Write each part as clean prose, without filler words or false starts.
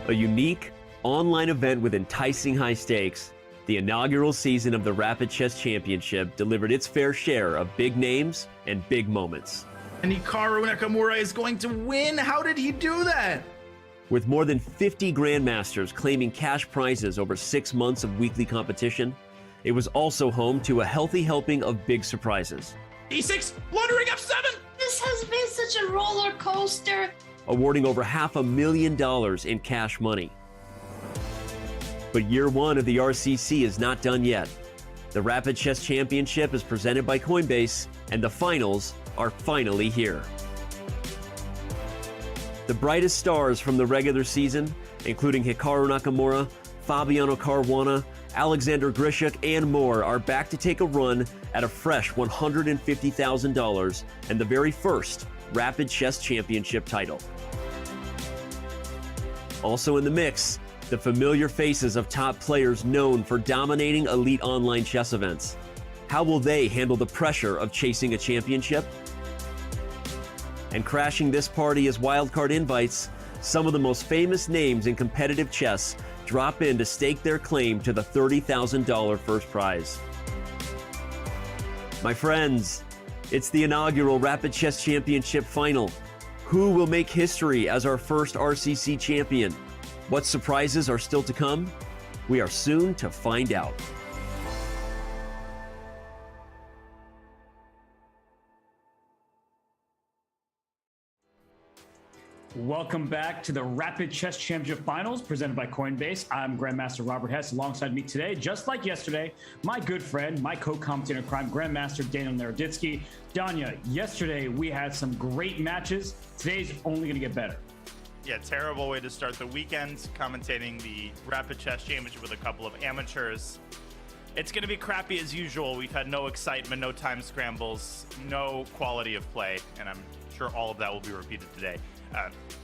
A unique, online event with enticing high stakes, the inaugural season of the Rapid Chess Championship delivered its fair share of big names and big moments. And Hikaru Nakamura is going to win. How did he do that? With more than 50 grandmasters claiming cash prizes over 6 months of weekly competition, it was also home to a healthy helping of big surprises. E6, blundering F7. This has been such a roller coaster. Awarding over $500,000 in cash money. But year one of the RCC is not done yet. The Rapid Chess Championship is presented by Coinbase, and the finals are finally here. The brightest stars from the regular season, including Hikaru Nakamura, Fabiano Caruana, Alexander Grishuk, and more, are back to take a run at a fresh $150,000 and the very first Rapid Chess Championship title. Also in the mix, the familiar faces of top players known for dominating elite online chess events. How will they handle the pressure of chasing a championship? And crashing this party as wildcard invites, some of the most famous names in competitive chess drop in to stake their claim to the $30,000 first prize. My friends, it's the inaugural Rapid Chess Championship final. Who will make history as our first RCC champion? What surprises are still to come? We are soon to find out. Welcome back to the Rapid Chess Championship Finals presented by Coinbase. I'm Grandmaster Robert Hess. Alongside me today, just like yesterday, my good friend, my co-commentator in crime, Grandmaster Daniel Naroditsky. Danya, yesterday we had some great matches. Today's only going to get better. Yeah, terrible way to start the weekend, commentating the Rapid Chess Championship with a couple of amateurs. It's going to be crappy as usual. We've had no excitement, no time scrambles, no quality of play, and I'm sure all of that will be repeated today.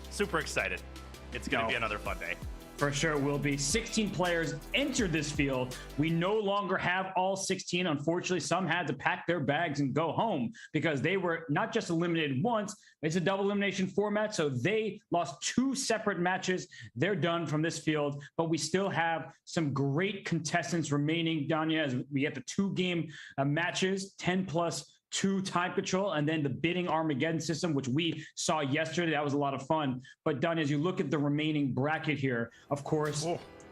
Super excited. It's going to be another fun day. For sure it will be. 16 players entered this field. We no longer have all 16. Unfortunately, some had to pack their bags and go home because they were not just eliminated once, it's a double elimination format. So they lost 2 separate matches. They're done from this field, but we still have some great contestants remaining, Danya, as we get the 2-game matches, 10+2 time control, and then the bidding Armageddon system, which we saw yesterday. That was a lot of fun. But Dun, as you look at the remaining bracket here, of course,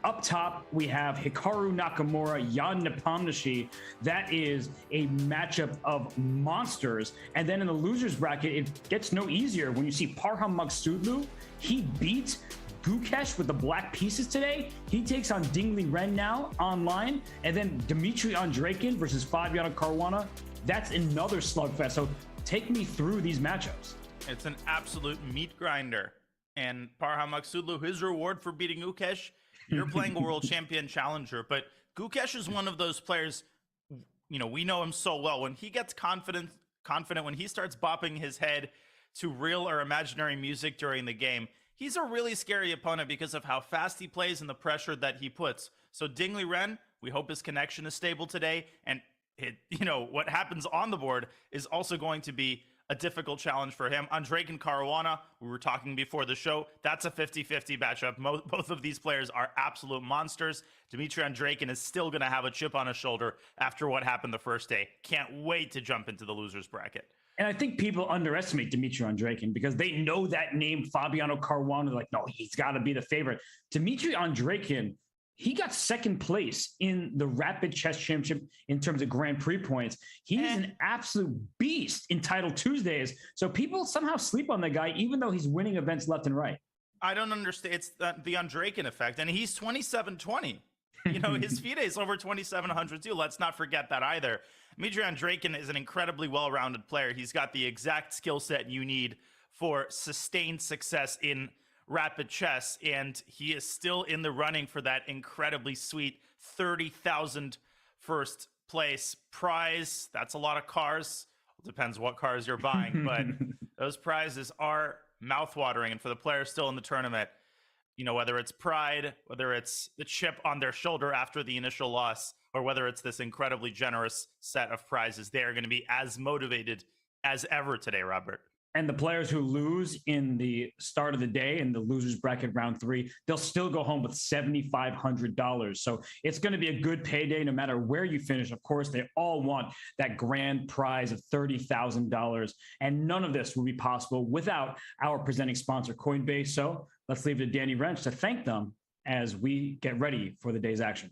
up top, we have Hikaru Nakamura, Jan Nepomniachtchi. That is a matchup of monsters. And then in the losers bracket, it gets no easier when you see Parham Magsudlu. He beat Gukesh with the black pieces today. He takes on Liren now online. And then Dmitry Andreikin versus Fabiano Caruana. That's another slugfest. So take me through these matchups. It's an absolute meat grinder. And Parham Magsudlu, his reward for beating Gukesh, you're playing a world champion challenger. But Gukesh is one of those players, you know, we know him so well. When he gets confident, when he starts bopping his head to real or imaginary music during the game, he's a really scary opponent because of how fast he plays and the pressure that he puts. So Liren, we hope his connection is stable today. And what happens on the board is also going to be a difficult challenge for him. Andreikin Caruana, we were talking before the show, that's a 50-50 matchup. Both of these players are absolute monsters. Dmitry Andreikin is still going to have a chip on his shoulder after what happened the first day. Can't wait to jump into the losers bracket. And I think people underestimate Dmitry Andreikin because they know that name, Fabiano Caruana. Like, no, he's got to be the favorite. Dmitry Andreikin, he got second place in the Rapid Chess Championship in terms of Grand Prix points. He's an absolute beast in Title Tuesdays. So people somehow sleep on the guy, even though he's winning events left and right. I don't understand. It's the Andreikin effect. And he's 27-20. His FIDE is over 2,700 too. Let's not forget that either. Dmitry Andreikin is an incredibly well-rounded player. He's got the exact skill set you need for sustained success in Rapid Chess, and he is still in the running for that incredibly sweet 30,000 first place prize. That's a lot of cars. Depends what cars you're buying, but those prizes are mouthwatering. And for the players still in the tournament, whether it's pride, whether it's the chip on their shoulder after the initial loss, or whether it's this incredibly generous set of prizes, they are going to be as motivated as ever today, Robert. And the players who lose in the start of the day in the losers bracket round 3, they'll still go home with $7,500. So it's going to be a good payday no matter where you finish. Of course, they all want that grand prize of $30,000. And none of this will be possible without our presenting sponsor, Coinbase. So let's leave it to Danny Wrench to thank them as we get ready for the day's action.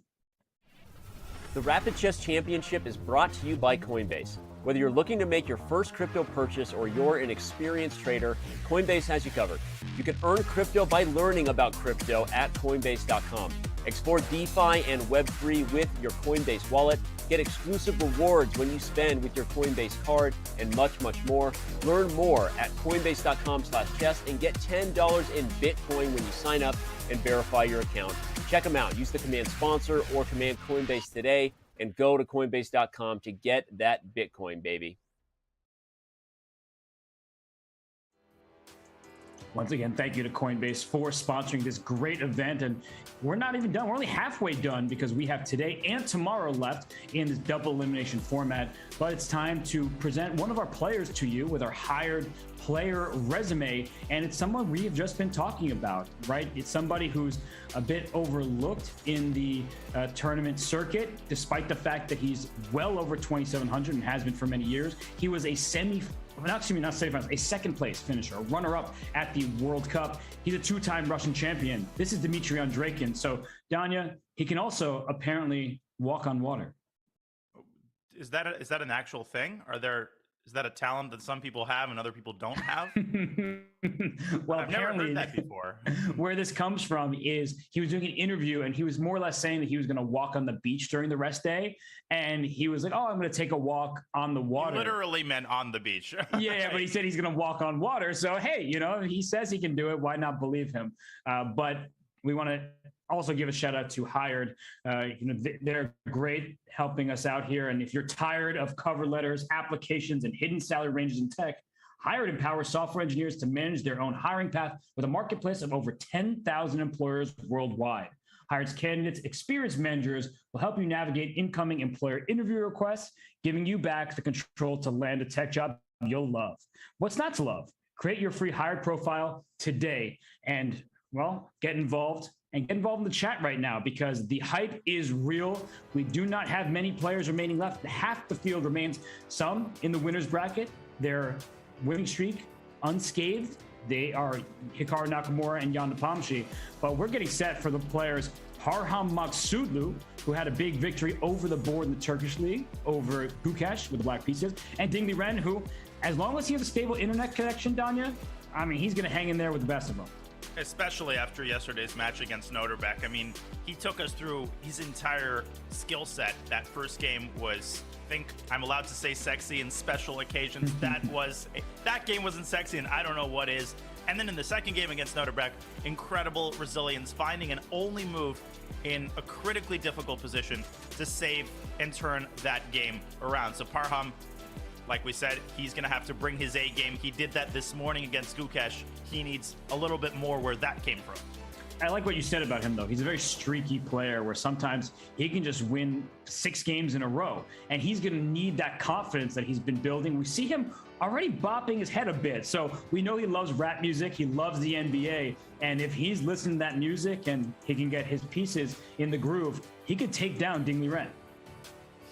The Rapid Chess Championship is brought to you by Coinbase. Whether you're looking to make your first crypto purchase or you're an experienced trader, Coinbase has you covered. You can earn crypto by learning about crypto at Coinbase.com. Explore DeFi and Web3 with your Coinbase wallet. Get exclusive rewards when you spend with your Coinbase Card and much, much more. Learn more at Coinbase.com/chess and get $10 in Bitcoin when you sign up and verify your account. Check them out. Use the command sponsor or command Coinbase today and go to Coinbase.com to get that Bitcoin, baby. Once again, thank you to Coinbase for sponsoring this great event. And we're not even done. We're only halfway done because we have today and tomorrow left in this double elimination format. But it's time to present one of our players to you with our hired player resume. And it's someone we have just been talking about, right? It's somebody who's a bit overlooked in the tournament circuit, despite the fact that he's well over 2,700 and has been for many years. He was a not semifinals, a second place finisher, a runner-up at the World Cup. He's a 2-time Russian champion. This is Dmitry Andreikin. So, Danya, he can also apparently walk on water. Is that an actual thing? Is that a talent that some people have and other people don't have? Well, I've apparently, never heard that before. Where this comes from is he was doing an interview and he was more or less saying that he was going to walk on the beach during the rest day. And he was like, oh, I'm going to take a walk on the water. He literally meant on the beach. Yeah, but he said he's going to walk on water. So, hey, he says he can do it. Why not believe him? But we want to also give a shout out to Hired. They're great helping us out here. And if you're tired of cover letters, applications, and hidden salary ranges in tech, Hired empowers software engineers to manage their own hiring path with a marketplace of over 10,000 employers worldwide. Hired's candidates, experienced managers will help you navigate incoming employer interview requests, giving you back the control to land a tech job you'll love. What's not to love? Create your free Hired profile today and, well, get involved. And get involved in the chat right now because the hype is real. We do not have many players remaining left. Half the field remains. Some in the winner's bracket. Their winning streak unscathed. They are Hikaru Nakamura and Jan Nepomniachtchi. But we're getting set for the players Parham Maksudlu, who had a big victory over the board in the Turkish league over Gukesh with the Black Pieces, and Ding Liren, who, as long as he has a stable internet connection, Danya, I mean, he's going to hang in there with the best of them. Especially after yesterday's match against Noterbeck. I mean, he took us through his entire skill set. That first game was, I think I'm allowed to say, sexy in special occasions. That game wasn't sexy, and I don't know what is. And then in the second game against Noterbeck, incredible resilience, finding an only move in a critically difficult position to save and turn that game around. So Parham, like we said, he's going to have to bring his A game. He did that this morning against Gukesh. He needs a little bit more where that came from. I like what you said about him, though. He's a very streaky player where sometimes he can just win 6 games in a row. And he's going to need that confidence that he's been building. We see him already bopping his head a bit. So we know he loves rap music. He loves the NBA. And if he's listening to that music and he can get his pieces in the groove, he could take down Ding Liren.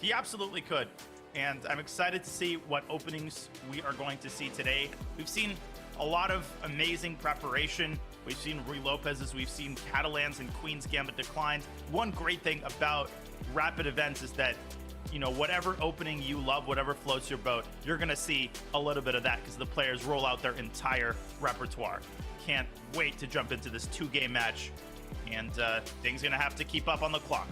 He absolutely could. And I'm excited to see what openings we are going to see today. We've seen a lot of amazing preparation. We've seen Rui Lopez's, we've seen Catalan's and Queen's Gambit declined. One great thing about rapid events is that, whatever opening you love, whatever floats your boat, you're going to see a little bit of that because the players roll out their entire repertoire. Can't wait to jump into this 2-game match. And Ding's going to have to keep up on the clock.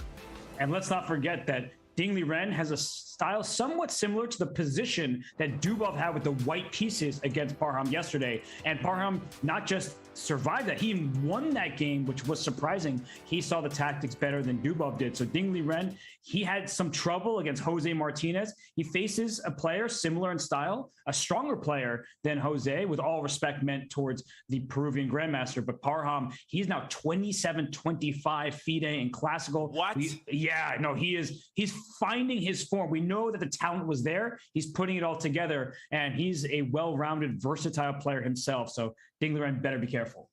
And let's not forget that Ding Liren has a style somewhat similar to the position that Dubov had with the white pieces against Parham yesterday. And Parham not just survived that, he won that game, which was surprising. He saw the tactics better than Dubov did. So Ding Liren, he had some trouble against Jose Martinez. He faces a player similar in style, a stronger player than Jose, with all respect meant towards the Peruvian Grandmaster. But Parham, he's now 27-25 FIDE in Classical. What? He's finding his form. We know that the talent was there. He's putting it all together, and he's a well-rounded, versatile player himself. So Ding Liren better be careful.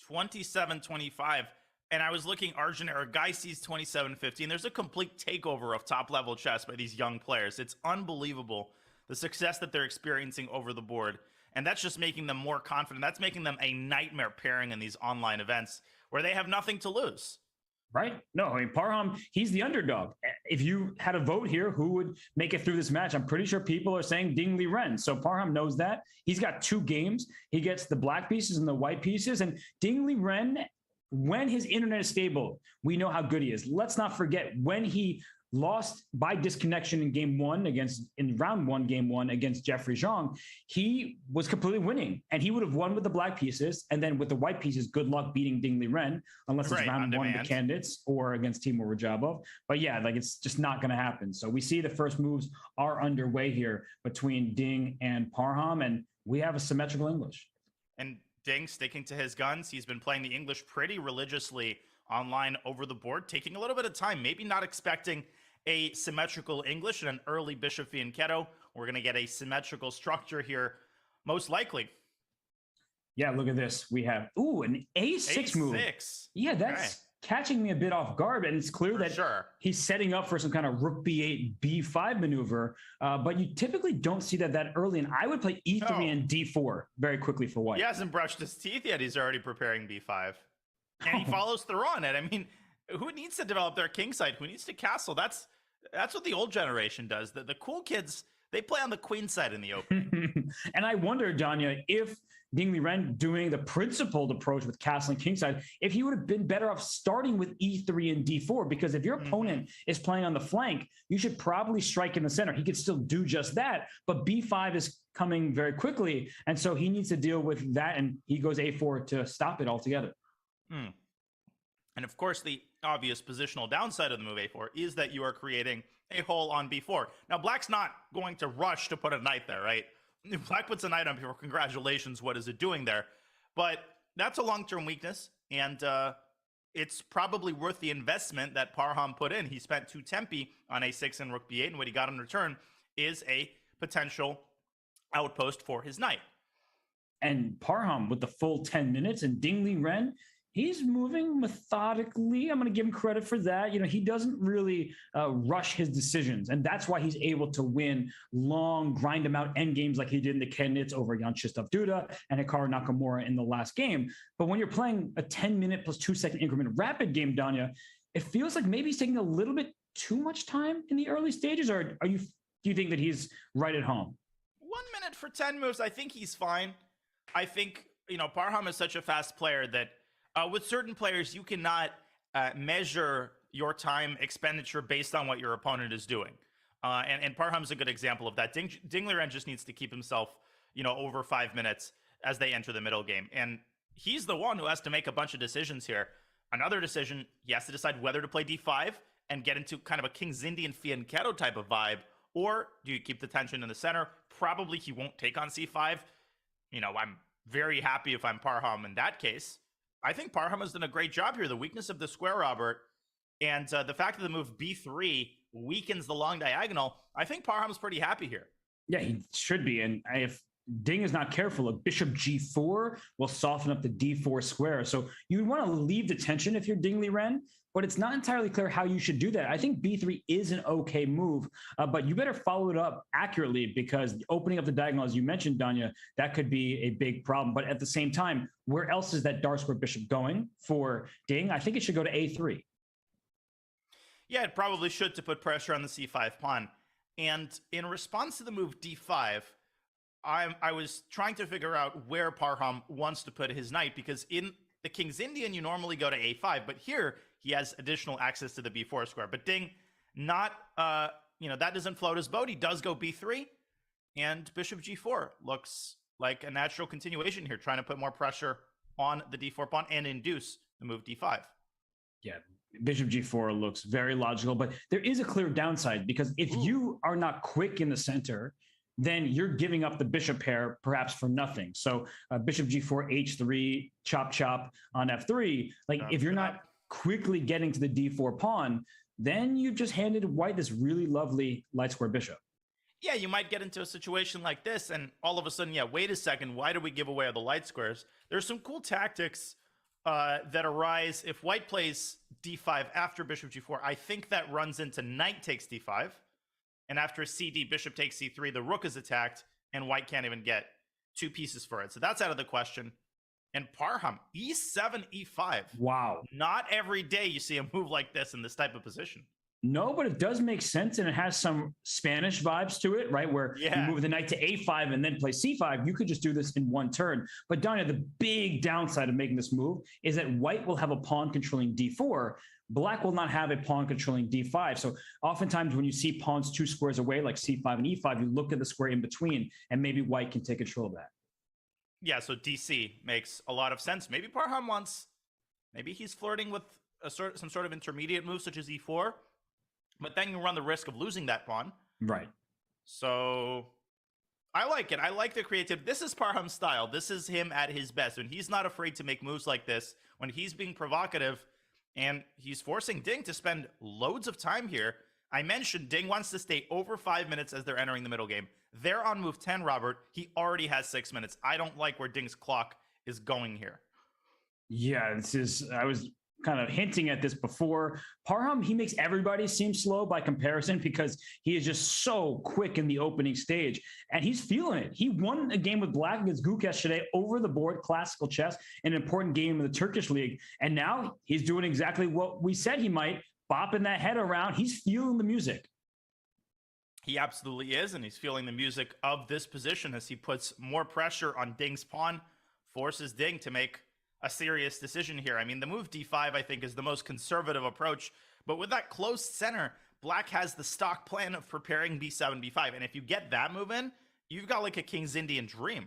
27-25. And I was looking, Argenera, guy sees 27-15. There's a complete takeover of top-level chess by these young players. It's unbelievable, the success that they're experiencing over the board. And that's just making them more confident. That's making them a nightmare pairing in these online events where they have nothing to lose. Right? No, I mean, Parham, he's the underdog. If you had a vote here, who would make it through this match? I'm pretty sure people are saying Ding Liren. So Parham knows that. He's got 2 games. He gets the black pieces and the white pieces. And Ding Liren, when his internet is stable, we know how good he is. Let's not forget when he lost by disconnection in round 1, game 1 against Jeffrey Zhang, he was completely winning, and he would have won with the black pieces. And then with the white pieces, good luck beating Ding Liren, unless it's round 1 of the candidates or against Timur Rajabov. But yeah, like, it's just not going to happen. So we see the first moves are underway here between Ding and Parham, and we have a symmetrical English. And Ding sticking to his guns. He's been playing the English pretty religiously online over the board, taking a little bit of time, maybe not expecting a symmetrical English and an early bishop fianchetto. We're going to get a symmetrical structure here, most likely. Yeah, look at this. We have, an A6 move. Yeah, that's catching me a bit off guard, and it's clear that he's setting up for some kind of rook b8, b5 maneuver, but you typically don't see that early, and I would play e3 and d4 very quickly for white. He hasn't brushed his teeth yet. He's already preparing b5, and he follows through on it. I mean, who needs to develop their king side? Who needs to castle? That's what the old generation does. The cool kids, they play on the queen side in the opening. And I wonder, Danya, if Ding Liren doing the principled approach with castling kingside, if he would have been better off starting with e3 and d4, because if your opponent is playing on the flank, you should probably strike in the center. He could still do just that, but b5 is coming very quickly, and so he needs to deal with that, and he goes a4 to stop it altogether. And of course, the obvious positional downside of the move a4 is that you are creating a hole on b4. Now, Black's not going to rush to put a knight there, right? If Black puts a knight on b4, congratulations, what is it doing there? But that's a long-term weakness, and it's probably worth the investment that Parham put in. He spent 2 tempi on a6 and rook b8, and what he got in return is a potential outpost for his knight. And Parham with the full 10 minutes, and Ding Liren, he's moving methodically. I'm going to give him credit for that. You know, he doesn't really rush his decisions, and that's why he's able to win long, grind him out end games like he did in the candidates over Jan Krzysztof Duda and Hikaru Nakamura in the last game. But when you're playing a 10-minute plus 2-second increment rapid game, Danya, it feels like maybe he's taking a little bit too much time in the early stages, or do you think that he's right at home? 1 minute for 10 moves, I think he's fine. I think, Parham is such a fast player that with certain players, you cannot measure your time expenditure based on what your opponent is doing. And Parham's a good example of that. Ding Liren just needs to keep himself, over 5 minutes as they enter the middle game. And he's the one who has to make a bunch of decisions here. Another decision, he has to decide whether to play d5 and get into kind of a King's Indian fianchetto type of vibe, or do you keep the tension in the center? Probably he won't take on c5. I'm very happy if I'm Parham in that case. I think Parham has done a great job here. The weakness of the square, Robert, and the fact that the move b3 weakens the long diagonal, I think Parham's pretty happy here. Yeah, he should be. And if Ding is not careful, a bishop g4 will soften up the d4 square. So you would want to leave the tension if you're Ding Liren, but it's not entirely clear how you should do that. I think b3 is an okay move, but you better follow it up accurately, because the opening up the diagonal, as you mentioned, Danya, that could be a big problem. But at the same time, where else is that dark square bishop going for Ding? I think it should go to a3. Yeah, it probably should, to put pressure on the c5 pawn. And in response to the move d5, I was trying to figure out where Parham wants to put his knight, because in the King's Indian, you normally go to a5, but here he has additional access to the b4 square. But Ding, not, that doesn't float his boat. He does go b3, and bishop g4 looks like a natural continuation here, trying to put more pressure on the d4 pawn and induce the move d5. Yeah, bishop g4 looks very logical, but there is a clear downside, because if you are not quick in the center, then you're giving up the bishop pair perhaps for nothing. So bishop g4, h3, chop chop on f3. Like, if you're not quickly getting to the d4 pawn, then you've just handed white this really lovely light square bishop. Yeah, you might get into a situation like this, and all of a sudden, yeah, wait a second, why do we give away all the light squares? There's some cool tactics that arise if white plays d5 after bishop g4. I think that runs into knight takes d5, and after cd, bishop takes c3, the rook is attacked, and white can't even get 2 pieces for it. So that's out of the question. And Parham, e7, e5. Wow. Not every day you see a move like this in this type of position. No, but it does make sense, and it has some Spanish vibes to it, right? Where you move the knight to a5 and then play c5. You could just do this in one turn. But Danya, the big downside of making this move is that white will have a pawn controlling d4. Black will not have a pawn controlling d5. So oftentimes when you see pawns 2 squares away, like c5 and e5, you look at the square in between, and maybe white can take control of that. Yeah, so DC makes a lot of sense. Maybe Parham wants, maybe he's flirting with some sort of intermediate move such as e4, but then you run the risk of losing that pawn. Right. So I like it. I like the creativity. This is Parham's style. This is him at his best. When he's not afraid to make moves like this, when he's being provocative, and he's forcing Ding to spend loads of time here. I mentioned Ding wants to stay over 5 minutes as they're entering the middle game. They're on move 10, Robert. He already has 6 minutes. I don't like where Ding's clock is going here. Yeah, I was kind of hinting at this before. Parham, he makes everybody seem slow by comparison because he is just so quick in the opening stage, and he's feeling it. He won a game with black against Gukesh today over the board, classical chess, an important game in the Turkish league, and now he's doing exactly what we said he might, bopping that head around. He's feeling the music. He absolutely is, and he's feeling the music of this position as he puts more pressure on Ding's pawn, forces Ding to make a serious decision here. I mean, the move d5, I think, is the most conservative approach, but with that closed center, black has the stock plan of preparing b7, b5, and if you get that move in, you've got like a King's Indian dream.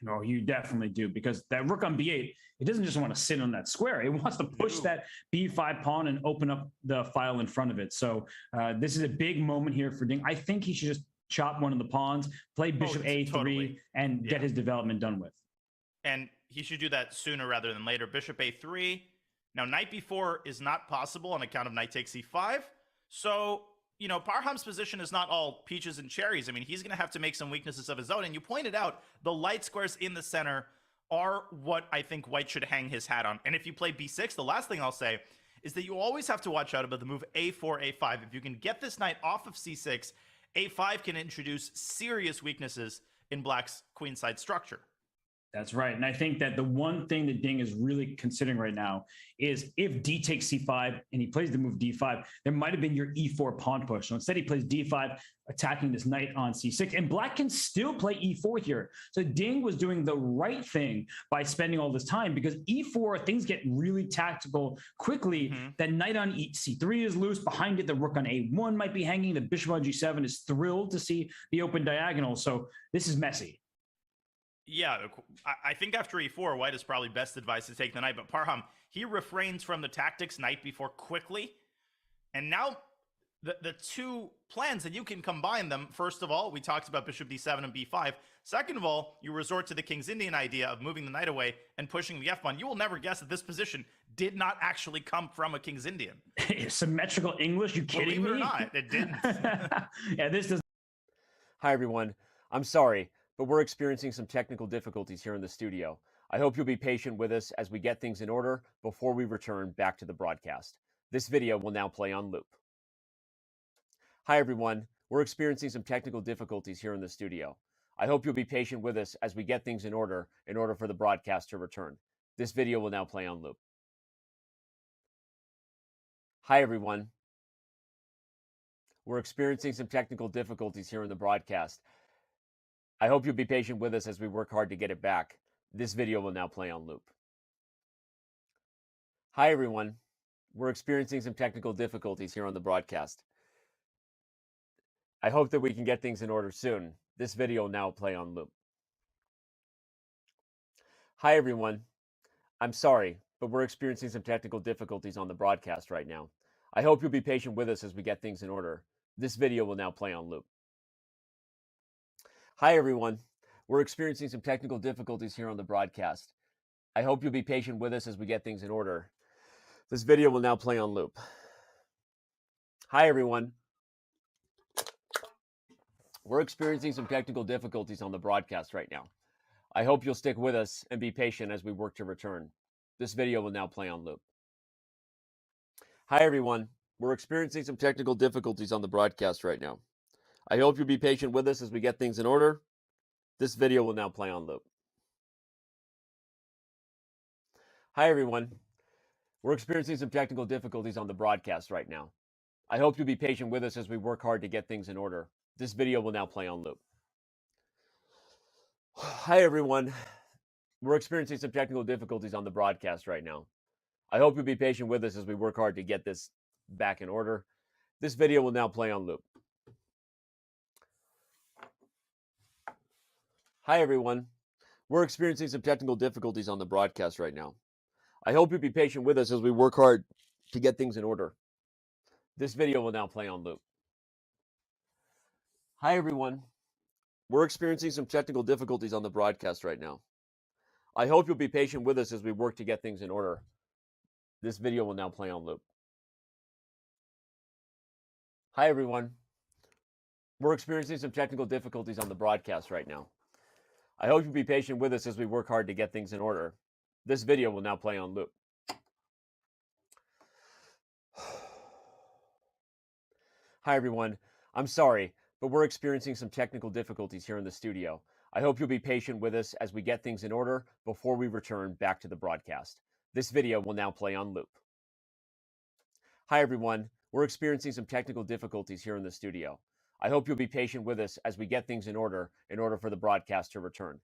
No, you definitely do, because that rook on b8, it doesn't just want to sit on that square. It wants to push that b5 pawn and open up the file in front of it. So this is a big moment here for Ding. I think he should just chop one of the pawns, play bishop a3, totally, and get his development done with. And he should do that sooner rather than later. Bishop a3. Now, knight b4 is not possible on account of knight takes e5. So, you know, Parham's position is not all peaches and cherries. I mean, he's going to have to make some weaknesses of his own. And you pointed out the light squares in the center are what I think white should hang his hat on. And if you play b6, the last thing I'll say is that you always have to watch out about the move a4, a5. If you can get this knight off of c6, a5 can introduce serious weaknesses in black's queenside structure. That's right. And I think that the one thing that Ding is really considering right now is if D takes c5 and he plays the move d5, there might have been your e4 pawn push. So instead he plays d5, attacking this knight on c6, and black can still play e4 here. So Ding was doing the right thing by spending all this time, because e4, things get really tactical quickly. That knight on c3 is loose. Behind it, the rook on a1 might be hanging. The bishop on g7 is thrilled to see the open diagonal. So this is messy. Yeah, I think after e4, white is probably best advised to take the knight, but Parham, he refrains from the tactics knight b4 quickly. And now the two plans, and you can combine them. First of all, we talked about bishop d7 and b5. Second of all, you resort to the King's Indian idea of moving the knight away and pushing the f pawn. You will never guess that this position did not actually come from a King's Indian. Symmetrical English? You kidding me? Believe it or not, it didn't. Yeah, this does. Hi, everyone. I'm sorry, but we're experiencing some technical difficulties here in the studio. I hope you'll be patient with us as we get things in order before we return back to the broadcast. This video will now play on loop. Hi, everyone. We're experiencing some technical difficulties here in the studio. I hope you'll be patient with us as we get things in order for the broadcast to return. This video will now play on loop. Hi, everyone. We're experiencing some technical difficulties here in the broadcast. I hope you'll be patient with us as we work hard to get it back. This video will now play on loop. Hi, everyone. We're experiencing some technical difficulties here on the broadcast. I hope that we can get things in order soon. This video will now play on loop. Hi, everyone. I'm sorry, but we're experiencing some technical difficulties on the broadcast right now. I hope you'll be patient with us as we get things in order. This video will now play on loop. Hi, everyone. We're experiencing some technical difficulties here on the broadcast. I hope you'll be patient with us as we get things in order. This video will now play on loop. Hi, everyone. We're experiencing some technical difficulties on the broadcast right now. I hope you'll stick with us and be patient as we work to return. This video will now play on loop. Hi, everyone. We're experiencing some technical difficulties on the broadcast right now. I hope you'll be patient with us as we get things in order. This video will now play on loop. Hi, everyone. We're experiencing some technical difficulties on the broadcast right now. I hope you'll be patient with us as we work hard to get things in order. This video will now play on loop. Hi, everyone. We're experiencing some technical difficulties on the broadcast right now. I hope you'll be patient with us as we work hard to get this back in order. This video will now play on loop. Hi, everyone. We're experiencing some technical difficulties on the broadcast right now. I hope you'll be patient with us as we work hard to get things in order. This video will now play on loop. Hi, everyone. We're experiencing some technical difficulties on the broadcast right now. I hope you'll be patient with us as we work to get things in order. This video will now play on loop. Hi, everyone. We're experiencing some technical difficulties on the broadcast right now. I hope you'll be patient with us as we work hard to get things in order. This video will now play on loop. Hi, everyone. I'm sorry, but we're experiencing some technical difficulties here in the studio. I hope you'll be patient with us as we get things in order before we return back to the broadcast. This video will now play on loop. Hi, everyone. We're experiencing some technical difficulties here in the studio. I hope you'll be patient with us as we get things in order for the broadcast to return.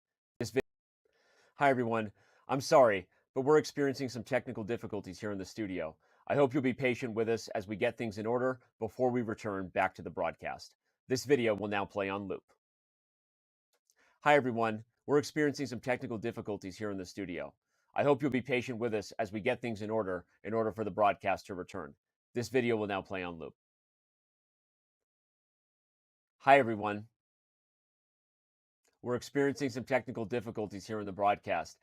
Hi, everyone. I'm sorry, but we're experiencing some technical difficulties here in the studio. I hope you'll be patient with us as we get things in order before we return back to the broadcast. This video will now play on loop. Hi, everyone. We're experiencing some technical difficulties here in the studio. I hope you'll be patient with us as we get things in order for the broadcast to return. This video will now play on loop. Hi, everyone. We're experiencing some technical difficulties here in the broadcast.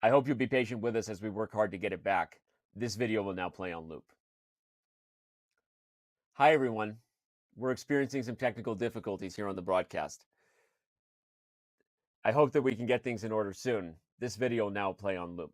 I hope you'll be patient with us as we work hard to get it back. This video will now play on loop. Hi, everyone. We're experiencing some technical difficulties here on the broadcast. I hope that we can get things in order soon. This video will now play on loop.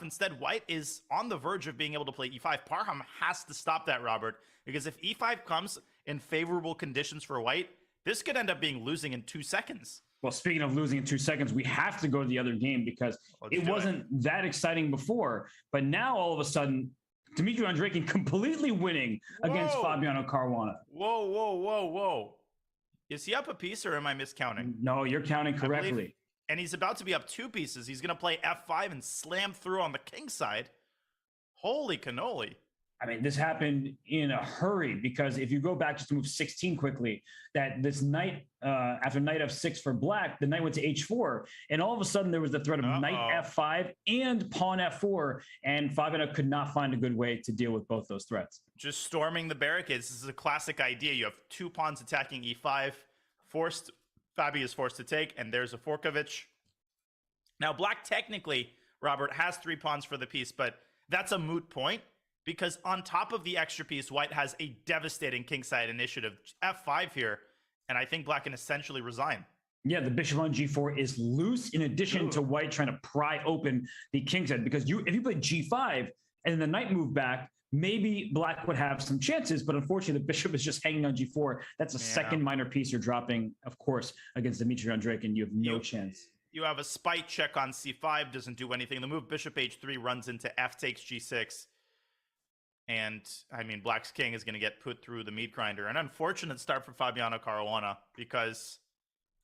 Instead, white is on the verge of being able to play e5. Parham has to stop that, Robert, because if e5 comes in favorable conditions for white, this could end up being losing in 2 seconds. Well, speaking of losing in 2 seconds, we have to go to the other game because it wasn't that exciting before. But now, all of a sudden, Dmitry Andreikin completely winning against Fabiano Caruana. Whoa, whoa, whoa, whoa. Is he up a piece or am I miscounting? No, you're counting correctly. And he's about to be up 2 pieces. He's going to play f5 and slam through on the king side. Holy cannoli. I mean, this happened in a hurry because if you go back just to move 16 quickly, that this knight, after knight f6 for black, the knight went to h4. And all of a sudden there was the threat of knight f5 and pawn f4. And Fabiano could not find a good way to deal with both those threats. Just storming the barricades. This is a classic idea. You have 2 pawns attacking e5. Fabi is forced to take, and there's a Forkovich. Now, black technically, Robert, has 3 pawns for the piece, but that's a moot point because on top of the extra piece, white has a devastating kingside initiative, f5 here, and I think black can essentially resign. Yeah, the bishop on g4 is loose in addition to white trying to pry open the kingside because if you play g5 and then the knight moved back, maybe black would have some chances, but unfortunately, the bishop is just hanging on g4. That's a second minor piece you're dropping, of course, against Dmitry Andreikin. You have no chance. You have a spite check on c5, doesn't do anything. The move bishop h3 runs into f takes g6. And, I mean, black's king is going to get put through the meat grinder. An unfortunate start for Fabiano Caruana because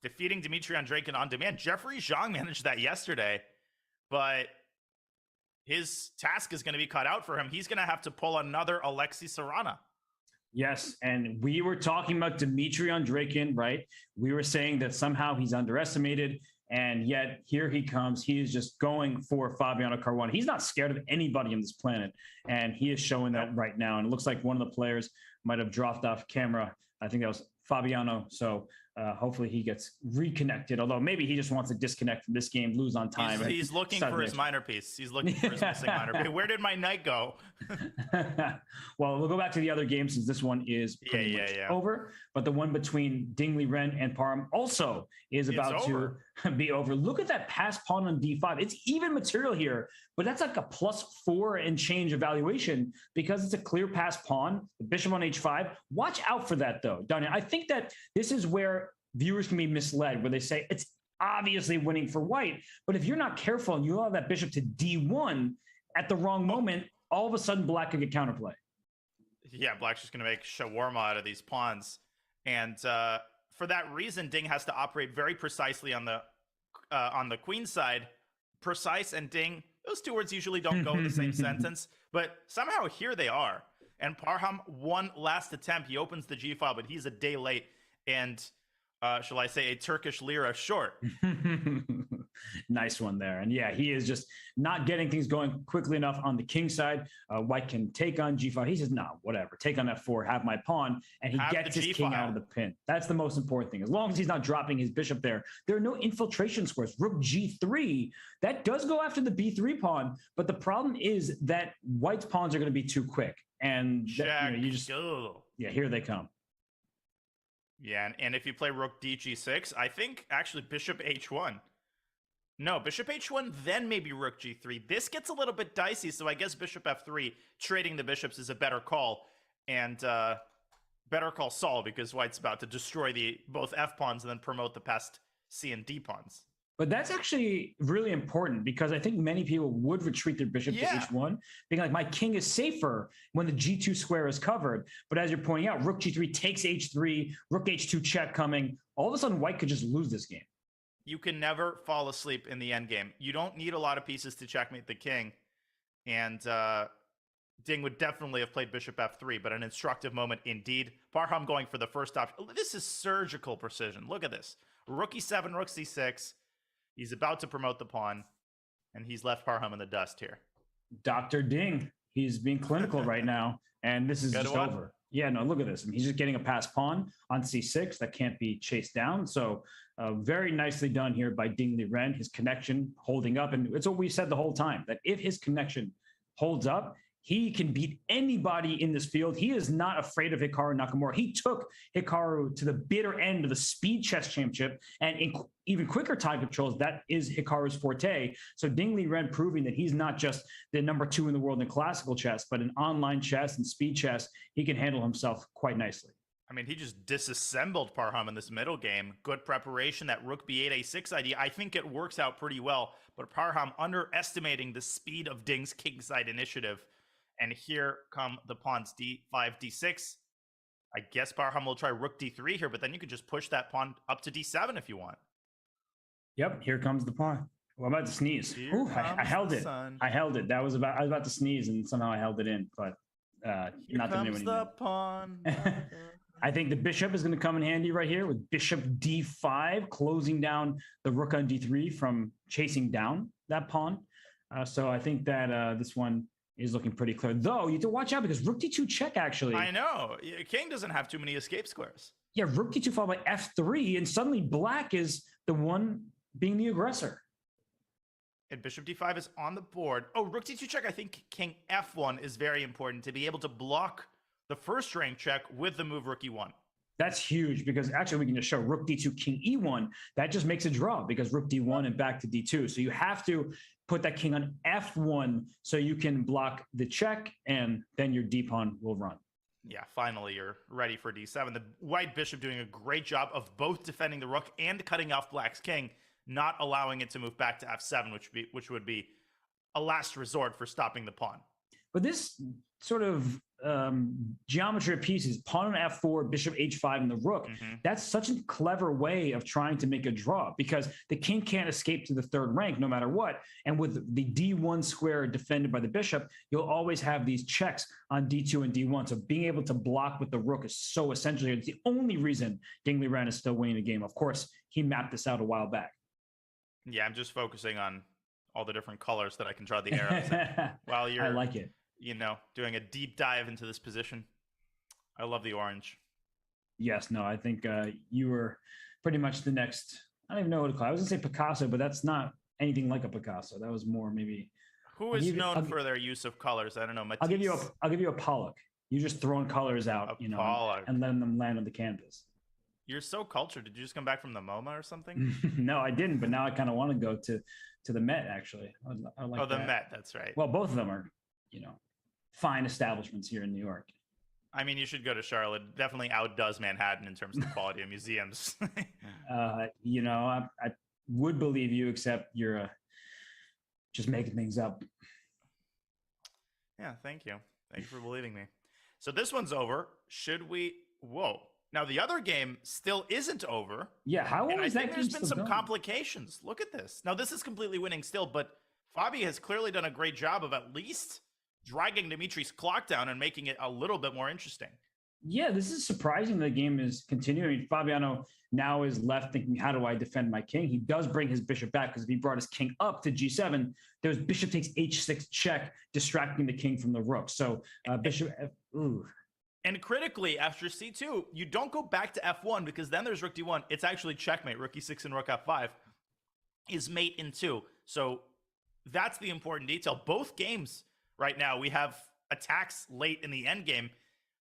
defeating Dmitry Andreikin on demand. Jeffrey Zhang managed that yesterday, but his task is going to be cut out for him. He's going to have to pull another Alexei Sarana. Yes, and we were talking about Dmitry Andreikin, right? We were saying that somehow he's underestimated, and yet here he comes. He is just going for Fabiano Caruana. He's not scared of anybody on this planet, and he is showing that right now. And it looks like one of the players might have dropped off camera. I think that was Fabiano. So Hopefully he gets reconnected, although maybe he just wants to disconnect from this game, lose on time. He's looking for his minor piece. He's looking for his missing minor piece. Where did my knight go? Well, we'll go back to the other game since this one is pretty much over. But the one between Liren and Parham also is about to be over. Look at that pass pawn on d5. It's even material here, but that's like a +4 and change evaluation because it's a clear pass pawn. The bishop on h5. Watch out for that, though, Danya. I think that this is where viewers can be misled, where they say it's obviously winning for white, but if you're not careful and you allow that bishop to d1 at the wrong moment, all of a sudden black could get counterplay. Yeah, black's just going to make shawarma out of these pawns. And for that reason, Ding has to operate very precisely on the queen side. Precise and Ding, those two words usually don't go in the same sentence, but somehow here they are. And Parham, one last attempt. He opens the G file, but he's a day late. And shall I say a Turkish lira short. Nice one there. And yeah, he is just not getting things going quickly enough on the king side. White can take on g5. He says, no, whatever. Take on f4, have my pawn. And he gets his king out of the pin. That's the most important thing. As long as he's not dropping his bishop there are no infiltration squares. Rook g3, that does go after the b3 pawn. But the problem is that white's pawns are going to be too quick. And that, yeah, here they come. Yeah, and if you play rook dg6, I think actually bishop h1. No, bishop h1, then maybe rook g3. This gets a little bit dicey, so I guess bishop f3, trading the bishops is a better call. And better call Saul, because white's about to destroy both f pawns and then promote the passed c and d pawns. But that's actually really important because I think many people would retreat their bishop to h1, being like, my king is safer when the g2 square is covered. But as you're pointing out, rook g3 takes h3, rook h2 check coming. All of a sudden, white could just lose this game. You can never fall asleep in the endgame. You don't need a lot of pieces to checkmate the king. And Ding would definitely have played bishop f3, but an instructive moment indeed. Parham going for the first option. This is surgical precision. Look at this. Rook e7, rook c6. He's about to promote the pawn, and he's left Parham in the dust here. Dr. Ding, he's being clinical right now, and this is just over. Yeah, no, look at this. I mean, he's just getting a passed pawn on c6 that can't be chased down. So very nicely done here by Ding Liren. His connection holding up, and it's what we said the whole time, that if his connection holds up, he can beat anybody in this field. He is not afraid of Hikaru Nakamura. He took Hikaru to the bitter end of the Speed Chess Championship, and in even quicker time controls, that is Hikaru's forte. So Ding Liren proving that he's not just the #2 in the world in classical chess, but in online chess and speed chess, he can handle himself quite nicely. I mean, he just disassembled Parham in this middle game. Good preparation, that rook b8, a6 idea. I think it works out pretty well, but Parham underestimating the speed of Ding's kingside initiative. And here come the pawns d5, d6. I guess Parham will try rook d3 here, but then you could just push that pawn up to d7 if you want. Yep, here comes the pawn. Well, I'm about to sneeze. Ooh, I held it. I held it. I was about to sneeze, and somehow I held it in, but not the new one. Pawn. I think the bishop is going to come in handy right here with bishop d5, closing down the rook on d3 from chasing down that pawn. So I think that this one is looking pretty clear. Though, you have to watch out because rook d2 check, actually. I know. King doesn't have too many escape squares. Yeah, rook d2 followed by f3, and suddenly black is the one being the aggressor. And bishop d5 is on the board. Oh, rook d2 check. I think king f1 is very important to be able to block the first rank check with the move rook e1. That's huge because actually we can just show rook d2, king e1. That just makes a draw because rook d1 and back to d2. So you have to put that king on f1 so you can block the check, and then your d-pawn will run. Yeah, finally you're ready for d7. The white bishop doing a great job of both defending the rook and cutting off black's king, not allowing it to move back to f7, which would be a last resort for stopping the pawn. But this sort of geometry of pieces, pawn on f4, bishop h5, and the rook, that's such a clever way of trying to make a draw because the king can't escape to the third rank no matter what. And with the d1 square defended by the bishop, you'll always have these checks on d2 and d1. So being able to block with the rook is so essential here. It's the only reason Ding Liren is still winning the game. Of course, he mapped this out a while back. Yeah, I'm just focusing on all the different colors that I can draw the arrows in while you're, I like it. You know, doing a deep dive into this position. I love the orange. Yes, no, I think you were pretty much the next. I don't even know what to call it. I was gonna say Picasso, but that's not anything like a Picasso. That was more maybe. Who is known for their use of colors? I don't know. I'll give you a Pollock. You just throwing colors out, and letting them land on the canvas. You're so cultured. Did you just come back from the MoMA or something? No, I didn't. But now I kind of want to go to the Met. Actually, I like the Met. That's right. Well, both of them are, fine establishments here in New York. I mean, you should go to Charlotte. Definitely outdoes Manhattan in terms of the quality of museums. I would believe you, except you're just making things up. Yeah, thank you. Thank you for believing me. So this one's over. Should we? Whoa. Now the other game still isn't over. Yeah, how long is that? I think there's been some complications. Look at this. Now this is completely winning still, but Fabi has clearly done a great job of at least dragging Dimitri's clock down and making it a little bit more interesting. Yeah, this is surprising. The game is continuing. Fabiano now is left thinking, how do I defend my king? He does bring his bishop back because if he brought his king up to g7, there's bishop takes h6 check, distracting the king from the rook. So bishop, ooh. And critically, after c2, you don't go back to f1 because then there's rook d1. It's actually checkmate. Rook e6 and rook f5 is mate in 2. So that's the important detail. Both games right now, we have attacks late in the end game.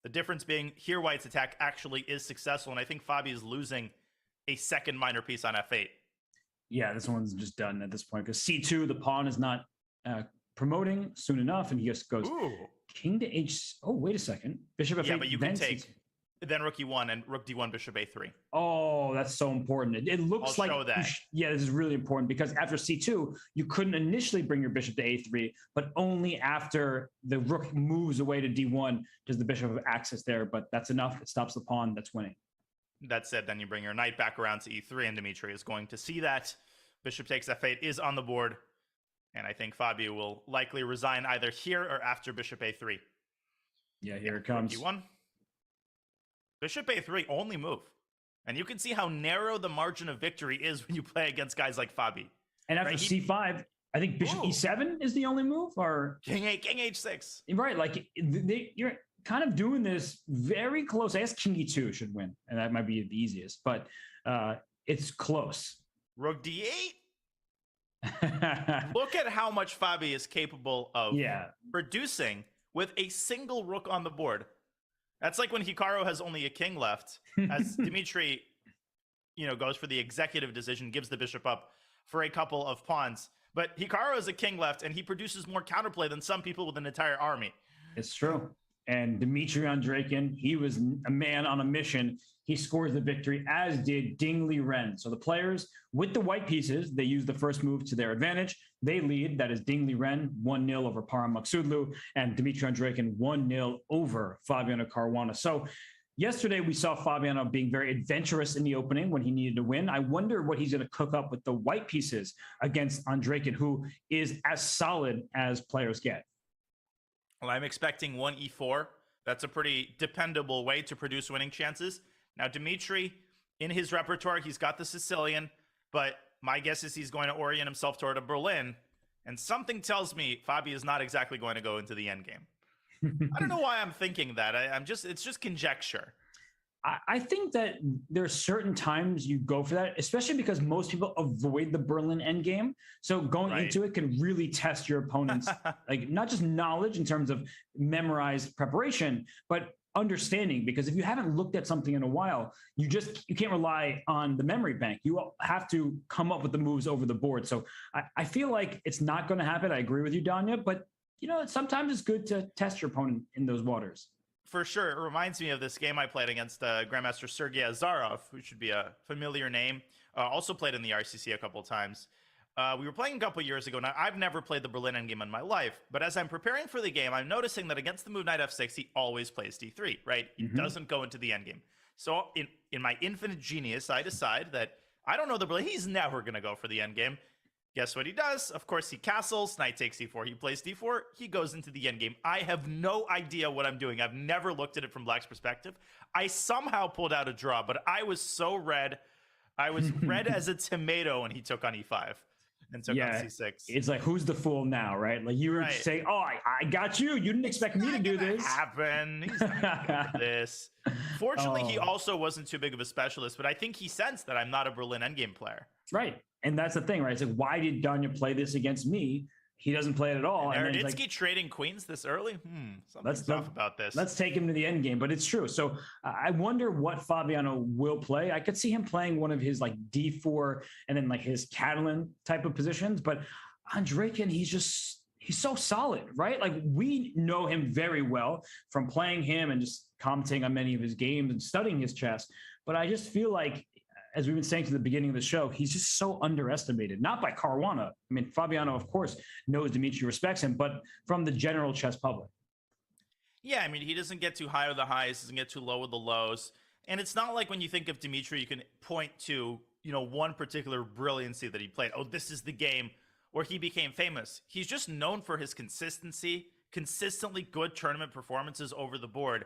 The difference being here, White's attack actually is successful. And I think Fabi is losing a second minor piece on f8. Yeah, this one's just done at this point because c2, the pawn is not promoting soon enough. And he just goes king to h. Oh, wait a second. Bishop f8. Yeah, but you can take then rook e1 and rook d1, bishop a3. Oh, that's so important. It looks I'll show that. Yeah, this is really important because after c2, you couldn't initially bring your bishop to a3, but only after the rook moves away to d1 does the bishop have access there. But that's enough. It stops the pawn. That's winning. That said, then you bring your knight back around to e3, and Dimitri is going to see that. Bishop takes f8 is on the board. And I think Fabi will likely resign either here or after bishop a3. Yeah, here it comes. E1. Bishop a3, only move. And you can see how narrow the margin of victory is when you play against guys like Fabi. And after c5, I think bishop e7 is the only move, or king h6. Right, like you're kind of doing this very close. I guess king e2 should win, and that might be the easiest, but it's close. Rook d8. Look at how much Fabi is capable of producing with a single rook on the board. That's like when Hikaru has only a king left, as Dimitri, goes for the executive decision, gives the bishop up for a couple of pawns. But Hikaru has a king left, and he produces more counterplay than some people with an entire army. It's true. And Dmitry Andreikin, he was a man on a mission. He scores the victory, as did Liren. So the players with the white pieces, they use the first move to their advantage. They lead, that is Liren 1-0 over Parham Maksudlu, and Dmitry Andreikin 1-0 over Fabiano Caruana. So yesterday we saw Fabiano being very adventurous in the opening when he needed to win. I wonder what he's going to cook up with the white pieces against Andreikin, who is as solid as players get. Well, I'm expecting 1 e4. That's a pretty dependable way to produce winning chances. Now, Dimitri, in his repertoire, he's got the Sicilian, but my guess is he's going to orient himself toward a Berlin. And something tells me Fabi is not exactly going to go into the endgame. I don't know why I'm thinking that. It's just conjecture. I think that there are certain times you go for that, especially because most people avoid the Berlin endgame. So going into it can really test your opponent's, like not just knowledge in terms of memorized preparation, but understanding. Because if you haven't looked at something in a while, you can't rely on the memory bank. You have to come up with the moves over the board. So I feel like it's not going to happen. I agree with you, Danya, but sometimes it's good to test your opponent in those waters. For sure. It reminds me of this game I played against Grandmaster Sergei Azarov, who should be a familiar name. Also played in the RCC a couple of times. We were playing a couple of years ago. Now, I've never played the Berlin endgame in my life, but as I'm preparing for the game, I'm noticing that against the move knight f6, he always plays d3, right? He doesn't go into the endgame. So in my infinite genius, I decide that I don't know the Berlin. He's never going to go for the endgame. Guess what he does? Of course, he castles, knight takes d4. He plays d4. He goes into the endgame. I have no idea what I'm doing. I've never looked at it from Black's perspective. I somehow pulled out a draw, but I was so red. I was red as a tomato when he took on e5. and took on c6. It's like, who's the fool now, right? Like you were saying, oh, I got you. You didn't expect me to do this. Happen. He's not gonna do this. Fortunately, he also wasn't too big of a specialist, but I think he sensed that I'm not a Berlin endgame player. Right. And that's the thing, right? It's like, why did Danya play this against me? He doesn't play it at all. And Naroditsky trading queens this early? Something's off about this. Let's take him to the end game, but it's true. So I wonder what Fabiano will play. I could see him playing one of his like D4 and then like his Catalan type of positions, but Andreykin, he's so solid, right? Like we know him very well from playing him and just commenting on many of his games and studying his chess. But I just feel like, as we've been saying to the beginning of the show, he's just so underestimated, not by Caruana. I mean, Fabiano, of course, knows Dimitri respects him, but from the general chess public. Yeah, I mean, he doesn't get too high with the highs, doesn't get too low with the lows. And it's not like when you think of Dimitri, you can point to, one particular brilliancy that he played. Oh, this is the game where he became famous. He's just known for his consistency, consistently good tournament performances over the board.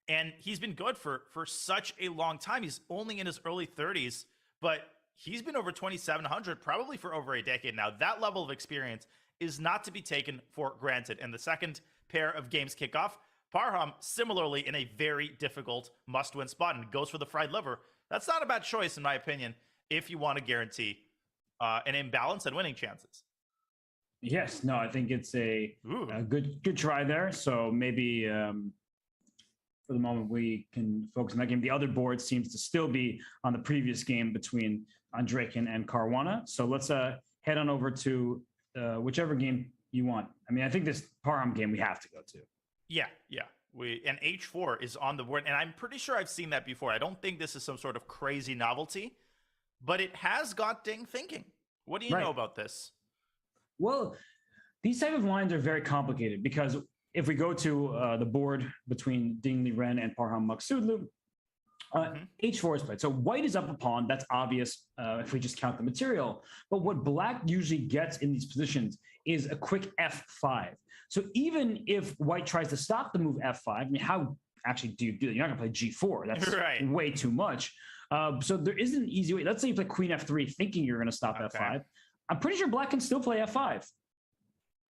And he's been good for such a long time. He's only in his early 30s, but he's been over 2,700 probably for over a decade now. That level of experience is not to be taken for granted. And the second pair of games kick off. Parham, similarly, in a very difficult must-win spot and goes for the fried liver. That's not a bad choice, in my opinion, if you want to guarantee an imbalance and winning chances. Yes, no, I think it's a good try there. So maybe... for the moment, we can focus on that game. The other board seems to still be on the previous game between Andreykin and Caruana. So let's head on over to whichever game you want. I mean, I think this Parham game we have to go to. Yeah. And H4 is on the board, and I'm pretty sure I've seen that before. I don't think this is some sort of crazy novelty, but it has got Ding thinking. What do you know about this? Well, these type of lines are very complicated because if we go to the board between Ding Liren and Parham Maksudlu, H4 is played. So white is up a pawn. That's obvious if we just count the material. But what black usually gets in these positions is a quick F5. So even if white tries to stop the move F5, I mean, how actually do you do that? You're not going to play G4. That's way too much. So there isn't an easy way. Let's say you play Queen F3 thinking you're going to stop F5. I'm pretty sure black can still play F5.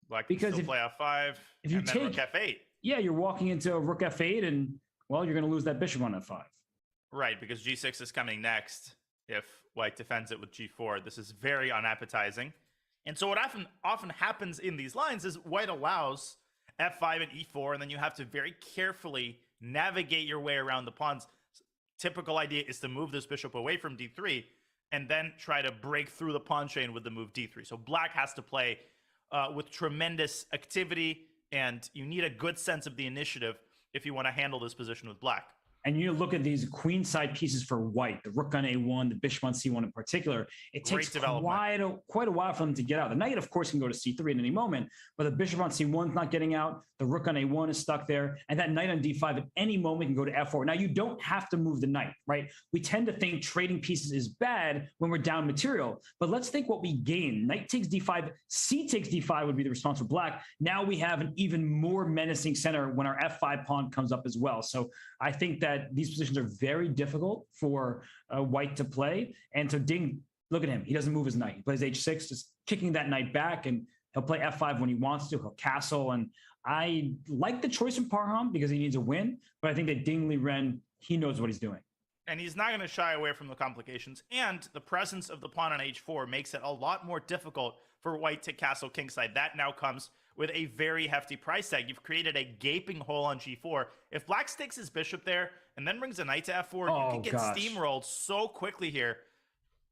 Black can still play F5 if you take Rook F8. Yeah, you're walking into a Rook F8 and, well, you're going to lose that bishop on F5. Right, because G6 is coming next if white defends it with G4. This is very unappetizing. And so what often happens in these lines is white allows F5 and E4, and then you have to very carefully navigate your way around the pawns. Typical idea is to move this bishop away from D3 and then try to break through the pawn chain with the move D3. So black has to play with tremendous activity, and you need a good sense of the initiative if you want to handle this position with black. And you look at these queenside pieces for white, the rook on A1, the bishop on C1 in particular. It takes quite a while for them to get out. The knight, of course, can go to C3 at any moment, but the bishop on C1 is not getting out. The rook on A1 is stuck there, and that knight on D5 at any moment can go to F4. Now, you don't have to move the knight, right? We tend to think trading pieces is bad when we're down material, but let's think what we gain. Knight takes D5, C takes D5 would be the response for black. Now we have an even more menacing center when our F5 pawn comes up as well. So I think that these positions are very difficult for white to play. And so Ding, look at him. He doesn't move his knight. He plays H6, just kicking that knight back, and he'll play F5 when he wants to. He'll castle. And I like the choice from Parham because he needs a win, but I think that Ding Liren, he knows what he's doing. And he's not going to shy away from the complications. And the presence of the pawn on H4 makes it a lot more difficult for white to castle kingside. That now comes with a very hefty price tag. You've created a gaping hole on G4. If black stakes his bishop there and then brings a knight to F4, you can get steamrolled so quickly here.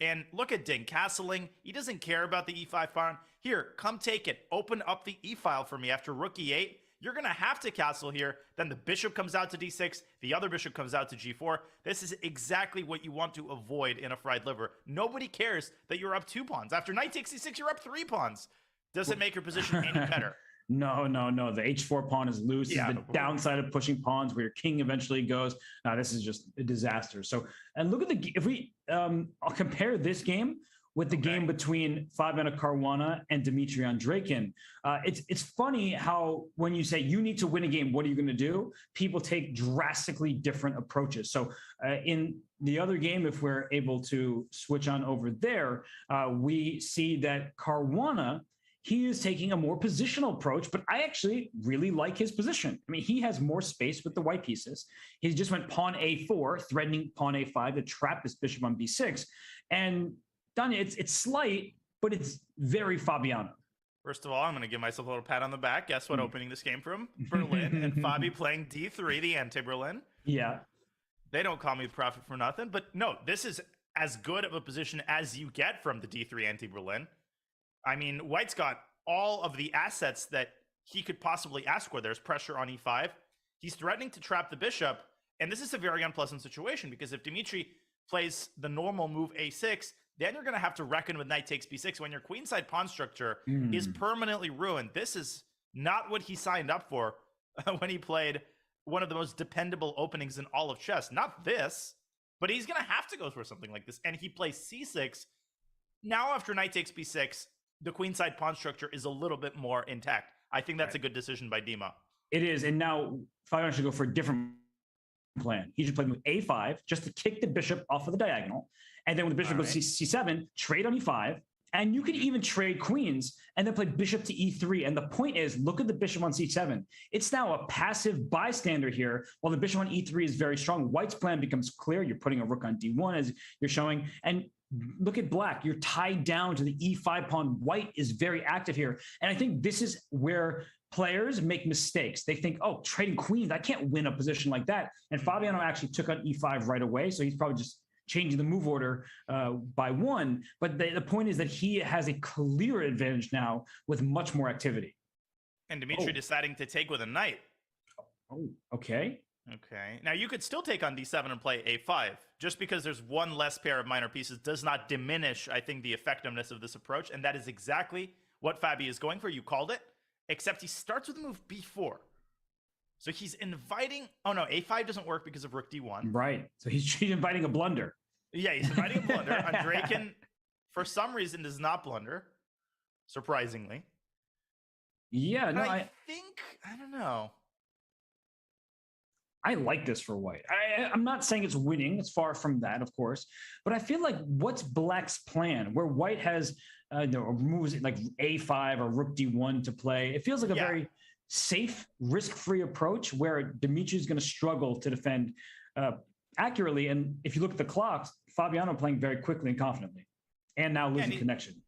And look at Ding castling. He doesn't care about the E5 pawn. Here, come take it. Open up the E file for me after rook E8. You're going to have to castle here. Then the bishop comes out to D6. The other bishop comes out to G4. This is exactly what you want to avoid in a fried liver. Nobody cares that you're up 2 pawns. After knight takes C6, you're up 3 pawns. Doesn't make your position any better. No. The H4 pawn is loose. Yeah. This is the downside of pushing pawns where your king eventually goes. This is just a disaster. So, and look at if we I'll compare this game with the game between Fabiano Caruana and Dimitri Andreikin. It's funny how when you say you need to win a game, what are you going to do? People take drastically different approaches. So in the other game, if we're able to switch on over there, we see that Caruana, he is taking a more positional approach, but I actually really like his position. I mean, he has more space with the white pieces. He just went pawn a4, threatening pawn a5 to trap this bishop on b6. And Danya, it's slight, but it's very Fabiano. First of all, I'm going to give myself a little pat on the back. Guess what? Opening this game from Berlin and Fabi playing d3, the anti-Berlin. Yeah. They don't call me the prophet for nothing, but no, this is as good of a position as you get from the d3 anti-Berlin. I mean, White's got all of the assets that he could possibly ask for. There's pressure on e5. He's threatening to trap the bishop, and this is a very unpleasant situation because if Dimitri plays the normal move a6, then you're going to have to reckon with knight takes b6 when your queenside pawn structure is permanently ruined. This is not what he signed up for when he played one of the most dependable openings in all of chess. Not this, but he's going to have to go for something like this. And he plays c6. Now after knight takes b6, the queenside pawn structure is a little bit more intact. I think that's a good decision by Dima. It is. And now Fabiano should go for a different plan. He should play move a5 just to kick the bishop off of the diagonal. And then when the bishop goes c7, trade on e5. And you could even trade queens and then play bishop to e3. And the point is, look at the bishop on c7. It's now a passive bystander here, while the bishop on e3 is very strong. White's plan becomes clear. You're putting a rook on d1 as you're showing. And look at black. You're tied down to the e5 pawn. White is very active here. And I think this is where players make mistakes. They think, oh, trading queens, I can't win a position like that. And Fabiano actually took on e5 right away. So he's probably just changing the move order by one. But the point is that he has a clear advantage now with much more activity. And Dimitri deciding to take with a knight. Oh, okay. Okay. Now you could still take on d7 and play a5. Just because there's one less pair of minor pieces does not diminish, I think, the effectiveness of this approach. And that is exactly what Fabi is going for. You called it. Except he starts with the move b4. So he's inviting... Oh, no, a5 doesn't work because of rook d1. Right. So he's inviting a blunder. Yeah, he's inviting a blunder. Andreikin, for some reason, does not blunder, surprisingly. Yeah, no, I think... I don't know. I like this for White. I'm not saying it's winning. It's far from that, of course. But I feel like what's Black's plan, where White has moves like a5 or rook d1 to play? It feels like a very safe, risk-free approach where Dimitri is going to struggle to defend accurately. And if you look at the clocks, Fabiano playing very quickly and confidently, and now losing connection.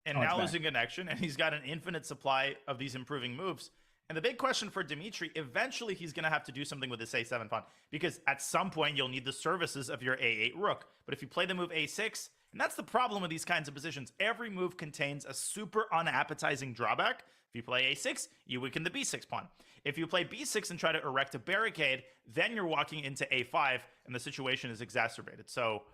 And now losing connection, and he's got an infinite supply of these improving moves. And the big question for Dimitri, eventually he's going to have to do something with this a7 pawn, because at some point you'll need the services of your a8 rook. But if you play the move a6, and that's the problem with these kinds of positions, every move contains a super unappetizing drawback. If you play a6, you weaken the b6 pawn. If you play b6 and try to erect a barricade, then you're walking into a5, and the situation is exacerbated. So,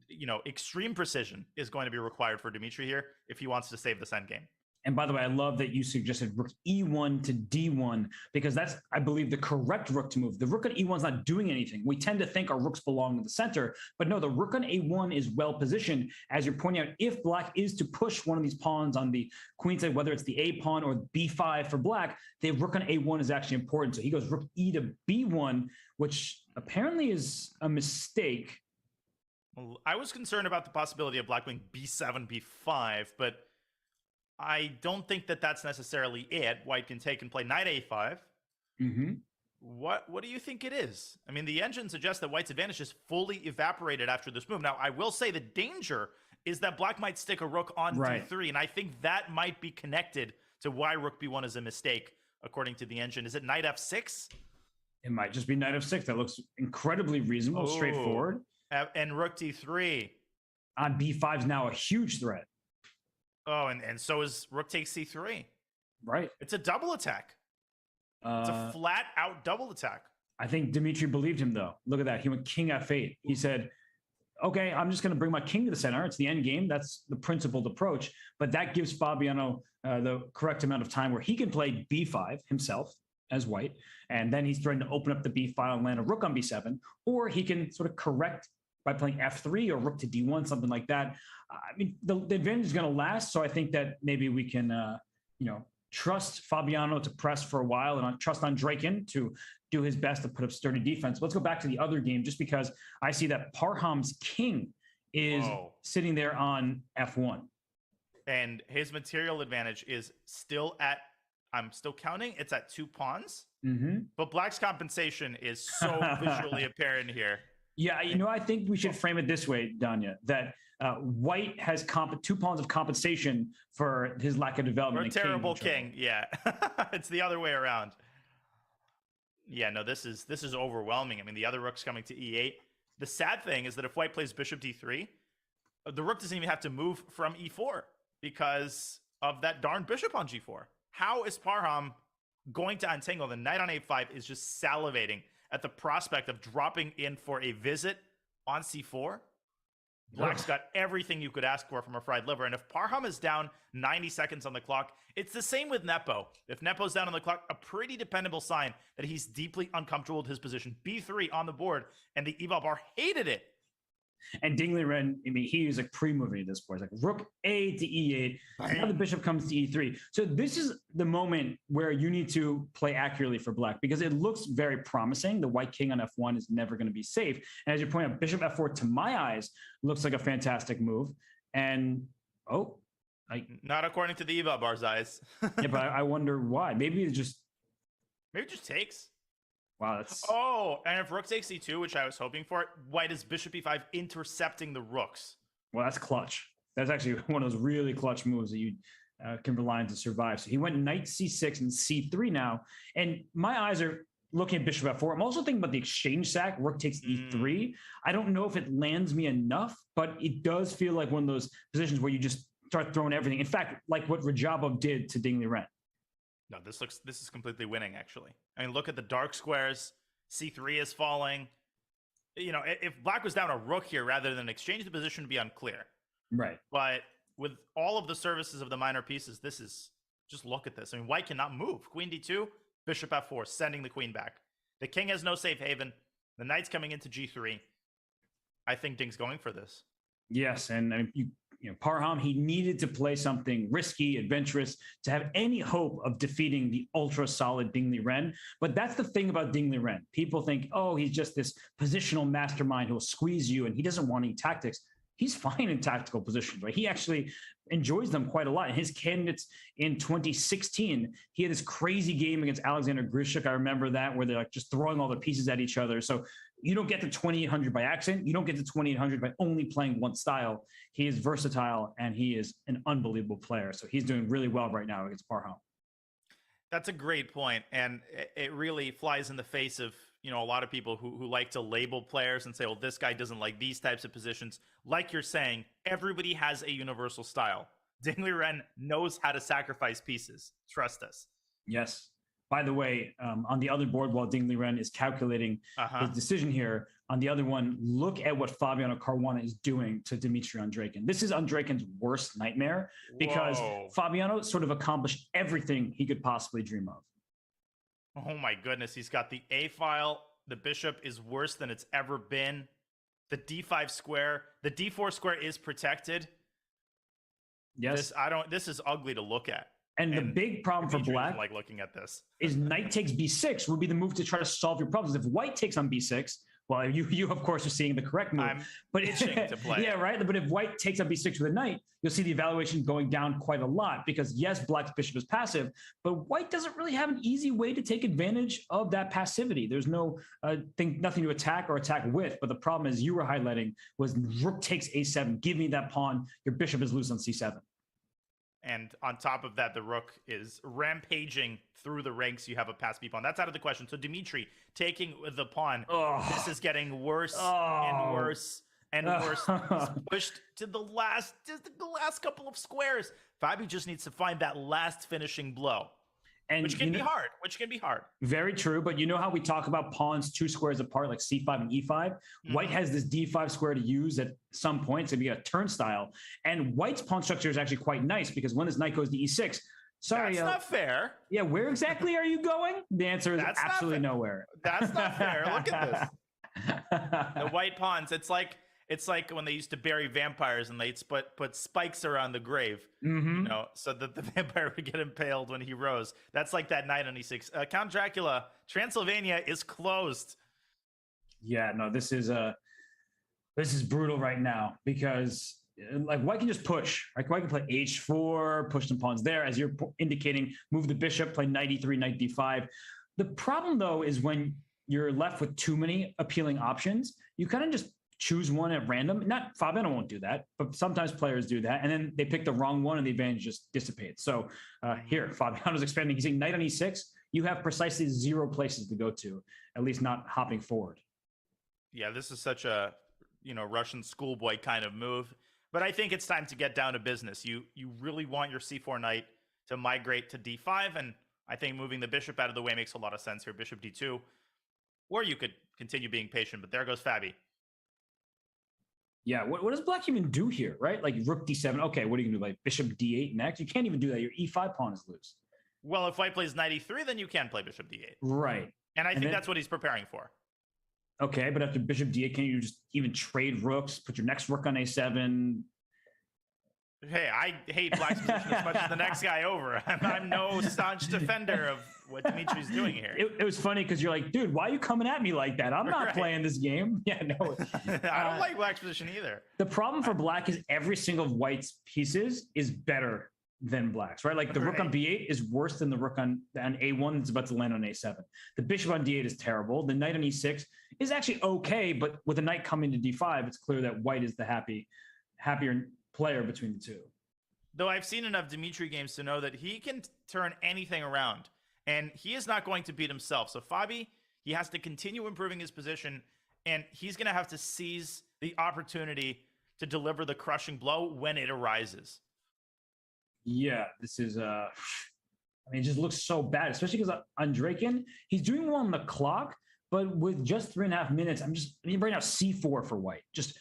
you know, extreme precision is going to be required for Dimitri here if he wants to save this endgame. And by the way, I love that you suggested rook e1 to d1, because that's, I believe, the correct rook to move. The rook on e1 is not doing anything. We tend to think our rooks belong in the center, but no, the rook on a1 is well positioned. As you're pointing out, if black is to push one of these pawns on the queen side, whether it's the a pawn or b5 for black, the rook on a1 is actually important. So he goes rook e to b1, which apparently is a mistake. Well, I was concerned about the possibility of black going b7, b5, but I don't think that that's necessarily it. White can take and play knight a5. Mm-hmm. What do you think it is? I mean, the engine suggests that White's advantage is fully evaporated after this move. Now, I will say the danger is that black might stick a rook on d3, and I think that might be connected to why rook b1 is a mistake, according to the engine. Is it knight f6? It might just be knight f6. That looks incredibly reasonable, straightforward. And rook d3. On b5 is now a huge threat. Oh, and so is rook takes c3. Right. It's a double attack. It's a flat-out double attack. I think Dimitri believed him, though. Look at that. He went king f8. He said, okay, I'm just going to bring my king to the center. It's the end game. That's the principled approach. But that gives Fabiano the correct amount of time where he can play b5 himself as White, and then he's threatening to open up the b file and land a rook on b7, or he can sort of correct by playing f3 or rook to d1, something like that. I mean, the advantage is going to last. So I think that maybe we can, trust Fabiano to press for a while and trust Andrejkin to do his best to put up sturdy defense. Let's go back to the other game, just because I see that Parham's king is sitting there on f1. And his material advantage is still at, I'm still counting, it's at 2 pawns. But Black's compensation is so visually apparent here. Yeah, I think we should frame it this way, Danya, that White has 2 pawns of compensation for his lack of development. For a terrible king, yeah. It's the other way around. Yeah, no, this is overwhelming. I mean, the other rook's coming to e8. The sad thing is that if White plays bishop d3, the rook doesn't even have to move from e4 because of that darn bishop on g4. How is Parham going to untangle? The knight on a5 is just salivating at the prospect of dropping in for a visit on c4. Black's got everything you could ask for from a fried liver. And if Parham is down 90 seconds on the clock, it's the same with Nepo. If Nepo's down on the clock, a pretty dependable sign that he's deeply uncomfortable with his position. b3 on the board, and the eval bar hated it. And Liren, I mean, he was like pre-moving at this point. It's like rook a to e8. Now the bishop comes to e3. So this is the moment where you need to play accurately for Black, because it looks very promising. The white king on f1 is never going to be safe. And as you point out, bishop f4, to my eyes, looks like a fantastic move. And, not according to the eval bar's eyes. Yeah, but I wonder why. Maybe it just takes. Wow, that's... Oh, and if rook takes e2, which I was hoping for, White is bishop e5 intercepting the rooks. Well, that's clutch. That's actually one of those really clutch moves that you can rely on to survive. So he went knight c6 and c3 now. And my eyes are looking at bishop f4. I'm also thinking about the exchange sack. Rook takes e3. I don't know if it lands me enough, but it does feel like one of those positions where you just start throwing everything. In fact, like what Rajabov did to Liren. No, this is completely winning, actually. I mean, look at the dark squares. c3 is falling. If Black was down a rook here rather than exchange, the position would be unclear. Right. But with all of the services of the minor pieces, just look at this. I mean, White cannot move. Queen d2, bishop f4, sending the queen back. The king has no safe haven. The knight's coming into g3. I think Ding's going for this. Yes, and I mean, Parham, he needed to play something risky, adventurous, to have any hope of defeating the ultra-solid Liren. But that's the thing about Liren. People think, oh, he's just this positional mastermind who will squeeze you, and he doesn't want any tactics. He's fine in tactical positions, right? He actually enjoys them quite a lot. And his candidates in 2016, he had this crazy game against Alexander Grishuk. I remember that, where they're like just throwing all the pieces at each other. So you don't get to 2800 by accident. You don't get to 2800 by only playing one style. He is versatile, and he is an unbelievable player. So he's doing really well right now against Parham. That's a great point, and it really flies in the face of a lot of people who like to label players and say, well, this guy doesn't like these types of positions. Like you're saying, everybody has a universal style. Liren knows how to sacrifice pieces. Trust us. Yes. By the way, on the other board, while Liren is calculating his decision here, on the other one, look at what Fabiano Caruana is doing to Dmitry Andrejkin. This is Andrejkin's worst nightmare, because Fabiano sort of accomplished everything he could possibly dream of. Oh my goodness, he's got the A file. The bishop is worse than it's ever been. The D5 square, the D4 square is protected. Yes. This is ugly to look at. And the big problem for Black, like looking at this, is knight takes b6 would be the move to try to solve your problems. If White takes on b6, well, you of course are seeing the correct move. But it's to play. Yeah, right. But if White takes on b6 with a knight, you'll see the evaluation going down quite a lot, because yes, Black's bishop is passive, but White doesn't really have an easy way to take advantage of that passivity. There's no nothing to attack or attack with. But the problem, as you were highlighting, was rook takes a7. Give me that pawn. Your bishop is loose on c7. And on top of that, the rook is rampaging through the ranks. You have a pass b pawn. That's out of the question. So Dmitry taking the pawn. This is getting worse and worse and worse. He's pushed to the last couple of squares. Fabi just needs to find that last finishing blow. Which can be hard. Very true. But you know how we talk about pawns 2 squares apart, like c5 and e5? White has this d5 square to use at some points to be a turnstile. And White's pawn structure is actually quite nice, because when this knight goes to e6, sorry. That's not fair. Yeah, where exactly are you going? The answer is absolutely nowhere. That's not fair. Look at this. The white pawns. It's like It's like when they used to bury vampires and they'd put spikes around the grave, so that the vampire would get impaled when he rose. That's like that knight on e6. Count Dracula, Transylvania is closed. Yeah, no, this is brutal right now because like white can just push. Like white can play h4, push some pawns there, as you're indicating, move the bishop, play knight e3, knight d5. The problem though is when you're left with too many appealing options, you kind of just choose one at random. Not Fabiano won't do that, but sometimes players do that, and then they pick the wrong one, and the advantage just dissipates. So here, Fabiano's expanding. He's saying knight on e6. You have precisely 0 places to go to, at least not hopping forward. Yeah, this is such a Russian schoolboy kind of move. But I think it's time to get down to business. You really want your c4 knight to migrate to d5, and I think moving the bishop out of the way makes a lot of sense here. Bishop d2, or you could continue being patient. But there goes Fabi. Yeah, what does black even do here, right? Like rook d7. Okay, what are you gonna do? Like bishop d8 next? You can't even do that. Your e5 pawn is loose. Well, if white plays knight e3, then you can play bishop d8. Right. And I think that's what he's preparing for. Okay, but after bishop d8, can you just even trade rooks? Put your next rook on a7. Hey, I hate black's position as much as the next guy over. I'm no staunch defender of what Dimitri's doing here. It was funny because you're like, dude, why are you coming at me like that? I'm not playing this game. Yeah, no. I don't like black's position either. The problem for black is every single of white's pieces is better than black's, right? Like the rook on b8 is worse than the rook on a1 that's about to land on a7. The bishop on d8 is terrible. The knight on e6 is actually okay, but with the knight coming to d5, it's clear that white is the happier player between the two. Though I've seen enough Dimitri games to know that he can turn anything around, and he is not going to beat himself. So Fabi, he has to continue improving his position, and he's going to have to seize the opportunity to deliver the crushing blow when it arises. Yeah, this is I mean, it just looks so bad, especially because Andreykin, he's doing well on the clock, but with just 3.5 minutes, right now c4 for white. Just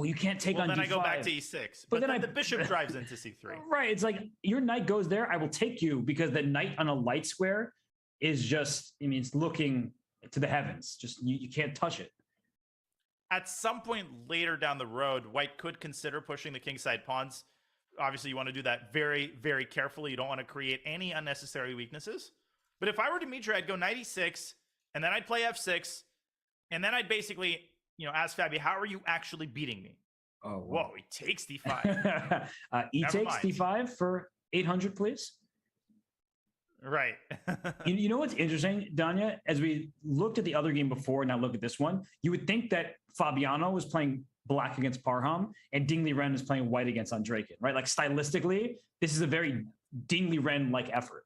you can't take on then d5. I go back to e6, but then the bishop drives into c3. Right, it's like your knight goes there, I will take you, because the knight on a light square is just, I mean, it's looking to the heavens. Just you can't touch it. At some point later down the road, white could consider pushing the kingside pawns. Obviously, you want to do that very, very carefully. You don't want to create any unnecessary weaknesses. But if I were Dimitri, I'd go knight e6, and then I'd play f6, and then I'd basically, ask Fabi, how are you actually beating me? Oh, whoa, he takes d5. E takes d5 for 800, please. Right. You know what's interesting, Danya? As we looked at the other game before, and now look at this one, you would think that Fabiano was playing black against Parham, and Ding Liren is playing white against Andreykin, right? Like stylistically, this is a very Ding Liren-like effort.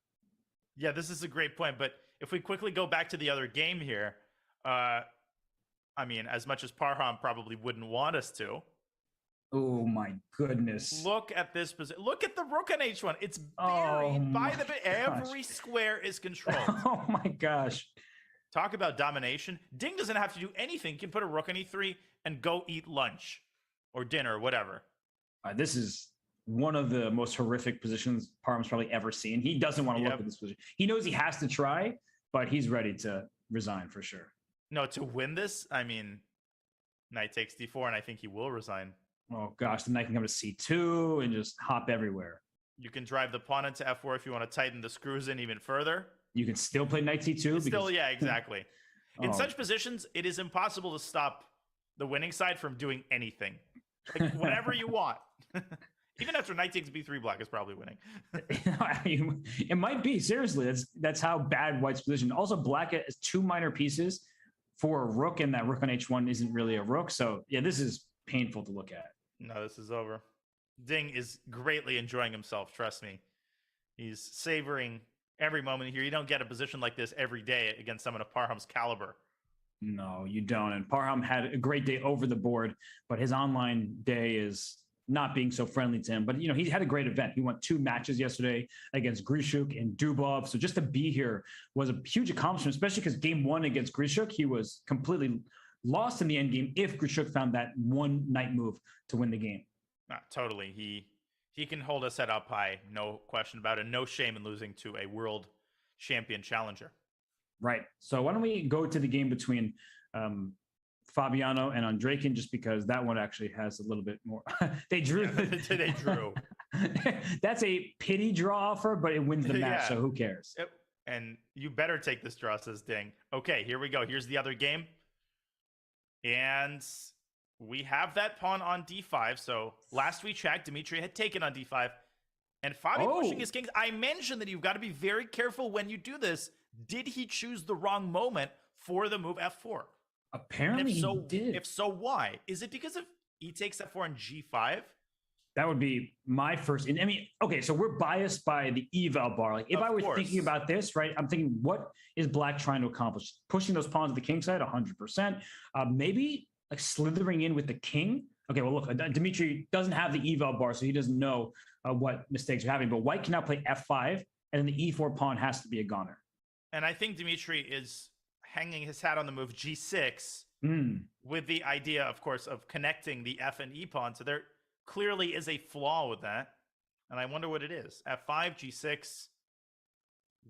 Yeah, this is a great point. But if we quickly go back to the other game here, I mean, as much as Parham probably wouldn't want us to. Oh my goodness. Look at this position. Look at the rook on h1. It's buried by the bit. Every square is controlled. Oh my gosh. Talk about domination. Ding doesn't have to do anything. He can put a rook on e3 and go eat lunch or dinner or whatever. This is one of the most horrific positions Parham's probably ever seen. He doesn't want to look at this position. He knows he has to try, but he's ready to resign for sure. No, to win this, I mean, knight takes d4, and I think he will resign. Oh gosh, the knight can come to c2 and just hop everywhere. You can drive the pawn into f4 if you want to tighten the screws in even further. You can still play knight c2. Still, yeah, exactly. In such positions, it is impossible to stop the winning side from doing anything. Like, whatever you want. Even after knight takes b3, black is probably winning. It might be, seriously. That's how bad white's position. Also, black has 2 minor pieces for a rook, and that rook on h1 isn't really a rook. So, yeah, this is painful to look at. No, this is over. Ding is greatly enjoying himself, trust me. He's savoring every moment here. You don't get a position like this every day against someone of Parham's caliber. No, you don't. And Parham had a great day over the board, but his online day is not being so friendly to him. But, he had a great event. He won 2 matches yesterday against Grishuk and Dubov. So just to be here was a huge accomplishment, especially because game 1 against Grishuk, he was completely lost in the end game if Grishuk found that one knight move to win the game. Totally. He can hold us head up high, no question about it. No shame in losing to a world champion challenger. Right. So why don't we go to the game between Fabiano and Andrekin, just because that one actually has a little bit more. They drew. Yeah, they drew. That's a pity draw offer, but it wins the match, Yeah. so who cares? Yep. And you better take this draw, says Ding. Okay, here we go. Here's the other game. And we have that pawn on d5. So last we checked, Dimitri had taken on d5. And Fabi pushing his kings. I mentioned that you've got to be very careful when you do this. Did he choose the wrong moment for the move f4? Apparently he did. If so, why? Is it because of e takes f4 and g5? That would be my first. I mean, okay, so we're biased by the eval bar. Like, if I was thinking about this, right, I'm thinking, what is Black trying to accomplish? Pushing those pawns to the king side, 100%. Maybe like slithering in with the king. Okay, well, look, Dimitri doesn't have the eval bar, so he doesn't know what mistakes are happening. But White can now play f5, and then the e4 pawn has to be a goner. And I think Dimitri is hanging his hat on the move g6 with the idea, of course, of connecting the f and e pawn. So there clearly is a flaw with that. And I wonder what it is. f5, g6.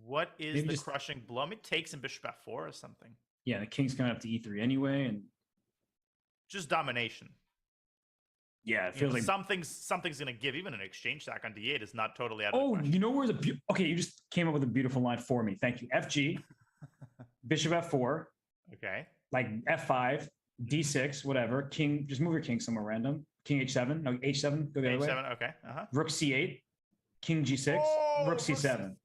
What is Maybe the just crushing blow? Maybe takes in bishop f4 or something. Yeah, the king's coming up to e3 anyway, and Just domination. yeah, it feels like something's going to give. Even an exchange sack on d8 is not totally out of the oh, question. you know where's okay, you just came up with a beautiful line for me. Thank you. FG, bishop f4, Okay. like f5, d6, whatever. King, just move your king somewhere random. King h7, no, h7, go the other way. h7, okay. Uh-huh. Rook c8, king g6, rook c7.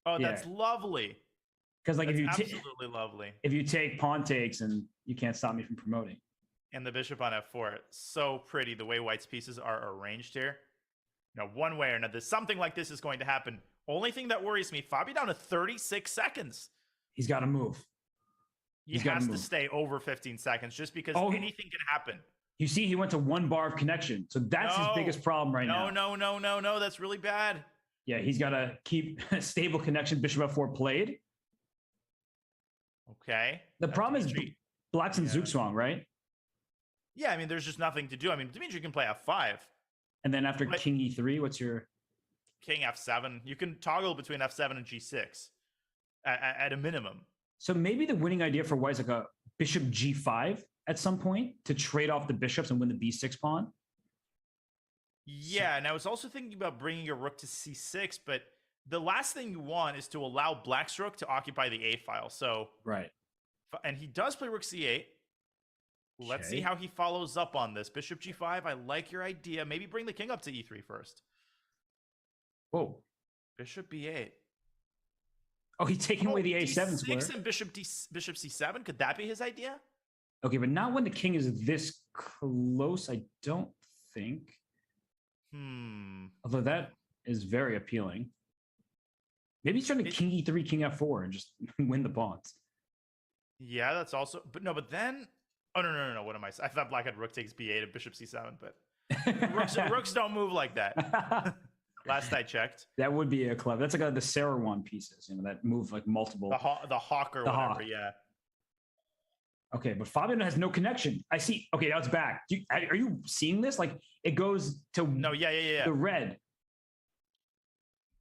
Oh, Yeah. that's lovely. Because like That's if absolutely lovely. you take pawn takes, and you can't stop me from promoting. And the bishop on f4. So pretty the way White's pieces are arranged here. Now, one way or another, something like this is going to happen. Only thing that worries me, Fabi down to 36 seconds. He's got to move. He has to stay over 15 seconds just because anything can happen. You see, he went to 1 bar of connection. So that's his biggest problem right now. No. That's really bad. Yeah, he's got to keep stable connection. Bishop f4 played. Okay. The problem is Black's in Zugzwang, right? Yeah, I mean, there's just nothing to do. I mean, Dimitri can play f5. And then after king e3, what's your... King f7. You can toggle between f7 and g6 at a minimum. So maybe the winning idea for White is like a bishop g5 at some point to trade off the bishops and win the b6 pawn. Yeah, and I was also thinking about bringing your rook to c6, but the last thing you want is to allow Black's rook to occupy the a file. So right, and he does play rook c8. Let's see how he follows up on this. Bishop g5. I like your idea. Maybe bring the king up to e3 first. Whoa. Bishop b8. Oh, he's taking away the a7 square. And bishop c7. Could that be his idea? Okay, but not when the king is this close, I don't think. Although that is very appealing. Maybe he's trying to king e3, king f4, and just win the pawns. Yeah, that's also... But then... Oh, no. What am I... I thought Black had rook takes b8 and bishop c7, but... rooks don't move like that. Last I checked. That would be a clever... That's like the Sarawon pieces, that move like multiple... The hawk or whatever, hawk. Yeah. Okay, but Fabian has no connection. I see. Okay, now it's back. Are you seeing this? Like, it goes to the red.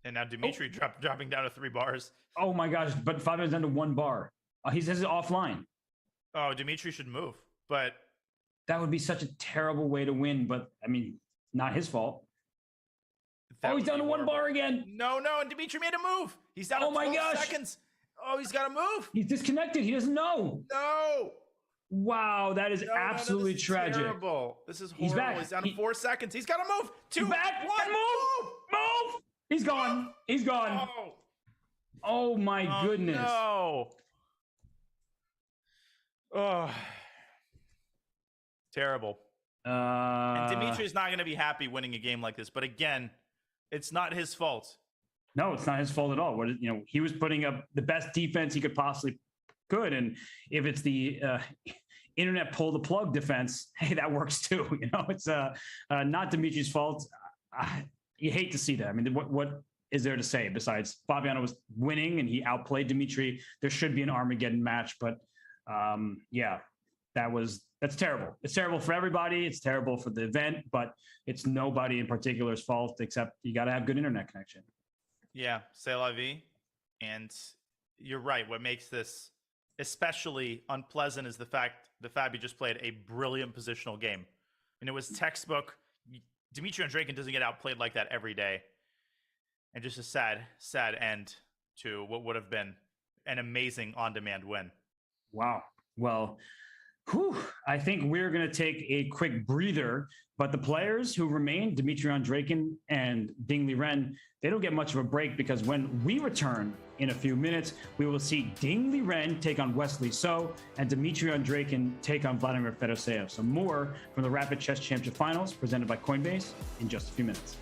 And now Dimitri dropping down to 3 bars. Oh my gosh, but Fabian's down to 1 bar. He says it's offline. Oh, Dimitri should move, but... That would be such a terrible way to win, but, I mean, not his fault. He's down to 1 bar again. No, and Dimitri made a move. He's down to 12 seconds. Oh, he's got to move. He's disconnected. He doesn't know. No. Wow, that is absolutely this is tragic. Terrible. This is horrible. He's back. He's down to 4 seconds. He's got to move. 2, back. 1, move. He's gone. He's gone. Oh my goodness. No. Oh. Terrible. And Dimitri's not going to be happy winning a game like this. But again, it's not his fault. No, it's not his fault at all. He was putting up the best defense he could possibly could, and if it's the internet pull the plug defense, hey, that works too. It's not Dimitri's fault. You hate to see that. I mean, what is there to say besides Fabiano was winning and he outplayed Dimitri? There should be an Armageddon match, but that's terrible. It's terrible for everybody. It's terrible for the event, but it's nobody in particular's fault except you got to have good internet connection. Yeah, c'est la vie. And you're right. What makes this especially unpleasant is the fact that Fabi just played a brilliant positional game. And it was textbook. Dimitri Andreykin doesn't get outplayed like that every day. And just a sad end to what would have been an amazing on-demand win. Wow. Well, I think we're going to take a quick breather, but the players who remain, Dimitri Andreykin and Liren, they don't get much of a break, because when we return in a few minutes, we will see Liren take on Wesley So and Dimitri Andreykin take on Vladimir Fedoseev. So more from the Rapid Chess Championship Finals presented by Coinbase in just a few minutes.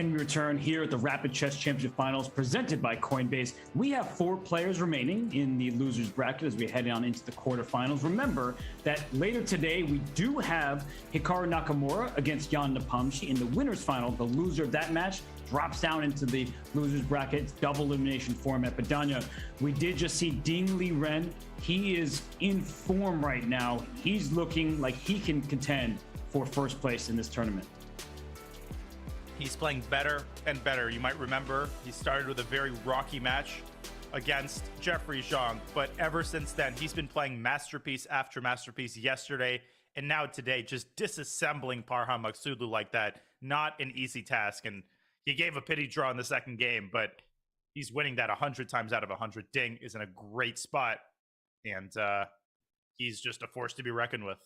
And we return here at the Rapid Chess Championship Finals presented by Coinbase. We have 4 players remaining in the losers bracket as we head on into the quarterfinals. Remember that later today, we do have Hikaru Nakamura against Jan Nepomniachtchi in the winners final. The loser of that match drops down into the losers bracket. It's double elimination format. But Danya, we did just see Liren. He is in form right now. He's looking like he can contend for first place in this tournament. He's playing better and better. You might remember he started with a very rocky match against Jeffrey Zhang, but ever since then, he's been playing masterpiece after masterpiece yesterday, and now today, just disassembling Parham Maksudlu like that. Not an easy task, and he gave a pity draw in the second game, but he's winning that 100 times out of 100. Ding is in a great spot, and he's just a force to be reckoned with.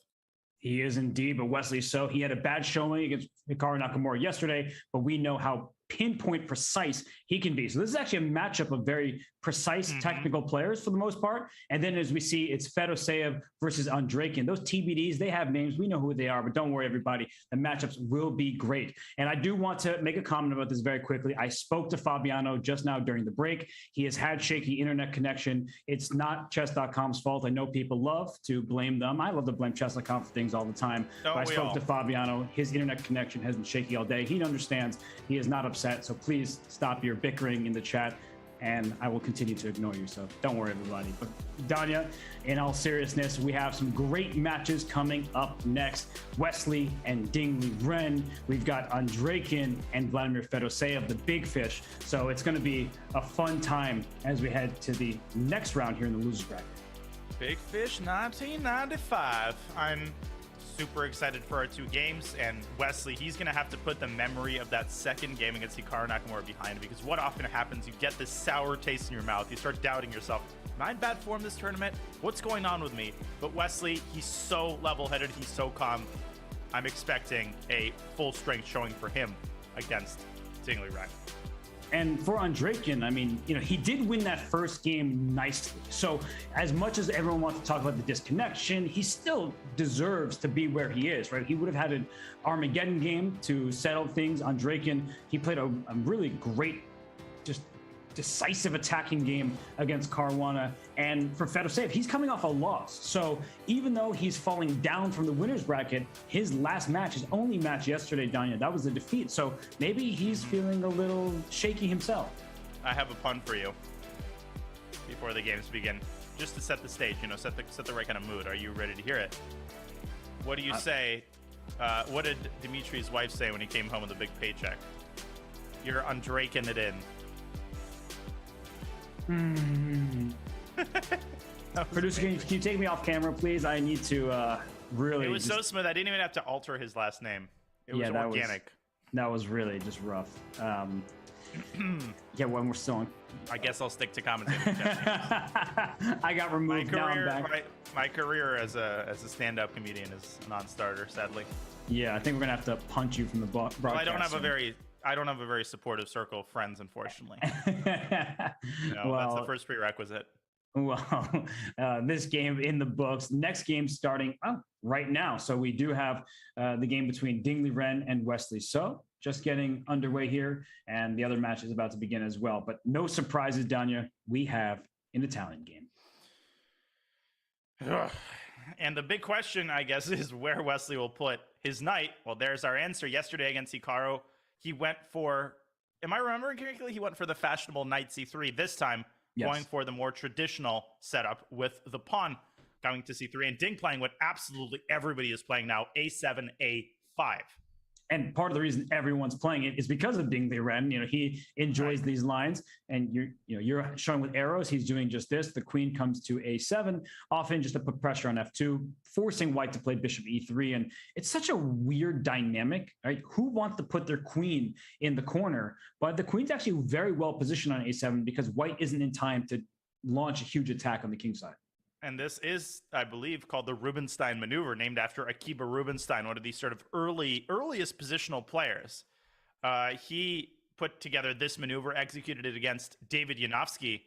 He is indeed, but Wesley, so he had a bad showing against Hikaru Nakamura yesterday, but we know how pinpoint precise he can be. So this is actually a matchup of very precise technical players for the most part. And then as we see, it's Fedoseev versus Andreikin. Those TBDs, they have names. We know who they are, but don't worry, everybody. The matchups will be great. And I do want to make a comment about this very quickly. I spoke to Fabiano just now during the break. He has had shaky internet connection. It's not Chess.com's fault. I know people love to blame them. I love to blame Chess.com for things all the time. But I spoke to Fabiano. His internet connection has been shaky all day. He understands. He is not upset. So please stop your bickering in the chat, and I will continue to ignore you. So don't worry, everybody. But Danya, in all seriousness, we have some great matches coming up next. Wesley and Liren. We've got Andreikin and Vladimir Fedoseev, the big fish. So it's going to be a fun time as we head to the next round here in the losers bracket. Big Fish 1995. I'm super excited for our 2 games, and Wesley, he's gonna have to put the memory of that second game against Hikaru Nakamura behind him, because what often happens, you get this sour taste in your mouth, you start doubting yourself. Am I in bad form this tournament? What's going on with me? But Wesley, he's so level-headed, he's so calm. I'm expecting a full strength showing for him against Liren. And for Andreikin, I mean, he did win that first game nicely. So as much as everyone wants to talk about the disconnection, he still deserves to be where he is, right? He would have had an Armageddon game to settle things. Andreikin, he played a really great, just decisive attacking game against Caruana. And for Fedoseev, he's coming off a loss. So even though he's falling down from the winner's bracket, his last match, his only match yesterday, Danya, that was a defeat. So maybe he's feeling a little shaky himself. I have a pun for you before the games begin, just to set the stage, set the right kind of mood. Are you ready to hear it? What do you say? What did Dimitri's wife say when he came home with a big paycheck? You're Andreikin it in. Producer, can you take me off camera, please? I need to really. It was so smooth. I didn't even have to alter his last name. It was organic. That was really just rough. Yeah, when we're still on. I guess I'll stick to commentating. I got removed. Now I'm back. My career as a stand-up comedian is a non-starter, sadly. Yeah, I think we're gonna have to punch you from the broadcast. Well, I don't have a very supportive circle of friends, unfortunately. That's the first prerequisite. Well, this game in the books. Next game starting right now. So we do have the game between Liren and Wesley. So just getting underway here, and the other match is about to begin as well. But no surprises, Danya. We have an Italian game. And the big question, I guess, is where Wesley will put his knight. Well, there's our answer. Yesterday against Hikaru, he went for, am I remembering correctly? He went for the fashionable knight c3. This time, going for the more traditional setup with the pawn going to c3. And Ding playing what absolutely everybody is playing now, a7, a5. And part of the reason everyone's playing it is because of Liren. He enjoys these lines, and you're showing with arrows. He's doing just this. The queen comes to a7, often just to put pressure on f2, forcing white to play bishop e3. And it's such a weird dynamic, right? Who wants to put their queen in the corner? But the queen's actually very well positioned on a7 because white isn't in time to launch a huge attack on the king side. And this is, I believe, called the Rubinstein maneuver, named after Akiba Rubinstein, one of these sort of earliest positional players. He put together this maneuver, executed it against David Yanofsky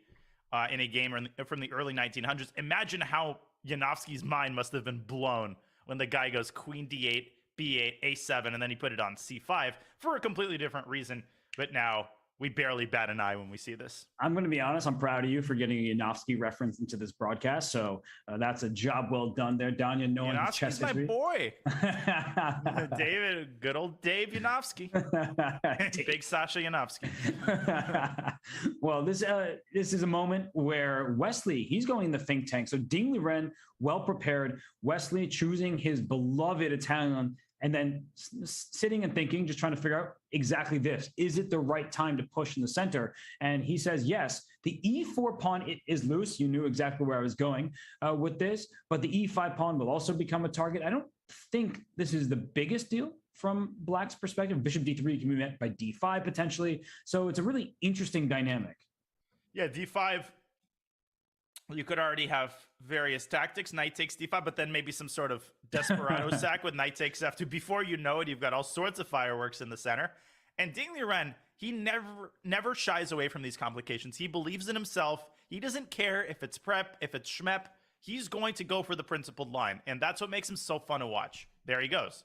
in a game from the early 1900s. Imagine how Yanofsky's mind must have been blown when the guy goes queen d8, b8, a7, and then he put it on c5 for a completely different reason. but now we barely bat an eye when we see this. I'm going to be honest. I'm proud of you for getting a Yanofsky reference into this broadcast. So that's a job well done there, Danya. Knowing his chess Yanofsky's my history. boy. David, good old Dave Yanofsky. Big Sasha Yanofsky. Well, this is a moment where Wesley, he's going in the think tank. So Ding Liren, well prepared. Wesley choosing his beloved Italian, and then sitting and thinking, just trying to figure out exactly this. Is it the right time to push in the center? And he says, yes. The E4 pawn is loose. You knew exactly where I was going with this, but the E5 pawn will also become a target. I don't think this is the biggest deal from Black's perspective. Bishop D3 can be met by D5 potentially. So it's a really interesting dynamic. Yeah, D5, you could already have various tactics. Knight takes D5, but then maybe some sort of desperado sack with knight takes F2. Before you know it, you've got all sorts of fireworks in the center. And Ding Liren, he never shies away from these complications. He believes in himself. He doesn't care if it's prep, if it's schmep. He's going to go for the principled line. And that's what makes him so fun to watch. There he goes.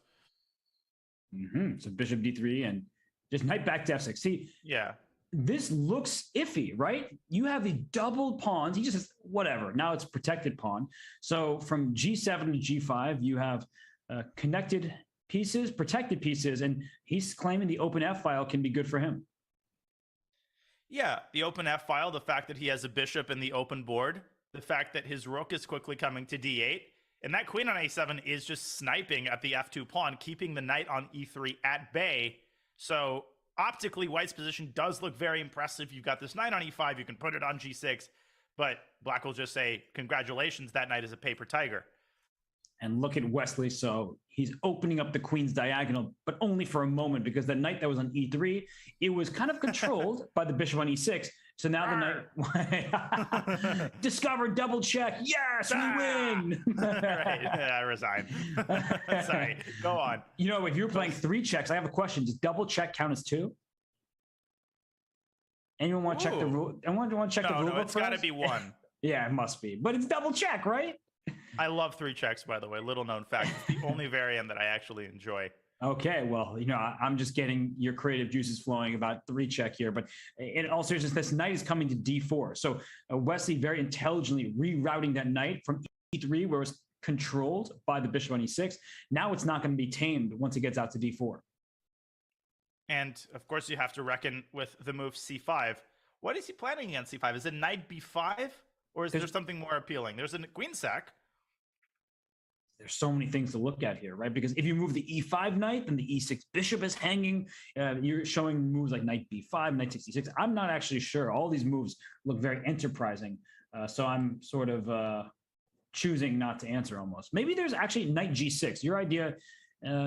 So bishop D3 and just knight back to F6. See, yeah. This looks iffy, right? You have the doubled pawns. He just says, whatever. Now it's protected pawn. So from G7 to G5, you have connected pieces, protected pieces, and he's claiming the open F file can be good for him. Yeah, the open F file, the fact that he has a bishop in the open board, the fact that his rook is quickly coming to D8, and that queen on A7 is just sniping at the F2 pawn, keeping the knight on E3 at bay. So optically, White's position does look very impressive. You've got this knight on E5. You can put it on G6, but Black will just say, congratulations, that knight is a paper tiger. And look at Wesley. So he's opening up the queen's diagonal, but only for a moment, because the knight that was on E3, it was kind of controlled by the bishop on E6. So now the knight discover double check. Yes, we win. Right, I resign. Sorry, go on. You know, if you're playing 3 checks, I have a question. Does double check count as 2? Anyone want to check the rule? Anyone want to check the rule? No, it's got to be 1. Yeah, it must be. But it's double check, right? I love 3 checks, by the way. Little known fact. It's the only variant that I actually enjoy. Okay, well, you know, I'm just getting your creative juices flowing about 3 check here. But in all seriousness, this knight is coming to D4. So Wesley very intelligently rerouting that knight from E3, where it was controlled by the bishop on E6. Now it's not going to be tamed once it gets out to D4. And of course, you have to reckon with the move C5. What is he planning against C5? Is it knight B5? Or is there something more appealing? There's a queen sack. There's so many things to look at here, right? Because if you move the E5 knight, then the E6 bishop is hanging. You're showing moves like knight B5, knight 66. I'm not actually sure. All these moves look very enterprising. So I'm sort of choosing not to answer almost. Maybe there's actually knight G6. Your idea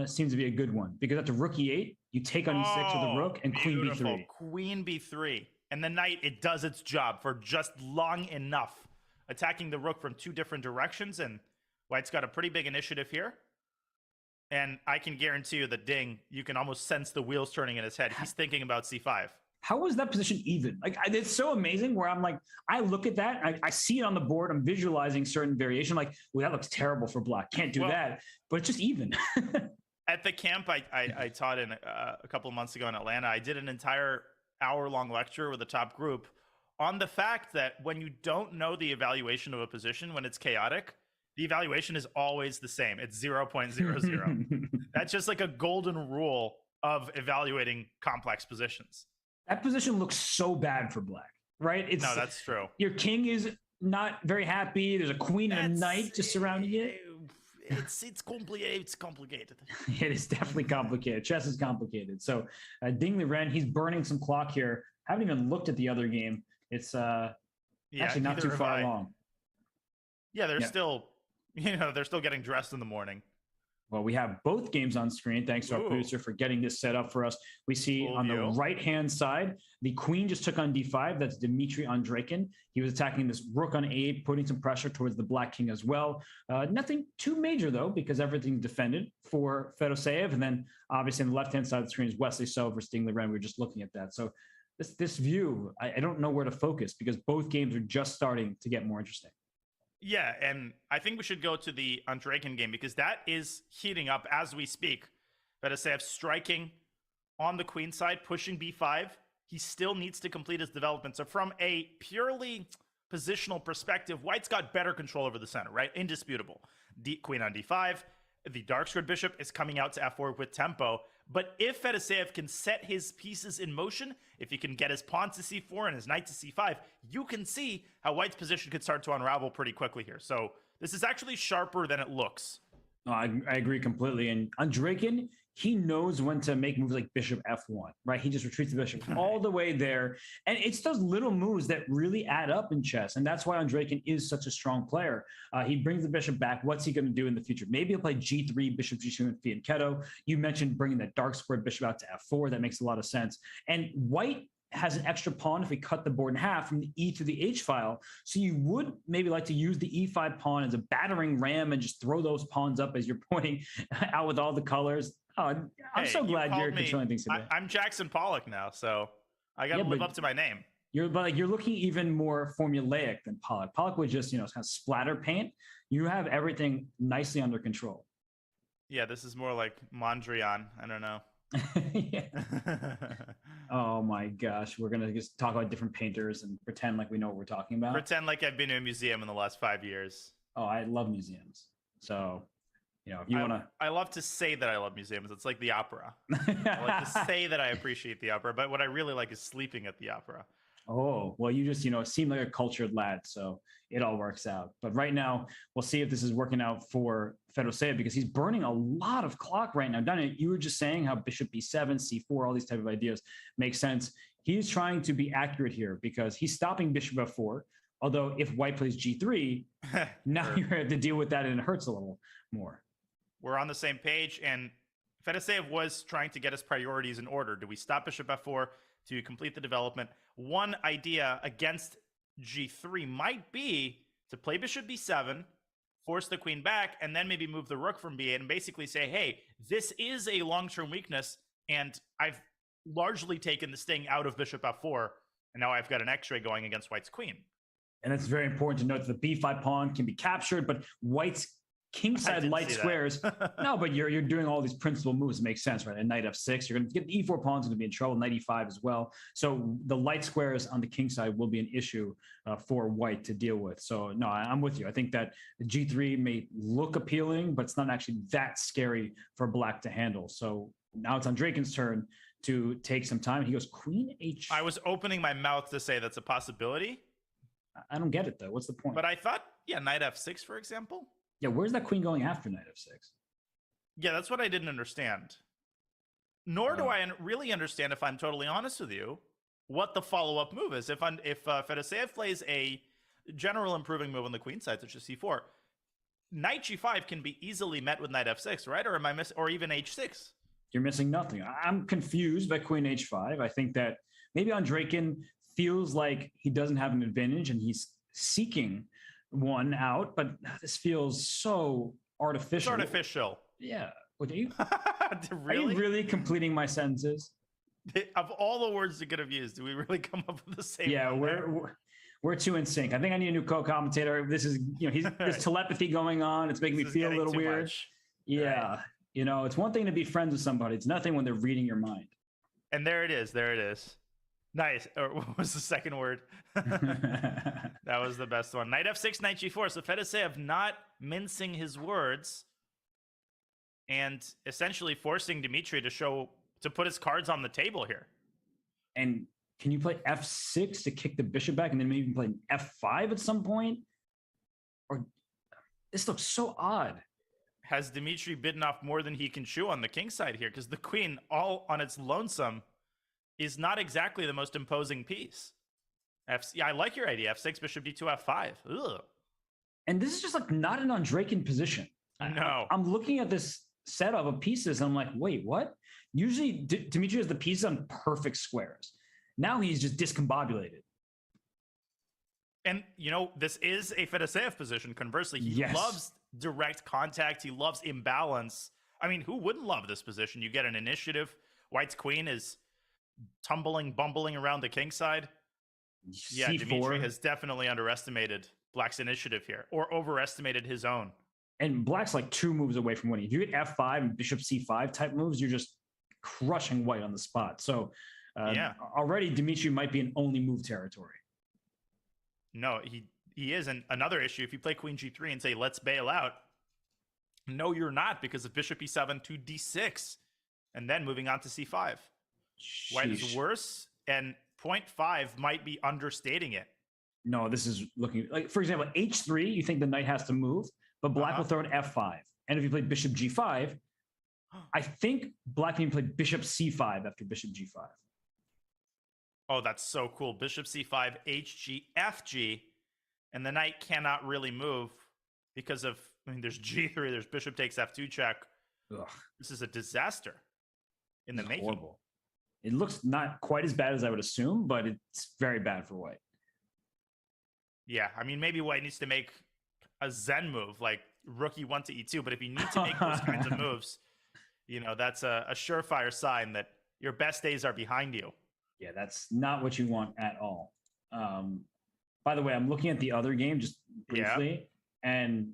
seems to be a good one, because after rook E8, you take on E6 with the rook and beautiful. Queen B3. Queen B3. And the knight, it does its job for just long enough, attacking the rook from 2 different directions. And White's got a pretty big initiative here. And I can guarantee you that Ding, you can almost sense the wheels turning in his head. He's thinking about C5. How was that position even? Like, it's so amazing where I'm like, I look at that, I see it on the board, I'm visualizing certain variation, like, well, that looks terrible for Black. Can't do that. But it's just even. At the camp I taught in a couple of months ago in Atlanta, I did an entire hour-long lecture with a top group on the fact that when you don't know the evaluation of a position, when it's chaotic, the evaluation is always the same. It's 0.00. That's just like a golden rule of evaluating complex positions. That position looks so bad for Black, right? No, that's true. Your king is not very happy. There's a queen and a knight just surrounding it. It's complicated. It is definitely complicated. Chess is complicated. So Ding Liren, he's burning some clock here. Haven't even looked at the other game. It's actually not too far along. Yeah, they're still, they're still getting dressed in the morning. Well, we have both games on screen. Thanks to our producer for getting this set up for us. We see on the right-hand side, the queen just took on D5. That's Dmitry Andreikin. He was attacking this rook on A8, putting some pressure towards the Black king as well. Nothing too major, though, because everything's defended for Fedoseev. And then, obviously, on the left-hand side of the screen is Wesley So versus Ding Liren. We were just looking at that. So this view, I don't know where to focus, because both games are just starting to get more interesting. Yeah, and I think we should go to the Andreikin game, because that is heating up as we speak. Fedoseev striking on the queen side, pushing b5. He still needs to complete his development. So from a purely positional perspective, white's got better control over the center, right? Indisputable. Queen on d5. The dark squared bishop is coming out to f4 with tempo. But if Fedoseev can set his pieces in motion, if he can get his pawn to c4 and his knight to c5, you can see how white's position could start to unravel pretty quickly here. So this is actually sharper than it looks. No, I agree completely. And on Draken, he knows when to make moves like bishop f1, right? He just retreats the bishop all the way there. And it's those little moves that really add up in chess. And that's why Draken is such a strong player. He brings the bishop back. What's he going to do in the future? Maybe he'll play g3, bishop g2, and fianchetto. You mentioned bringing that dark squared bishop out to f4. That makes a lot of sense. And white has an extra pawn if we cut the board in half from the E to the H file. So you would maybe like to use the E5 pawn as a battering ram and just throw those pawns up as you're pointing out with all the colors. Oh, I'm so glad you're controlling things today. I'm Jackson Pollock now, so I got to live up to my name. You're looking even more formulaic than Pollock. Pollock would just, kind of splatter paint. You have everything nicely under control. Yeah, this is more like Mondrian. I don't know. Oh my gosh, we're gonna just talk about different painters and pretend like we know what we're talking about. Pretend like I've been to a museum in the last 5 years. Oh, I love museums. So, if you want to... I love to say that I love museums. It's like the opera. I like to say that I appreciate the opera, but what I really like is sleeping at the opera. Oh, well, you just, seem like a cultured lad, so it all works out. But right now, we'll see if this is working out for Fedoseev because he's burning a lot of clock right now. Daniel, you were just saying how bishop b7, c4, all these type of ideas make sense. He's trying to be accurate here because he's stopping bishop f4. Although if white plays g3, now you have to deal with that and it hurts a little more. We're on the same page, and Fedoseev was trying to get his priorities in order. Do we stop bishop f4 to complete the development? One idea against g3 might be to play bishop b7, force the queen back, and then maybe move the rook from b8 and basically say, hey, this is a long-term weakness, and I've largely taken the sting out of bishop f4, and now I've got an x-ray going against white's queen. And it's very important to note that the b5 pawn can be captured, but white's kingside light squares. No, but you're doing all these principal moves. It makes sense, right? And knight f6, you're going to get the e4 pawn's going to be in trouble. Knight e5 as well. So the light squares on the king side will be an issue for white to deal with. So no, I'm with you. I think that g3 may look appealing, but it's not actually that scary for black to handle. So now it's on Draken's turn to take some time. He goes queen h. I was opening my mouth to say that's a possibility. I don't get it though. What's the point? But I thought, knight f6, for example. Yeah, where's that queen going after knight f6? Yeah, that's what I didn't understand. Nor do I really understand, if I'm totally honest with you, what the follow-up move is. If Fedoseev plays a general improving move on the queen side, such as c4, knight g5 can be easily met with knight f6, right? Or am I or even h6? You're missing nothing. I'm confused by queen h5. I think that maybe Draken feels like he doesn't have an advantage and he's seeking one out, but this feels so artificial. It's artificial. Yeah. Are you really? Are you really completing my sentences? Of all the words you could have used, do we really come up with the same? Yeah, we're too in sync. I think I need a new co-commentator. This is, there's telepathy going on. It's making me feel a little weird. Much. Yeah. Right. It's one thing to be friends with somebody. It's nothing when they're reading your mind. And there it is. There it is. Nice. Or what was the second word? That was the best one. Knight f6, knight g4. So Fedoseev not mincing his words and essentially forcing Dmitry to put his cards on the table here. And can you play f6 to kick the bishop back and then maybe play f5 at some point? Or this looks so odd. Has Dmitry bitten off more than he can chew on the king side here? Because the queen, all on its lonesome, is not exactly the most imposing piece. I like your idea. F6, bishop d2, f5. Ugh. And this is just not an Draken position. No. I'm looking at this setup of pieces and I'm like, wait, what? Usually Dmitry has the pieces on perfect squares. Now he's just discombobulated. And, this is a Fedoseev position. Conversely, he loves direct contact. He loves imbalance. I mean, who wouldn't love this position? You get an initiative. White's queen is bumbling around the king side. Yeah, C4. Dmitry has definitely underestimated black's initiative here, or overestimated his own. And black's 2 moves away from winning. If you get f5 and bishop c5 type moves, you're just crushing white on the spot. So Yeah. already Dimitri might be in only move territory. No, he is. And another issue, if you play queen g3 and say, let's bail out, no, you're not, because of bishop e7 to d6, and then moving on to c5. White is worse, and 0.5 might be understating it. No, this is looking like, for example, h3, you think the knight has to move, but black will throw an f5. And if you play bishop g5, I think black can play bishop c5 after bishop g5. Oh, that's so cool. Bishop c5, hg, fg, and the knight cannot really move because of, I mean, there's g3, there's bishop takes f2 check. Ugh. This is a disaster in the making. Horrible. It looks not quite as bad as I would assume, but it's very bad for white. Yeah, I mean, maybe white needs to make a zen move, like rook e1 to e2, but if you need to make those kinds of moves, you know, that's a surefire sign that your best days are behind you. Yeah, that's not what you want at all. By the way, I'm looking at the other game just briefly, and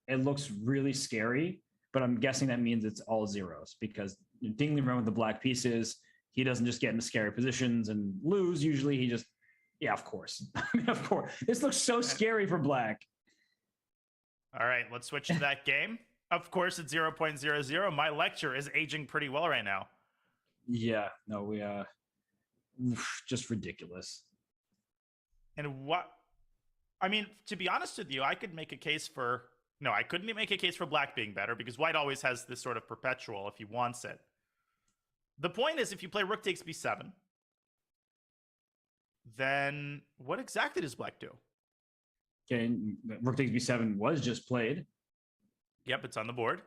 it looks really scary, but I'm guessing that means it's all zeros because Ding Liren with the black pieces, he doesn't just get into scary positions and lose. Usually he just, yeah, of course. I mean, of course. This looks so scary for black. All right, let's switch to that game. Of course, it's 0.00. My lecture is aging pretty well right now. Yeah, no, we just ridiculous. And what, I mean, to be honest with you, I could make a case for, no, I couldn't make a case for black being better because white always has this sort of perpetual if he wants it. The point is, if you play rook takes b7, then what exactly does black do? Okay, rook takes b7 was just played. Yep, it's on the board.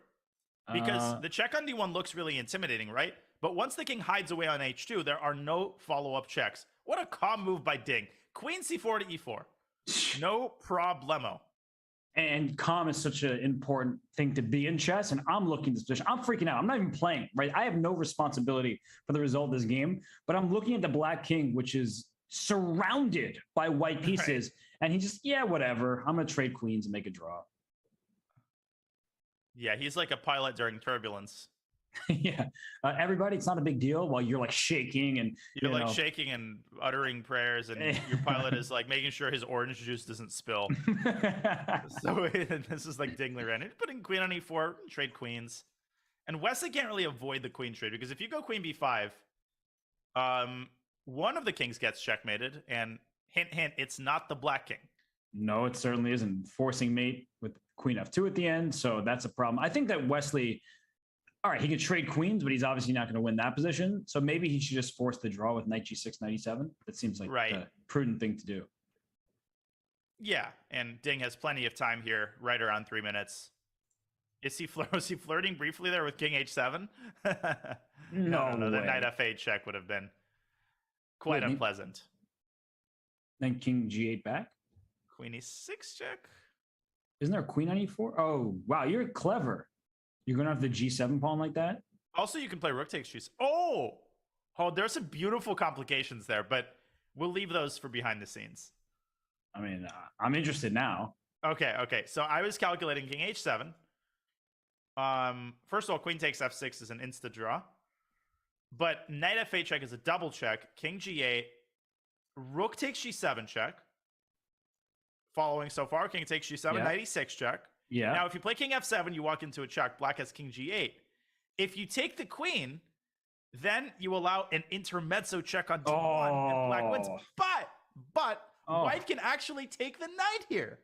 Because the check on d1 looks really intimidating, right? But once the king hides away on h2, there are no follow-up checks. What a calm move by Ding. Queen c4 to e4. No problemo. And calm is such an important thing to be in chess. And I'm looking at this position. I'm freaking out. I'm not even playing, right? I have no responsibility for the result of this game. But I'm looking at the black king, which is surrounded by white pieces. Right. And he just, yeah, whatever. I'm going to trade queens and make a draw. Yeah, he's like a pilot during turbulence. Yeah. Everybody, it's not a big deal while you're like shaking and you're like shaking and uttering prayers, and your pilot is like making sure his orange juice doesn't spill. So this is like Ding Liren. He's putting queen on e4, trade queens. And Wesley can't really avoid the queen trade because if you go queen b5, one of the kings gets checkmated, and hint, hint, it's not the black king. No, it certainly isn't. Forcing mate with queen f2 at the end, so that's a problem. I think that Wesley, all right, he could trade queens, but he's obviously not going to win that position. So maybe he should just force the draw with knight g6, knight e7. That seems like the prudent thing to do. Yeah, and Ding has plenty of time here, right around 3 minutes. Was he flirting briefly there with king h7? No. The knight f8 check would have been quite unpleasant. Then king g8 back? Queen e6 check? Isn't there a queen on e4? Oh, wow, you're clever. You're going to have the g7 pawn like that? Also, you can play rook takes g6. Oh, there's some beautiful complications there, but we'll leave those for behind the scenes. I mean, I'm interested now. Okay. So I was calculating king h7. First of all, queen takes f6 is an insta draw. But knight f8 check is a double check. King g8. Rook takes g7 check. Following so far, king takes g7, knight e6 check. Yeah. Now, if you play king f7, you walk into a check. Black has king g8. If you take the queen, then you allow an intermezzo check on d1, and black wins. But white can actually take the knight here.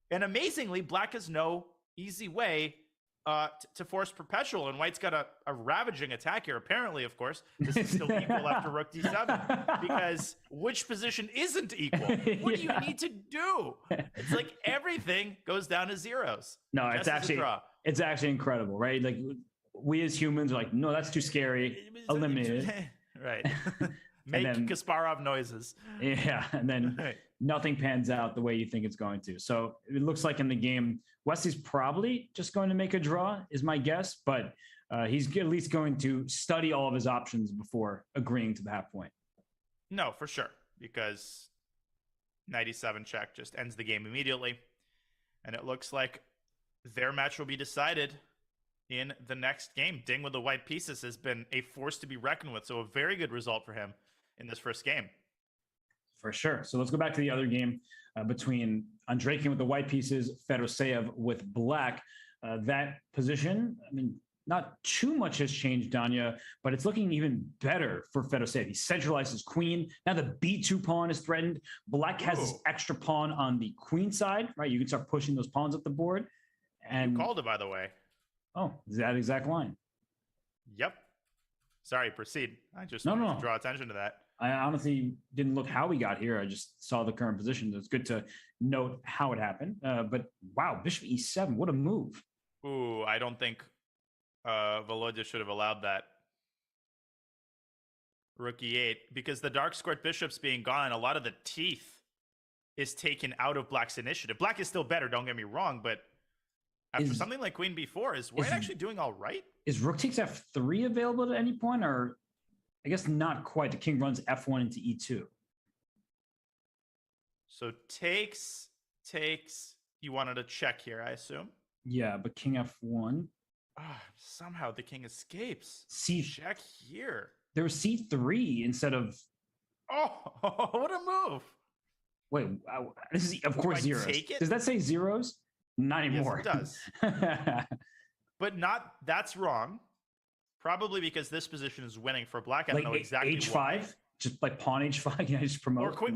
And amazingly, black has no easy way to force perpetual, and white's got a ravaging attack here. Apparently, of course, this is still equal after rook d7, because which position isn't equal? What do you need to do? It's like everything goes down to zeros. No, it's actually incredible, right? Like we as humans are like, no, that's too scary. Eliminate it. Right. Make Kasparov noises. Yeah, and then nothing pans out the way you think it's going to. So it looks like in the game, Wesley's probably just going to make a draw, is my guess, but he's at least going to study all of his options before agreeing to the half point. No, for sure, because knight e7 check just ends the game immediately, and it looks like their match will be decided in the next game. Ding with the white pieces has been a force to be reckoned with. So a very good result for him in this first game. For sure. So let's go back to the other game between Andreikin with the white pieces, Fedoseev with black. That position, I mean, not too much has changed, Danya, but it's looking even better for Fedoseev. He centralized his queen. Now the B2 pawn is threatened. Black has this extra pawn on the queen side, right? You can start pushing those pawns up the board. And you called it, by the way. Oh, is that exact line? Yep. Sorry, proceed. I just wanted to draw attention to that. I honestly didn't look how we got here. I just saw the current position. It's good to note how it happened. But wow, Bishop E7, what a move. Ooh, I don't think Volodya should have allowed that. Rook E8, because the dark squared bishops being gone, a lot of the teeth is taken out of Black's initiative. Black is still better, don't get me wrong, but after something like Queen B4, is White actually doing all right? Is Rook takes F3 available at any point, or I guess not quite? The king runs F1 into E2. So takes. You wanted to check here, I assume. Yeah, but king F1. Somehow the king escapes. Check here. There was C3 instead of. Oh, what a move! Wait, this is of course zeros. Does that say zeros? Not anymore. Yes, it does. But not. That's wrong. Probably because this position is winning for Black. I don't know exactly H5, why. just like pawn H5. Yeah, just promote. Or queen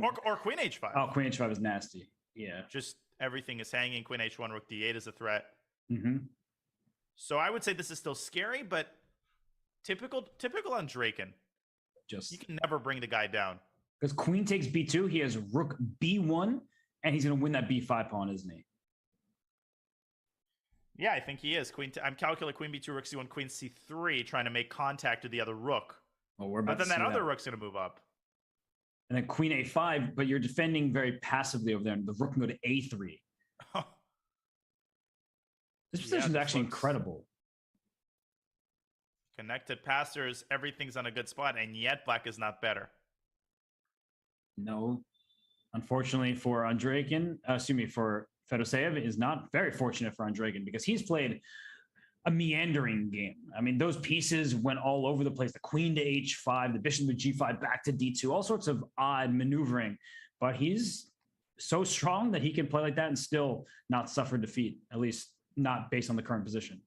H5. Oh, queen H5 is nasty. Yeah. Just everything is hanging. Queen H1, Rook D8 is a threat. Mm-hmm. So I would say this is still scary, but typical on Draken. Just you can never bring the guy down. Because Queen takes B2, he has Rook B1, and he's going to win that B5 pawn, isn't he? Yeah, I think he is. I'm calculating Queen B2, Rook C1, Queen C3, trying to make contact with the other rook. Well, we're about but then that other rook's going to move up. And then Queen A5, but you're defending very passively over there, and the rook can go to A3. This position is actually incredible. Connected passers, everything's on a good spot, and yet Black is not better. No, unfortunately for for Fedoseev, is not very fortunate for Andreikin because he's played a meandering game. I mean, those pieces went all over the place. The queen to H5, the bishop to G5, back to D2, all sorts of odd maneuvering. But he's so strong that he can play like that and still not suffer defeat, at least not based on the current position.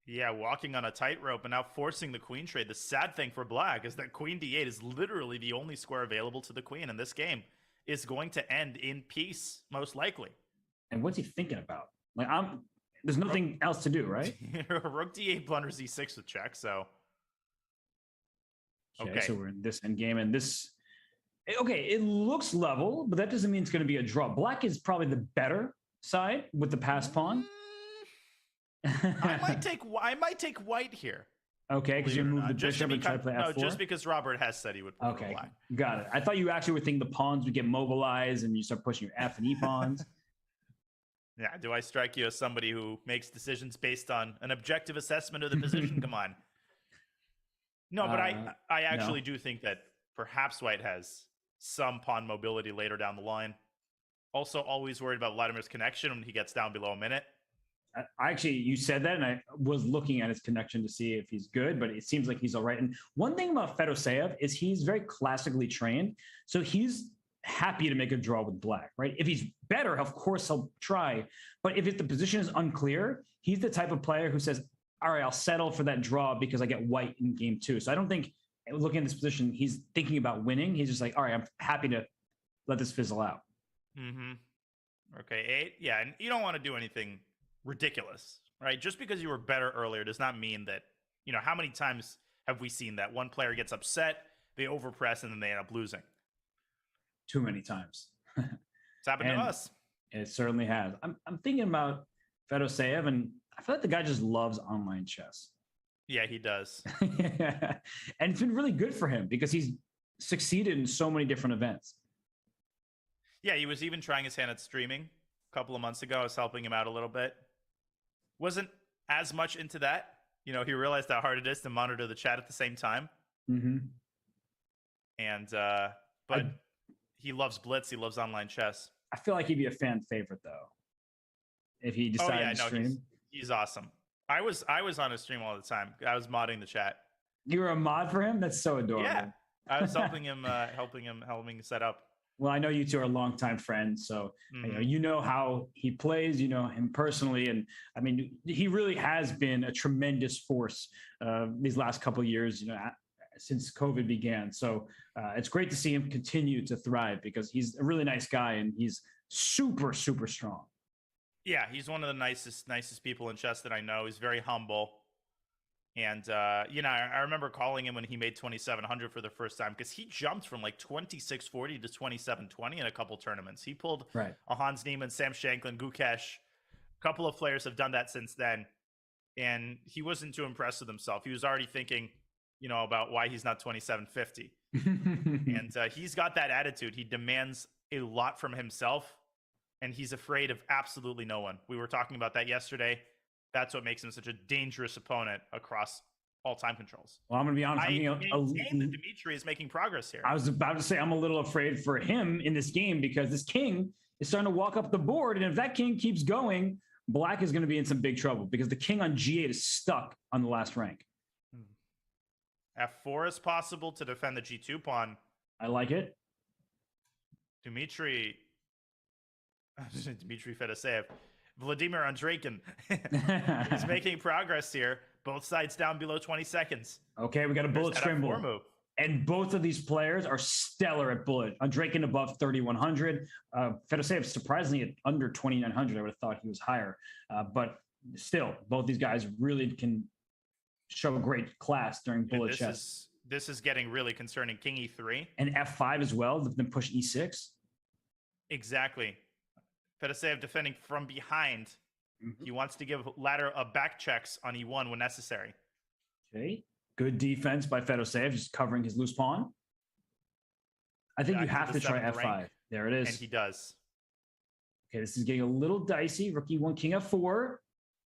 Yeah, walking on a tightrope and now forcing the queen trade. The sad thing for Black is that Queen D8 is literally the only square available to the queen, and this game is going to end in peace, most likely. And what's he thinking about? Like, there's nothing else to do, right? Rook D8 blunders E6 with check, so. Okay, so we're in this endgame, and this. Okay, it looks level, but that doesn't mean it's going to be a draw. Black is probably the better side with the pass pawn. I might take White here. Okay, because you move the bishop and try to play F4? No, just because Robert Hess said he would play Black. Got it. I thought you actually would think the pawns would get mobilized and you start pushing your F and E pawns. Yeah, do I strike you as somebody who makes decisions based on an objective assessment of the position? Come on. No, but I actually do think that perhaps White has some pawn mobility later down the line. Also, always worried about Vladimir's connection when he gets down below a minute. Actually, you said that, and I was looking at his connection to see if he's good, but it seems like he's all right. And one thing about Fedoseev is he's very classically trained, so he's happy to make a draw with Black, right? If he's better, of course he'll try. But if the position is unclear, he's the type of player who says, all right, I'll settle for that draw because I get White in game 2. So I don't think, looking at this position, he's thinking about winning. He's just like, all right, I'm happy to let this fizzle out. Mm-hmm. Okay, 8. Yeah, and you don't want to do anything ridiculous, right? Just because you were better earlier does not mean that, how many times have we seen that one player gets upset, they overpress, and then they end up losing? Too many times. It's happened to us. It certainly has. I'm thinking about Fedoseev, and I feel like the guy just loves online chess. Yeah, he does. And it's been really good for him because he's succeeded in so many different events. Yeah, he was even trying his hand at streaming a couple of months ago. I was helping him out a little bit. Wasn't as much into that. He realized how hard it is to monitor the chat at the same time. Mm-hmm. And, but he loves Blitz. He loves online chess. I feel like he'd be a fan favorite, though, if he decided to stream. He's awesome. I was on his stream all the time. I was modding the chat. You were a mod for him? That's so adorable. Yeah, I was helping him set up. Well, I know you two are longtime friends, so you know how he plays. You know him personally, and I mean, he really has been a tremendous force these last couple of years. You know, since COVID began. So it's great to see him continue to thrive because he's a really nice guy and he's super, super strong. Yeah, he's one of the nicest people in chess that I know. He's very humble. And, I remember calling him when he made 2,700 for the first time because he jumped from like 2640 to 2720 in a couple tournaments. He pulled a Hans Niemann, Sam Shanklin, Gukesh. A couple of players have done that since then. And he wasn't too impressed with himself. He was already thinking, about why he's not 2750. And he's got that attitude. He demands a lot from himself, and he's afraid of absolutely no one. We were talking about that yesterday. That's what makes him such a dangerous opponent across all time controls. Well, I'm going to be honest. Dimitri is making progress here. I was about to say I'm a little afraid for him in this game because this king is starting to walk up the board. And if that king keeps going, Black is going to be in some big trouble because the king on G8 is stuck on the last rank. F4 is possible to defend the G2 pawn. I like it. Dmitry Fedoseev. Vladimir Andreikin is making progress here. Both sides down below 20 seconds. Okay, we got a bullet scramble. Move. And both of these players are stellar at bullet. Andreikin above 3,100. Fedoseev surprisingly at under 2,900. I would have thought he was higher. But still, both these guys really can show great class during bullet chess. This is getting really concerning. King E3. And F5 as well, then push E6. Exactly. Fedoseev defending from behind. He wants to give ladder a back checks on E1 when necessary. Okay. Good defense by Fedoseev, just covering his loose pawn. I think you have to try F5. Rank. There it is. And he does. Okay, this is getting a little dicey. Rook E1, King F4.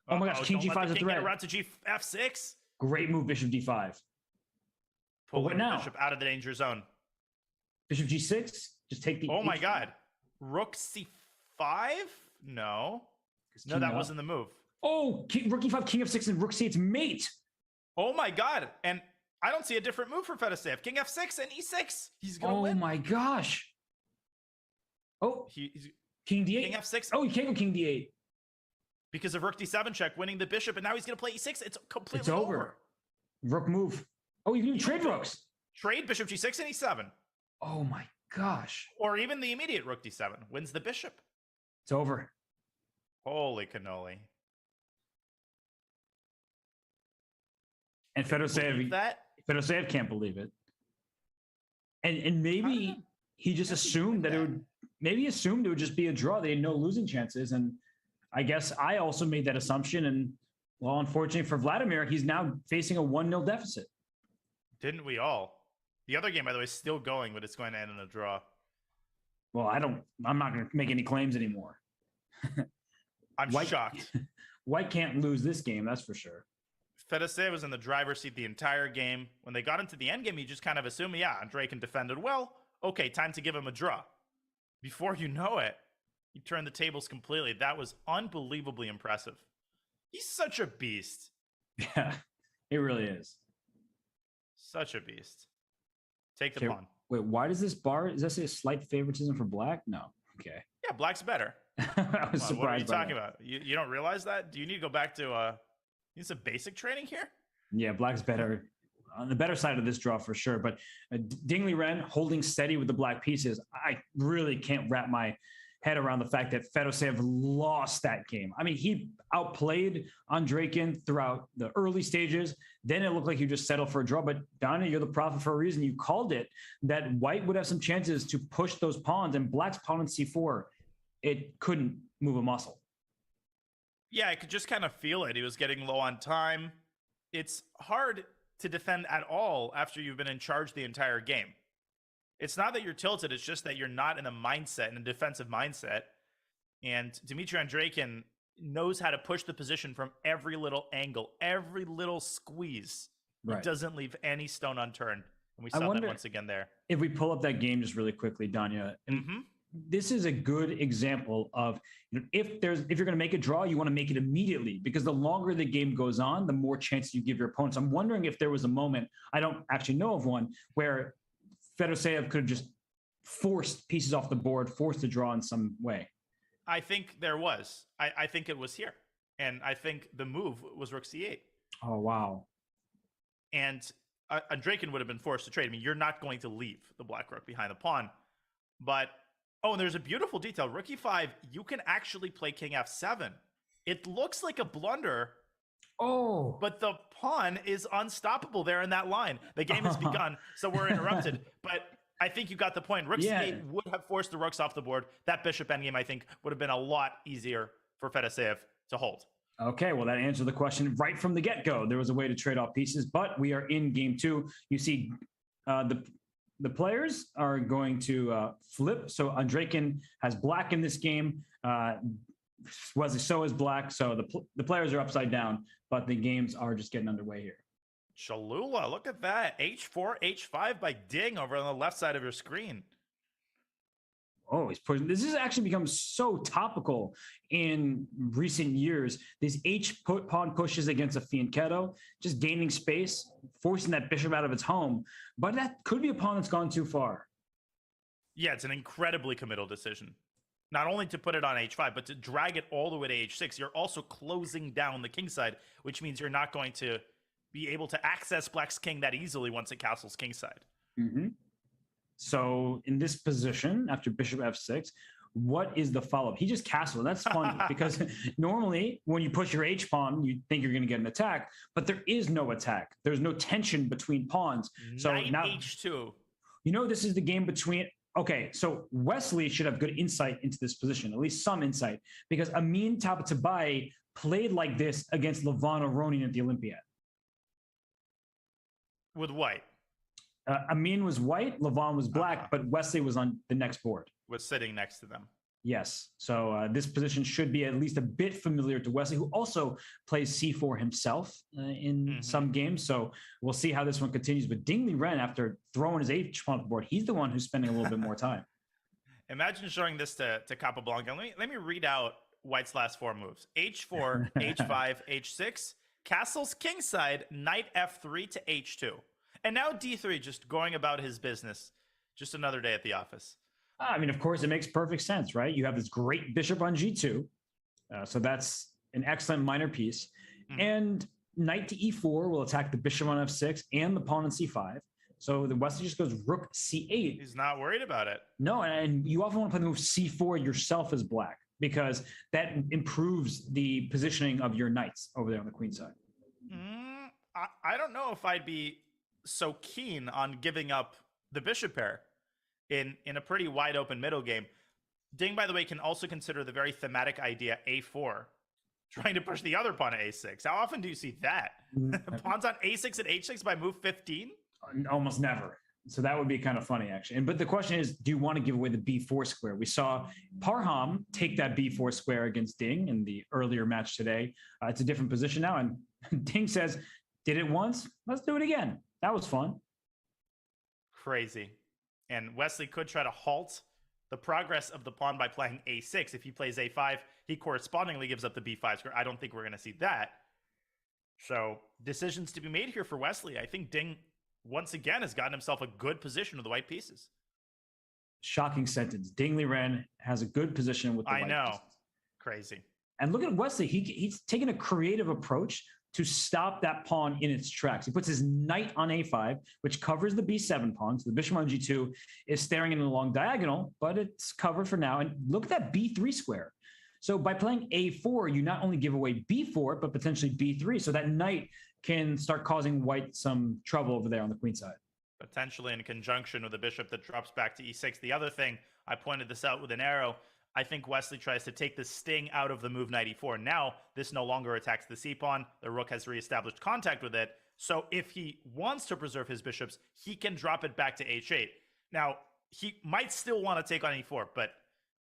Oh my gosh, King G5 is a threat. Around to F6. Great move, Bishop D5. Pull what now? Bishop out of the danger zone. Bishop G6. Just take the. Oh my God. Rook C5? No, that wasn't the move. Oh, Rook E5, King F6, and Rook C8's mate. Oh my God. And I don't see a different move for Fedoseev. King F6 and E6. He's going to win. Oh my gosh. Oh, he's King D8. King F6. Oh, you can't go King D8. Because of Rook D7 check, winning the bishop, and now he's going to play E6. It's completely over. Rook move. Oh, you can trade rooks. Trade Bishop G6 and E7. Oh my gosh. Or even the immediate Rook D7 wins the bishop. It's over. Holy cannoli. And Fedoseev can't believe it. And maybe he just assumed that it would just be a draw. They had no losing chances. And I guess I also made that assumption. And well, unfortunately for Vladimir, he's now facing a 1-0 deficit. Didn't we all? The other game, by the way, is still going, but it's going to end in a draw. Well, I'm not going to make any claims anymore. I'm shocked. White can't lose this game, that's for sure. Fedoseev was in the driver's seat the entire game. When they got into the end game, you just kind of assume, Andreikin defended well. Okay, time to give him a draw. Before you know it, he turned the tables completely. That was unbelievably impressive. He's such a beast. Yeah, he really is. Such a beast. Take the pawn. Wait, why does this bar, does that say a slight favoritism for Black? No. Okay. Yeah, Black's better. I was surprised. What are you talking about? You don't realize that? Do you need to go back to need some basic training here? Yeah, Black's better. On the better side of this draw for sure. But Liren holding steady with the black pieces. I really can't wrap my head around the fact that Fedoseev lost that game. I mean, he outplayed Andreikin throughout the early stages. Then it looked like he just settled for a draw. But Donna, you're the prophet for a reason. You called it that White would have some chances to push those pawns, and Black's pawn on C4, it couldn't move a muscle. Yeah, I could just kind of feel it. He was getting low on time. It's hard to defend at all after you've been in charge the entire game. It's not that you're tilted, it's just that you're not in a defensive mindset. And Dmitry Andreikin knows how to push the position from every little angle, every little squeeze. Right. It doesn't leave any stone unturned. And we saw that once again there. If we pull up that game just really quickly, Danya, this is a good example of, if you're going to make a draw, you want to make it immediately, because the longer the game goes on, the more chances you give your opponents. I'm wondering if there was a moment, I don't actually know of one, where Fedoseev could have just forced pieces off the board, forced a draw in some way. I think there was. I think it was here. And I think the move was rook c8. Oh, wow. And Andreykin would have been forced to trade. I mean, you're not going to leave the black rook behind the pawn. But, oh, and there's a beautiful detail. Rook e5, you can actually play king f7. It looks like a blunder. Oh. But the pawn is unstoppable there in that line. The game has begun, so we're interrupted. But I think you got the point. Rook c8 would have forced the rooks off the board. That bishop endgame, I think, would have been a lot easier for Fedoseev to hold. Okay, well, that answered the question right from the get-go. There was a way to trade off pieces, but we are in game two. You see the players are going to flip. So Andreykin has black in this game. Wesley so is black. So the players are upside down, but the games are just getting underway here. Cholula, look at that. H4, H5 by Ding over on the left side of your screen. Oh, he's pushing. This has actually become so topical in recent years. These pawn pushes against a fianchetto, just gaining space, forcing that bishop out of its home. But that could be a pawn that's gone too far. Yeah, it's an incredibly committal decision. Not only to put it on h5, but to drag it all the way to h6. You're also closing down the king side, which means you're not going to be able to access black's king that easily once it castles king side. Mm-hmm. So in this position, after bishop f6, what is the follow-up? He just castled. That's fun because normally when you push your h-pawn, you think you're going to get an attack, but there is no attack. There's no tension between pawns. So Knight now, h2. You know, this is the game between... Okay, so Wesley should have good insight into this position, at least some insight, because Amin Tabatabai played like this against Levano Ronin at the Olympiad. With white. Amin was white, Levon was black, but Wesley was on the next board. Was sitting next to them. Yes. So this position should be at least a bit familiar to Wesley, who also plays c4 himself in some games. So we'll see how this one continues. But Ding Liren, after throwing his h-pawn off the board, he's the one who's spending a little bit more time. Imagine showing this to Capablanca. Let me read out White's last four moves. h4, h5, h6, castles kingside, knight f3 to h2. And now d3, just going about his business. Just another day at the office. I mean, of course, it makes perfect sense, right? You have this great bishop on g2. So that's an excellent minor piece. And knight to e4 will attack the bishop on f6 and the pawn on c5. So the Wesley just goes rook c8. He's not worried about it. No, and you often want to play the move c4 yourself as black, because that improves the positioning of your knights over there on the queen side. I don't know if I'd be so keen on giving up the bishop pair in a pretty wide open middle game. Ding, by the way, can also consider the very thematic idea a4, trying to push the other pawn to a6. How often do you see that? Pawns on a6 and h6 by move 15? Almost never. So that would be kind of funny, actually. But the question is, do you want to give away the b4 square? We saw Parham take that b4 square against Ding in the earlier match today. It's a different position now, and Ding says, did it once, let's do it again. That was fun. Crazy. And Wesley could try to halt the progress of the pawn by playing a6. If he plays a5, he correspondingly gives up the b5 square. I don't think we're going to see that. So decisions to be made here for Wesley. I think Ding, once again, has gotten himself a good position with the white pieces. Shocking sentence. Ding Liren has a good position with the white pieces. Crazy. And look at Wesley. He's taken a creative approach to stop that pawn in its tracks. He puts his knight on a5, which covers the b7 pawn. So the bishop on g2 is staring in a long diagonal, but it's covered for now. And look at that b3 square. So by playing a4, you not only give away b4, but potentially b3. So that knight can start causing white some trouble over there on the queen side. Potentially in conjunction with a bishop that drops back to e6. The other thing, I pointed this out with an arrow, I think Wesley tries to take the sting out of the move knight e4. Now, this no longer attacks the c-pawn. The rook has reestablished contact with it. So if he wants to preserve his bishops, he can drop it back to h8. Now, he might still want to take on e4, but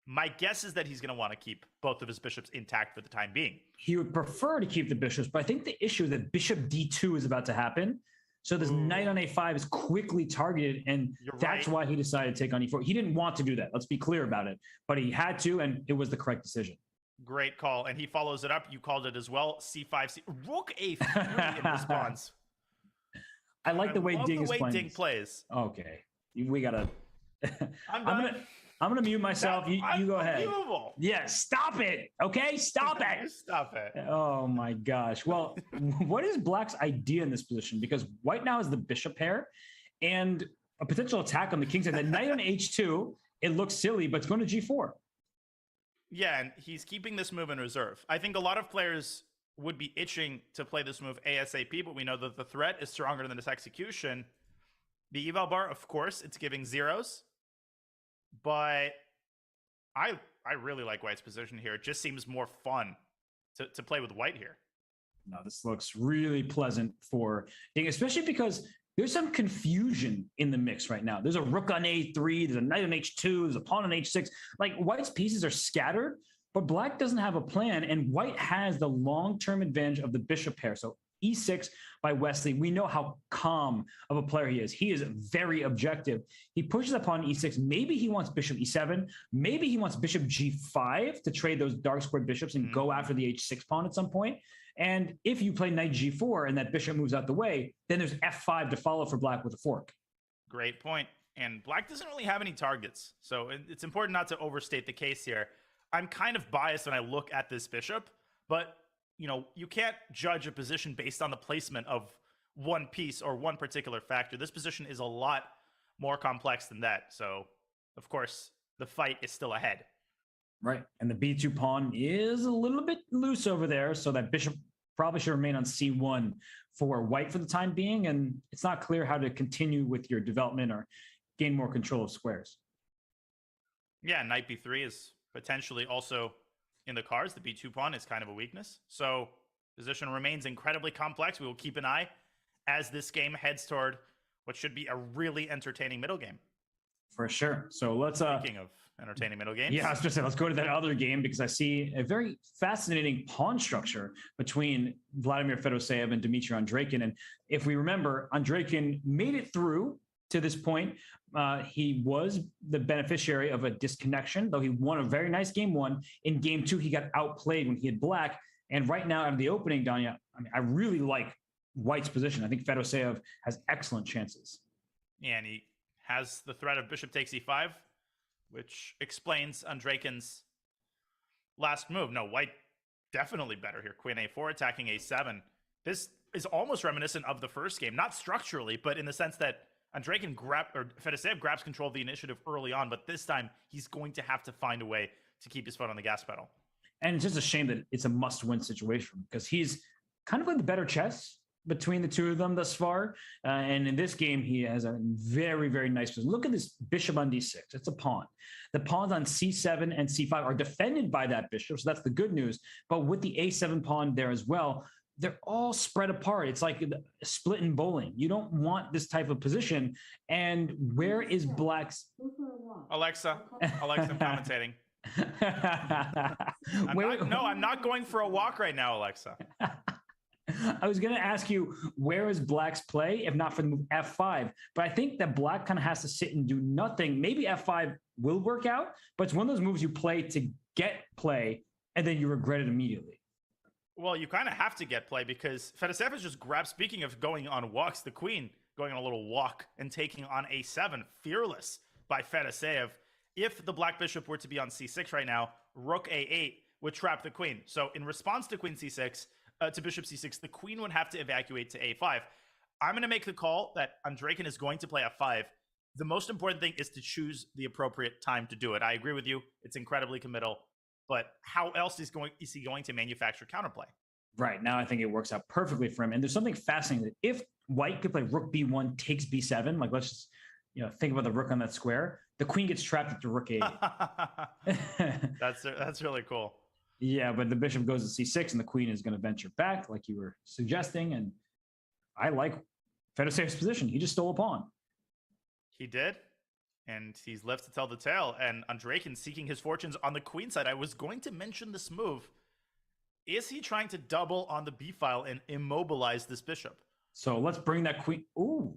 my guess is that he's going to want to keep both of his bishops intact for the time being. He would prefer to keep the bishops, but I think the issue that bishop d2 is about to happen. So this knight on a5 is quickly targeted, and that's why he decided to take on e4. He didn't want to do that. Let's be clear about it. But he had to, and it was the correct decision. Great call. And he follows it up. You called it as well. C5, Rook a3 in response. I like the way Ding is playing. Ding plays. Okay. We got to... I'm gonna mute myself. You go ahead. Yeah, stop it. Okay, stop it. Stop it. Oh my gosh. Well, what is Black's idea in this position? Because White now has the bishop pair and a potential attack on the king side. The knight on h2, it looks silly, but it's going to g4. Yeah, and he's keeping this move in reserve. I think a lot of players would be itching to play this move ASAP, but we know that the threat is stronger than its execution. The eval bar, of course, it's giving zeros. But I really like White's position here. It just seems more fun to play with White here. No, this looks really pleasant for Ding, especially because there's some confusion in the mix right now. There's a rook on a3, there's a knight on h2, there's a pawn on h6. Like, White's pieces are scattered, but Black doesn't have a plan, and White has the long-term advantage of the bishop pair. So e6 by Wesley. We know how calm of a player he is. He is very objective. He pushes upon e6. Maybe he wants bishop e7. Maybe he wants bishop g5 to trade those dark squared bishops and go after the h6 pawn at some point. And if you play knight g4 and that bishop moves out the way, then there's f5 to follow for Black with a fork. Great point. And Black doesn't really have any targets. So it's important not to overstate the case here. I'm kind of biased when I look at this bishop, but you know, you can't judge a position based on the placement of one piece or one particular factor. This position is a lot more complex than that. So, of course, the fight is still ahead. Right. And the b2 pawn is a little bit loose over there. So that bishop probably should remain on c1 for White for the time being. And it's not clear how to continue with your development or gain more control of squares. Yeah, knight b3 is potentially also in the cards. The b2 pawn is kind of a weakness. So position remains incredibly complex. We will keep an eye as this game heads toward what should be a really entertaining middle game. For sure. So let's speaking of entertaining middle games. Yeah, I was just saying, let's go to that other game because I see a very fascinating pawn structure between Vladimir Fedoseev and Dmitry Andreikin. And if we remember, Andreikin made it through to this point. He was the beneficiary of a disconnection, though he won a very nice game one. In game two, he got outplayed when he had Black. And right now, out of the opening, Danya, I mean, I really like White's position. I think Fedoseev has excellent chances. Yeah, and he has the threat of bishop takes e5, which explains Andreikin's last move. No, White definitely better here. Queen a4, attacking a7. This is almost reminiscent of the first game, not structurally, but in the sense that Andreikin Fedoseev grabs control of the initiative early on, but this time he's going to have to find a way to keep his foot on the gas pedal. And it's just a shame that it's a must-win situation because he's kind of like the better chess between the two of them thus far. And in this game, he has a very, very nice position. Look at this bishop on d6. It's a pawn. The pawns on c7 and c5 are defended by that bishop, so that's the good news. But with the a7 pawn there as well, they're all spread apart. It's like a split in bowling. You don't want this type of position. And where is Black's... Alexa, I'm commentating. I'm not going for a walk right now, Alexa. I was going to ask you, where is Black's play, if not for the move f5? But I think that Black kind of has to sit and do nothing. Maybe f5 will work out, but it's one of those moves you play to get play, and then you regret it immediately. Well, you kind of have to get play because Fedoseev just grabbed, speaking of going on walks, the queen going on a little walk and taking on a7, fearless by Fedoseev. If the Black bishop were to be on c6 right now, rook a8 would trap the queen. So in response to queen c6, to bishop c6, the queen would have to evacuate to a5. I'm going to make the call that Andreikin is going to play f5. The most important thing is to choose the appropriate time to do it. I agree with you. It's incredibly committal. But how else is he going to manufacture counterplay? Right. Now I think it works out perfectly for him. And there's something fascinating that if White could play rook b1 takes b7, like let's just think about the rook on that square, the queen gets trapped at the rook a8. That's really cool. Yeah, but the bishop goes to c6 and the queen is going to venture back like you were suggesting. And I like Fedoseev's position. He just stole a pawn. He did. And he's left to tell the tale. And Andreikin seeking his fortunes on the queen side. I was going to mention this move. Is he trying to double on the b file and immobilize this bishop? So let's bring that queen. Ooh,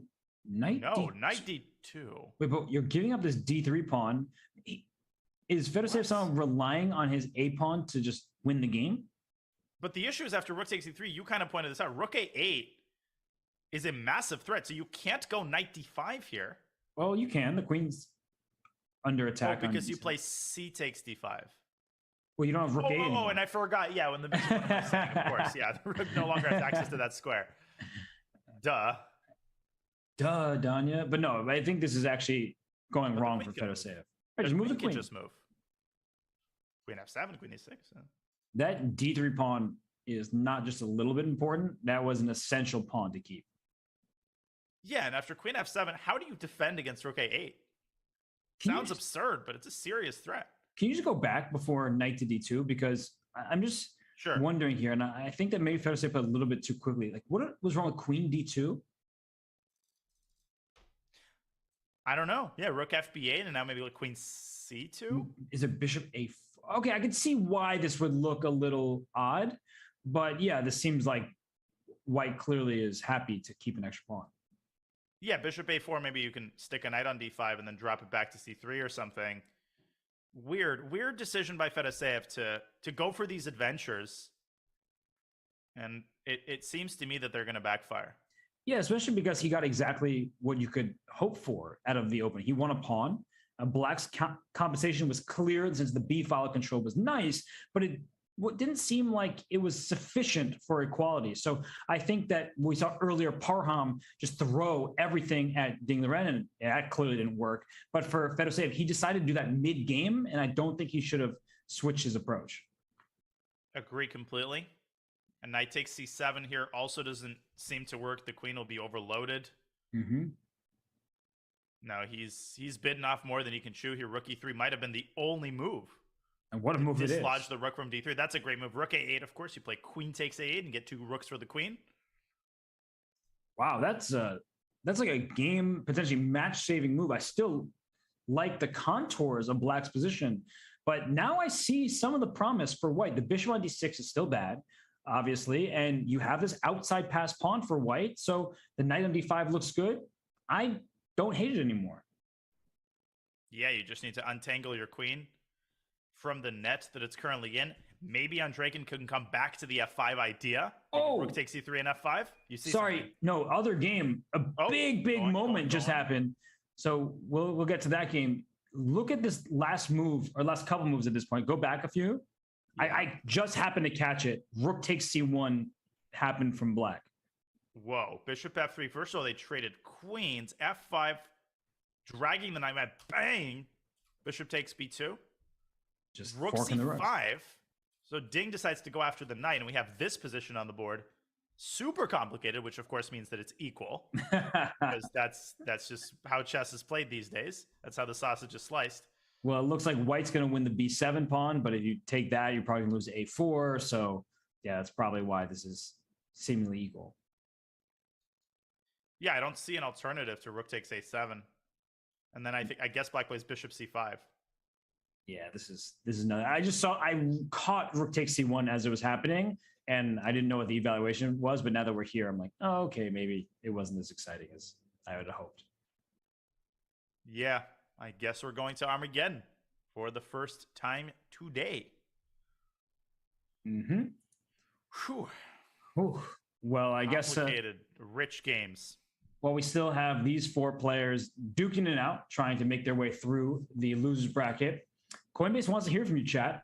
knight. No, knight d2. Wait, but you're giving up this d3 pawn. Is Fedoseev somehow relying on his a pawn to just win the game? But the issue is after rook takes e3, you kind of pointed this out. Rook a8 is a massive threat, so you can't go knight d5 here. Well, you can. The queen's under attack. Because you play c takes d5. Well, you don't have rook a8 anymore. Oh, and I forgot. Yeah, when the bishop, of course. Yeah, the rook no longer has access to that square. Duh, Danya. But no, I think this is actually going wrong for Fedoseev. Right, just move the queen. Just move. Queen f7, queen e6. Yeah. That d3 pawn is not just a little bit important. That was an essential pawn to keep. Yeah, and after queen f7, how do you defend against rook a8? Sounds absurd, but it's a serious threat. Can you just go back before knight to d2? Because I'm just wondering here, and I think that maybe Fedoseev put a little bit too quickly. Like, what was wrong with queen d2? I don't know. Yeah, rook fb8, and now maybe like queen c2? Is it bishop a4? Okay, I can see why this would look a little odd. But yeah, this seems like white clearly is happy to keep an extra pawn. Yeah, bishop a4, maybe you can stick a knight on d5 and then drop it back to c3 or something. Weird decision by Fedoseev to go for these adventures. And it seems to me that they're going to backfire. Yeah, especially because he got exactly what you could hope for out of the opening. He won a pawn. Black's compensation was clear since the b file control was nice, but it didn't seem like it was sufficient for equality. So I think that we saw earlier Parham just throw everything at Liren, and that clearly didn't work. But for Fedoseev, he decided to do that mid-game, and I don't think he should have switched his approach. Agree completely. And knight takes c7 here also doesn't seem to work. The queen will be overloaded. Mm-hmm. No, he's bitten off more than he can chew here. Rook e3 might have been the only move. And what a move it is. Dislodge the rook from d3. That's a great move. Rook a8, of course. You play queen takes a8 and get 2 rooks for the queen. Wow, that's like a game, potentially match-saving move. I still like the contours of Black's position, but now I see some of the promise for white. The bishop on d6 is still bad, obviously, and you have this outside pass pawn for white, so the knight on d5 looks good. I don't hate it anymore. Yeah, you just need to untangle your queen from the net that it's currently in. Maybe Andreykin can come back to the f5 idea. Oh, rook takes e3 and f5. You see? Sorry, something? no, other game. A big moment just happened. So we'll get to that game. Look at this last move, or last couple moves at this point. Go back a few. Yeah. I just happened to catch it. Rook takes c1 happened from Black. Whoa, bishop f3. First of all, they traded queens. f5, dragging the knight back. Bang! Bishop takes b2. Just rook c5. So Ding decides to go after the knight, and we have this position on the board. Super complicated, which of course means that it's equal. Because that's just how chess is played these days. That's how the sausage is sliced. Well, it looks like white's going to win the b7 pawn, but if you take that, you're probably going to lose to a4. So yeah, that's probably why this is seemingly equal. Yeah, I don't see an alternative to rook takes a7. And then I guess Black plays bishop c5. Yeah, this is another. I caught rook takes c1 as it was happening, and I didn't know what the evaluation was. But now that we're here, I'm like, oh, okay, maybe it wasn't as exciting as I would have hoped. Yeah, I guess we're going to Armageddon for the first time today. Mm-hmm. Whew. Whew. Well, I guess complicated, rich games. Well, we still have these 4 players duking it out, trying to make their way through the losers bracket. Coinbase wants to hear from you, chat.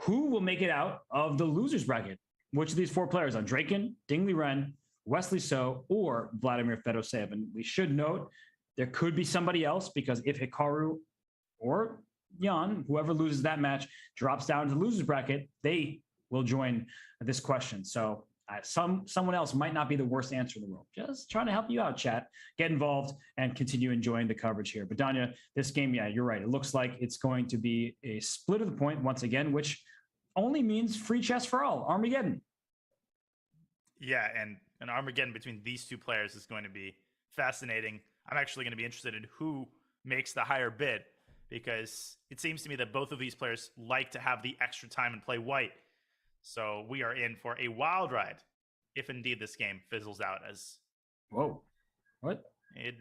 Who will make it out of the losers bracket? Which of these 4 players? Andreykin, Liren, Wesley So, or Vladimir Fedoseev? And we should note there could be somebody else, because if Hikaru or Jan, whoever loses that match, drops down to the losers bracket, they will join this question. So someone else might not be the worst answer in the world. Just trying to help you out, chat. Get involved and continue enjoying the coverage here. But Danya, this game, yeah, you're right. It looks like it's going to be a split of the point once again, which only means free chess for all, Armageddon. Yeah, and an Armageddon between these 2 players is going to be fascinating. I'm actually going to be interested in who makes the higher bid, because it seems to me that both of these players like to have the extra time and play white. So we are in for a wild ride if indeed this game fizzles out as Whoa. What? It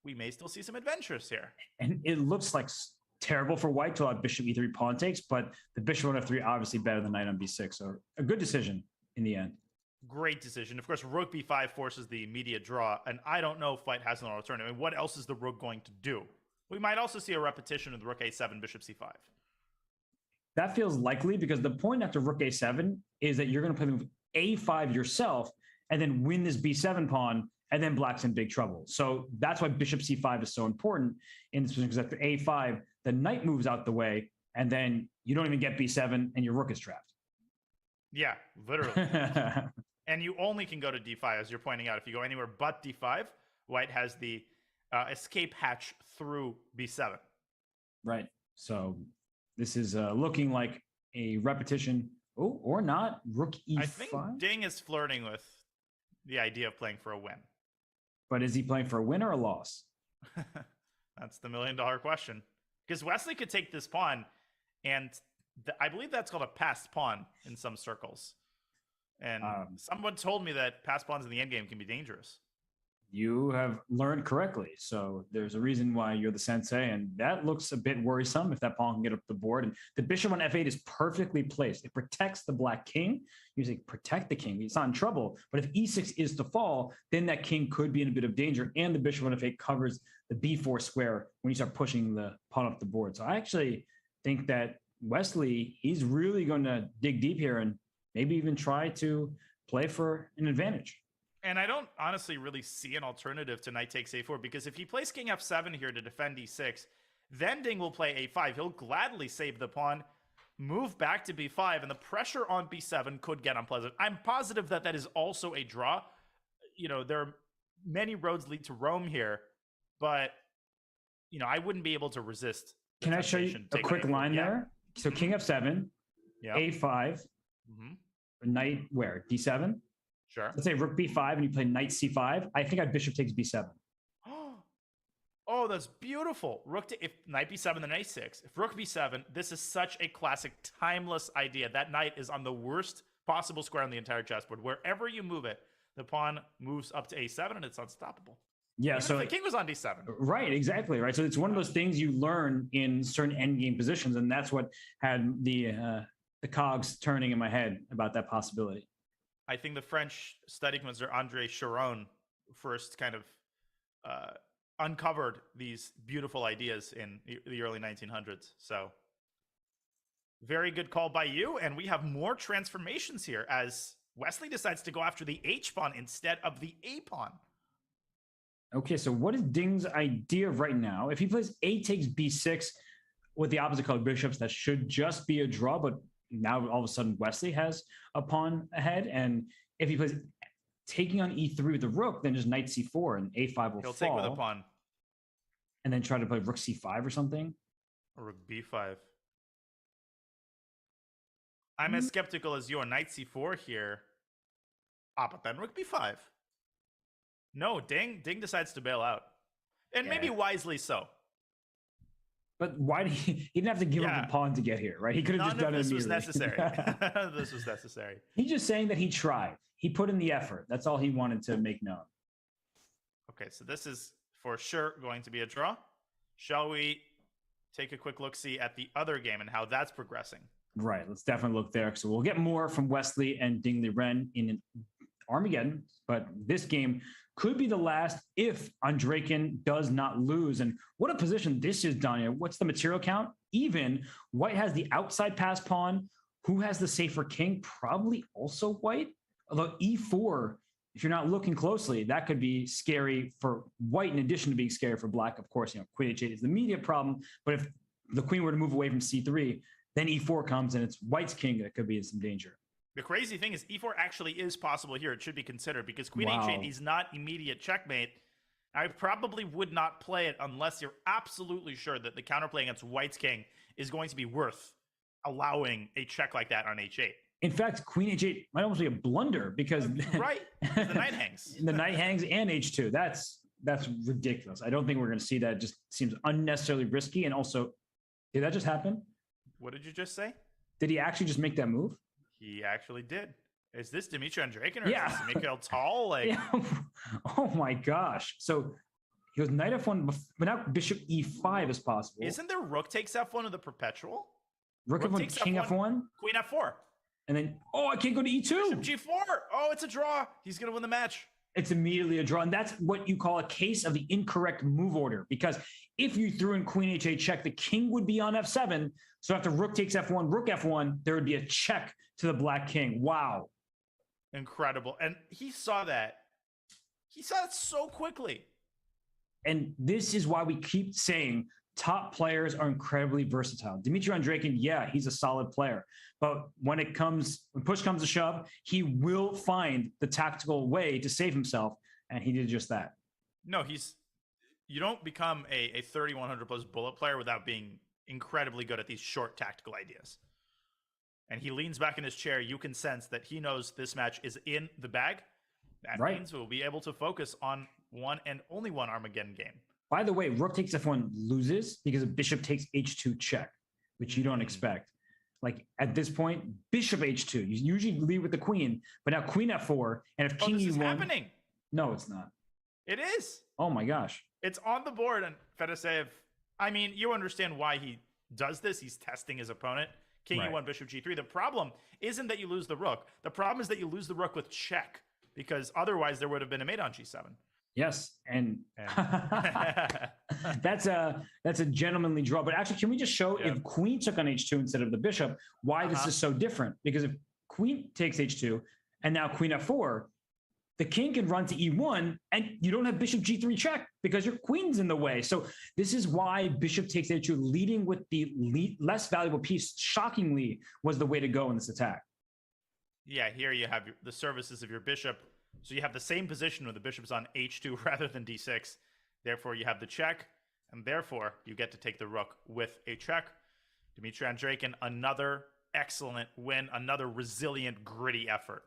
we may still see some adventures here. And it looks like terrible for white to allow bishop e3 pawn takes, but the bishop on f3 obviously better than knight on b6. So a good decision in the end. Great decision. Of course, rook b5 forces the immediate draw, and I don't know if white has an alternative. I mean, what else is the rook going to do? We might also see a repetition of the rook a7, bishop c5. That feels likely because the point after rook a7 is that you're going to play the move a5 yourself and then win this b7 pawn, and then black's in big trouble. So that's why bishop c5 is so important in this position, because after a5, the knight moves out the way, and then you don't even get b7, and your rook is trapped. Yeah, literally. And you only can go to d5, as you're pointing out. If you go anywhere but d5, white has the escape hatch through b7. Right. So this is looking like a repetition. Oh, or not. Rook e5. I think Ding is flirting with the idea of playing for a win. But is he playing for a win or a loss? That's the $1 million question. Because Wesley could take this pawn, and I believe that's called a passed pawn in some circles. And someone told me that passed pawns in the endgame can be dangerous. You have learned correctly. So there's a reason why you're the sensei, and that looks a bit worrisome if that pawn can get up the board. And the bishop on f8 is perfectly placed. It protects the black king. You say protect the king. It's not in trouble. But if e6 is to fall, then that king could be in a bit of danger. And the bishop on f8 covers the b4 square when you start pushing the pawn up the board. So I actually think that Wesley, he's really going to dig deep here and maybe even try to play for an advantage. And I don't honestly really see an alternative to knight takes a4, because if he plays king f7 here to defend e6, then Ding will play a5. He'll gladly save the pawn, move back to b5, and the pressure on b7 could get unpleasant. I'm positive that that is also a draw. You know, there are many roads lead to Rome here, but, you know, I wouldn't be able to resist. Can I show you a quick line there? So king f7, a5, knight where? d7? Sure. Let's say rook b5 and you play knight c5. I think I bishop takes b7. Oh, that's beautiful. If knight b7, then a6. If rook b7, this is such a classic, timeless idea. That knight is on the worst possible square on the entire chessboard. Wherever you move it, the pawn moves up to a7 and it's unstoppable. Yeah, Even so if the king was on d7. Right, exactly, right. So it's one of those things you learn in certain endgame positions, and that's what had the cogs turning in my head about that possibility. I think the French study master André Chiron first kind of uncovered these beautiful ideas in the early 1900s. So very good call by you. And we have more transformations here as Wesley decides to go after the H pawn instead of the A pawn. Okay, so what is Ding's idea right now? If he plays A takes B6 with the opposite colored bishops, that should just be a draw, but now all of a sudden Wesley has a pawn ahead. And if he plays taking on E3 with the rook, then just knight C4 and A5 will He'll fall. take with a pawn. And then try to play rook C5 or something. Or rook B5. I'm as skeptical as you on knight C4 here. But then rook B5. No, Ding decides to bail out. And maybe wisely so. But why did he didn't have to give up a pawn to get here, right? He could have just done it immediately. This was necessary. This was necessary. He's just saying that he tried. He put in the effort. That's all he wanted to make known. Okay, so this is for sure going to be a draw. Shall we take a quick look-see at the other game and how that's progressing? Right, let's definitely look there. So we'll get more from Wesley and Ding Liren in Armageddon, but this game could be the last if Andreykin does not lose. And what a position this is, Danya. What's the material count? Even. White has the outside pass pawn. Who has the safer king? Probably also white. Although E4, if you're not looking closely, that could be scary for white in addition to being scary for black. Of course, queen h8 is the immediate problem. But if the queen were to move away from C3, then E4 comes and it's white's king that could be in some danger. The crazy thing is E4 actually is possible here. It should be considered because queen h8 is not immediate checkmate. I probably would not play it unless you're absolutely sure that the counterplay against white's king is going to be worth allowing a check like that on h8. In fact, queen h8 might almost be a blunder because right, the knight hangs. The knight hangs and h2. That's ridiculous. I don't think we're going to see that. It just seems unnecessarily risky. And also, did that just happen? What did you just say? Did he actually just make that move? He actually did. Is this Dimitri Andreykin or Yeah. is this Mikhail Tal? Like, Yeah. Oh my gosh. So he was knight f1, but now bishop e5 is possible. isn't there rook takes f1 of the perpetual? Rook f1, takes king f1, Queen f4. and then, oh, I can't go to e2. Bishop g4. Oh, it's a draw. He's going to win the match. It's immediately a draw. And that's what you call a case of the incorrect move order. Because if you threw in queen h8 check, the king would be on f7. So after rook takes f1, rook f1, there would be a check to the black king. Wow. Incredible. And he saw that. He saw it so quickly. And this is why we keep saying top players are incredibly versatile. Dimitri Andreykin, yeah, he's a solid player. But when push comes to shove, he will find the tactical way to save himself. And he did just that. No, you don't become a 3,100 plus bullet player without being incredibly good at these short tactical ideas. And he leans back in his chair. You can sense that he knows this match is in the bag. That means we'll be able to focus on one and only one Armageddon game. By the way, rook takes f1 loses because bishop takes h2 check, which you don't expect. Like at this point, bishop h2. You usually lead with the queen, but now queen f4. And if king this e1, is happening. No, it's not. It is. Oh my gosh. It's on the board, and Fedoseev, I mean, you understand why he does this. He's testing his opponent. King e1, bishop g3. The problem isn't that you lose the rook. The problem is that you lose the rook with check, because otherwise there would have been a mate on g7. Yes, and that's a gentlemanly draw. But actually, can we just show if queen took on h2 instead of the bishop, why this is so different? Because if queen takes h2 and now queen f4, the king can run to e1 and you don't have bishop g3 check because your queen's in the way. So this is why bishop takes h2, leading with the less valuable piece, shockingly, was the way to go in this attack. Yeah, here you have the services of your bishop. So you have the same position when the bishop's on h2 rather than d6. Therefore, you have the check, and therefore, you get to take the rook with a check. Dimitri Andreykin, another excellent win, another resilient, gritty effort.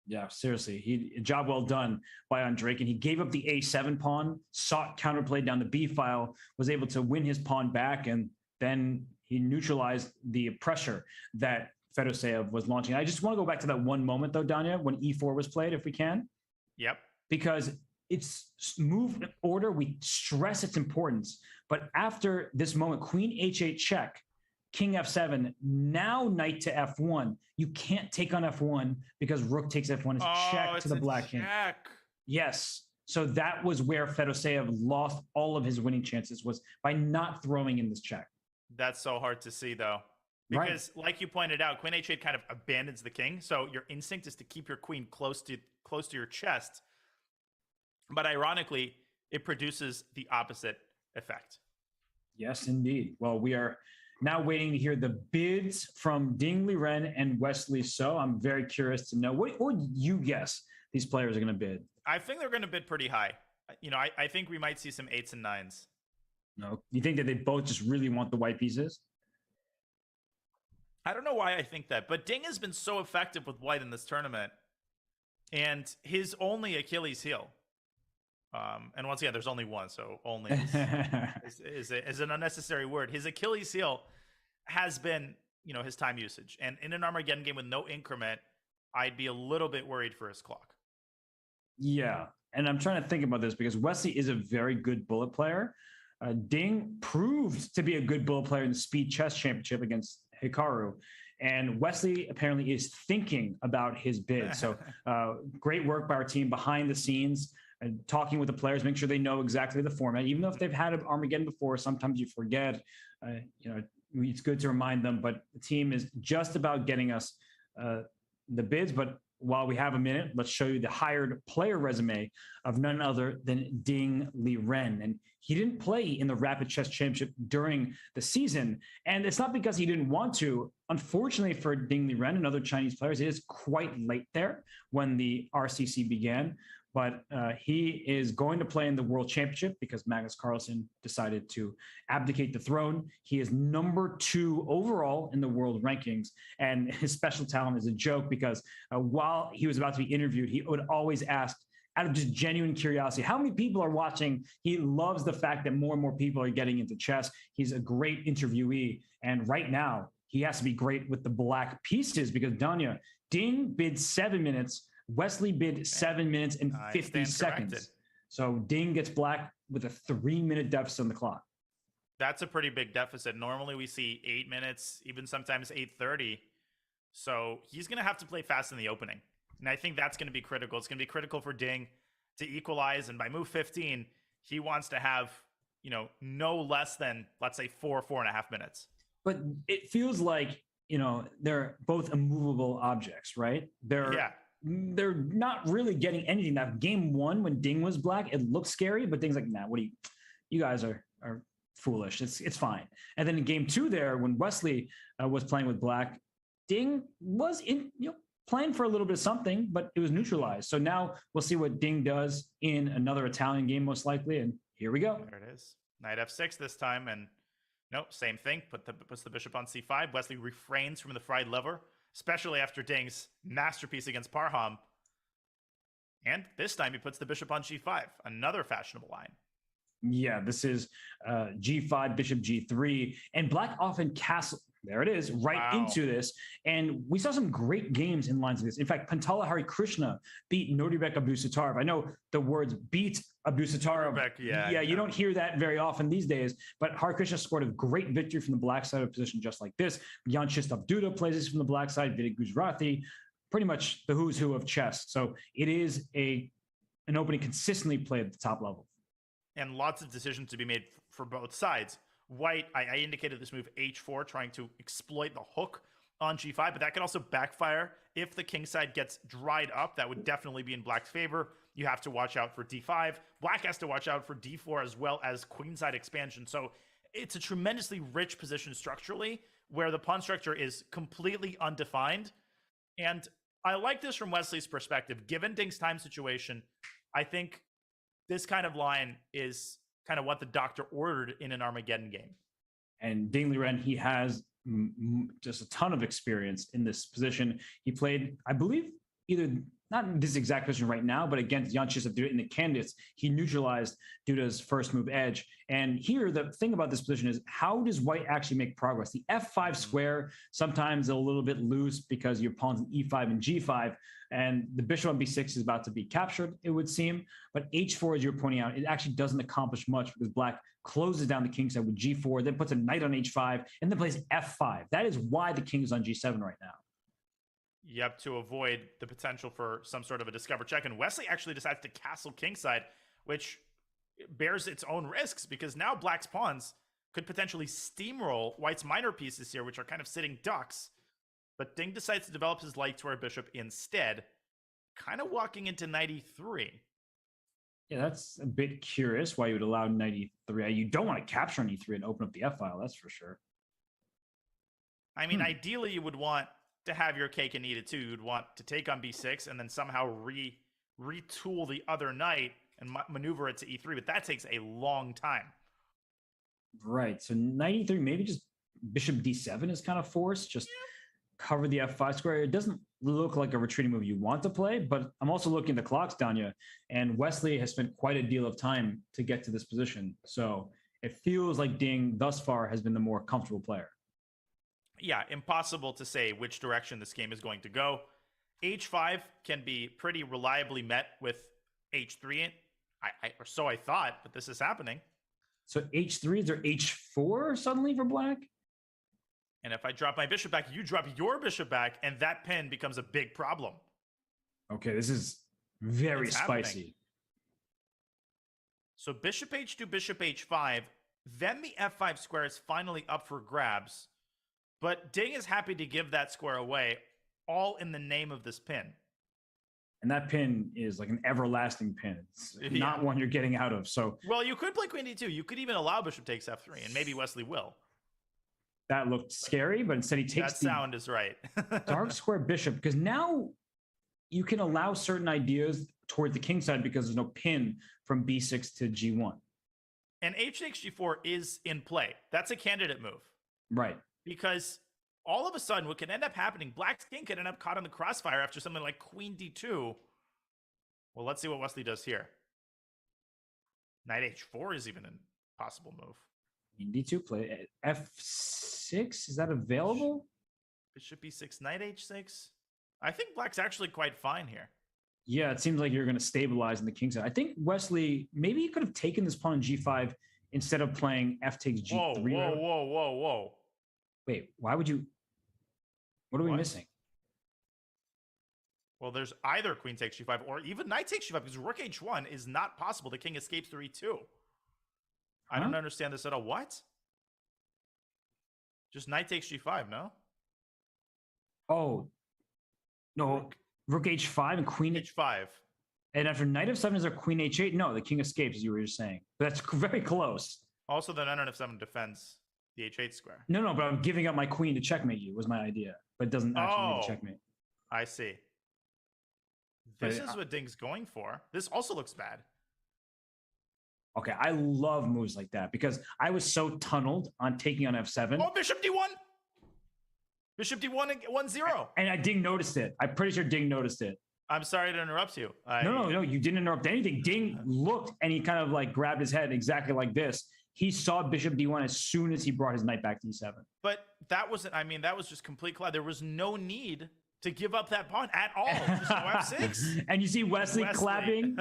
Yeah, seriously. Job well done by Andreykin. He gave up the a7 pawn, sought counterplay down the b file, was able to win his pawn back, and then he neutralized the pressure that Fedoseev was launching. I just want to go back to that one moment, though, Danya, when e4 was played, if we can. Yep. Because it's move order, we stress its importance. But after this moment, queen h8 check, king f7, now knight to f1. You can't take on f1 because rook takes f1 is check to the black king. Yes. So that was where Fedoseev lost all of his winning chances, was by not throwing in this check. That's so hard to see, though. Because, like you pointed out, queen h8 kind of abandons the king. So your instinct is to keep your queen close to your chest. But ironically, it produces the opposite effect. Yes, indeed. Well, we are now waiting to hear the bids from Ding Liren and Wesley. So I'm very curious to know, what would you guess these players are going to bid? I think they're going to bid pretty high. You know, I think we might see some 8s and 9s. No, you think that they both just really want the white pieces? I don't know why I think that, but Ding has been so effective with white in this tournament, and his only Achilles heel. And once again, there's only one, so only is an unnecessary word. His Achilles heel has been, you know, his time usage, and in an Armageddon game with no increment, I'd be a little bit worried for his clock. Yeah, and I'm trying to think about this because Wesley is a very good bullet player. Ding proved to be a good bullet player in the Speed Chess Championship against Hikaru. And Wesley apparently is thinking about his bid. So great work by our team behind the scenes and talking with the players, make sure they know exactly the format. Even though if they've had an Armageddon before, sometimes you forget. You know, it's good to remind them. But the team is just about getting us the bids. But while we have a minute, let's show you the hired player resume of none other than Ding Liren. And he didn't play in the Rapid Chess Championship during the season. And it's not because he didn't want to. Unfortunately for Ding Liren and other Chinese players, it is quite late there when the RCC began. But he is going to play in the World Championship because Magnus Carlsen decided to abdicate the throne. He is number 2 overall in the world rankings. And his special talent is a joke because while he was about to be interviewed, he would always ask, out of just genuine curiosity, how many people are watching? He loves the fact that more and more people are getting into chess. He's a great interviewee. And right now, he has to be great with the black pieces because Danya, Ding bid 7 minutes, Wesley bid 7 minutes and 50 seconds. Corrected. So Ding gets black with a 3-minute deficit on the clock. That's a pretty big deficit. Normally we see 8 minutes, even sometimes 8:30. So he's going to have to play fast in the opening. And I think that's going to be critical. It's going to be critical for Ding to equalize. And by move 15, he wants to have, no less than, let's say, 4.5 minutes. But it feels like, they're both immovable objects, right? They're not really getting anything. That game 1, when Ding was black, it looked scary, but Ding's like, nah, you guys are foolish. It's fine. And then in game 2 there, when Wesley was playing with black, Ding was playing for a little bit of something, but it was neutralized. So now we'll see what Ding does in another Italian game, most likely. And here we go. There it is. Knight f6 this time. And nope, same thing. Puts the bishop on c5. Wesley refrains from the fried lever, especially after Ding's masterpiece against Parham. And this time he puts the bishop on g5. Another fashionable line. Yeah, this is g5, bishop g3. And black often castle. There it is, right into this. And we saw some great games in lines of this. In fact, Pantala Hari Krishna beat Nodirbek Abusatarov. I know the words beat Abusatarov. You don't hear that very often these days, but Hari Krishna scored a great victory from the black side of position just like this. Jan Krzysztof Duda plays this from the black side, Vidit Guzrathi, pretty much the who's who of chess. So it is an opening consistently played at the top level. And lots of decisions to be made for both sides. White, I indicated this move h4, trying to exploit the hook on g5, but that can also backfire. If the king side gets dried up, that would definitely be in black's favor. You have to watch out for d5. Black has to watch out for d4 as well as queenside expansion. So it's a tremendously rich position structurally where the pawn structure is completely undefined. And I like this from Wesley's perspective. Given Ding's time situation, I think this kind of line is kind of what the doctor ordered in an Armageddon game. And Ding Liren, he has just a ton of experience in this position. He played, I believe, either not in this exact position right now, but against Jan Krzysztof Duda in the candidates, he neutralized Duda's first move edge. And here, the thing about this position is how does white actually make progress? The f5 square, sometimes a little bit loose because your pawn's in e5 and g5, and the bishop on b6 is about to be captured, it would seem. But h4, as you're pointing out, it actually doesn't accomplish much because black closes down the king side with g4, then puts a knight on h5, and then plays f5. That is why the king is on g7 right now. Yep, to avoid the potential for some sort of a discover check. And Wesley actually decides to castle kingside, which bears its own risks because now black's pawns could potentially steamroll white's minor pieces here, which are kind of sitting ducks. But Ding decides to develop his light square bishop instead, kind of walking into knight e3. Yeah, that's a bit curious why you would allow knight e3. You don't want to capture an e3 and open up the f-file, that's for sure. I mean, ideally you would want to have your cake and eat it too. You'd want to take on b6 and then somehow retool the other knight and maneuver it to e3, but that takes a long time. Right, so knight e3, maybe just bishop d7 is kind of forced, just cover the f5 square. It doesn't look like a retreating move you want to play, but I'm also looking at the clocks, Danya, and Wesley has spent quite a deal of time to get to this position. So it feels like Ding thus far has been the more comfortable player. Yeah, impossible to say which direction this game is going to go. h5 can be pretty reliably met with h3. Or so I thought, but this is happening. So h3, is there h4 suddenly for black? And if I drop my bishop back, you drop your bishop back, and that pin becomes a big problem. Okay, this is very spicy. So bishop h2, bishop h5, then the f5 square is finally up for grabs. But Ding is happy to give that square away, all in the name of this pin. And that pin is like an everlasting pin. It's not one you're getting out of. So, well, you could play queen d2. You could even allow bishop takes f3, and maybe Wesley will. That looked scary, but instead he takes that sound is right. dark square bishop, because now you can allow certain ideas toward the king side because there's no pin from b6 to g1. And h takes g4 is in play. That's a candidate move. Right. Because all of a sudden, what can end up happening, black's king could end up caught in the crossfire after something like queen d2. Well, let's see what Wesley does here. Knight h4 is even a possible move. Queen D2 play F6. Is that available? Bishop B6, knight H6. I think black's actually quite fine here. Yeah, it seems like you're going to stabilize in the king side. I think Wesley, maybe you could have taken this pawn on G5 instead of playing F takes G3. Whoa. Wait, why would you? What are we missing? Well, there's either queen takes G5 or even knight takes G5 because rook H1 is not possible. The king escapes through E2. I don't understand this at all. What? Just knight takes G5, no? Oh, no. Rook H5 and queen H5. And after knight F7, is there queen H8? No, the king escapes, as you were just saying. But that's very close. Also, the knight on F7 defends the H8 square. No, but I'm giving up my queen to checkmate you was my idea. But it doesn't actually need to checkmate. I see. This is what Ding's going for. This also looks bad. Okay, I love moves like that because I was so tunneled on taking on F7. Oh, Bishop D1! Bishop D1 1-0. And Ding noticed it. I'm pretty sure Ding noticed it. I'm sorry to interrupt you. No, you didn't interrupt anything. Ding looked and he kind of like grabbed his head exactly like this. He saw Bishop D1 as soon as he brought his knight back to E7. But that wasn't, that was just complete collide. There was no need to give up that pawn at all. Just go F6. And you see Wesley clapping.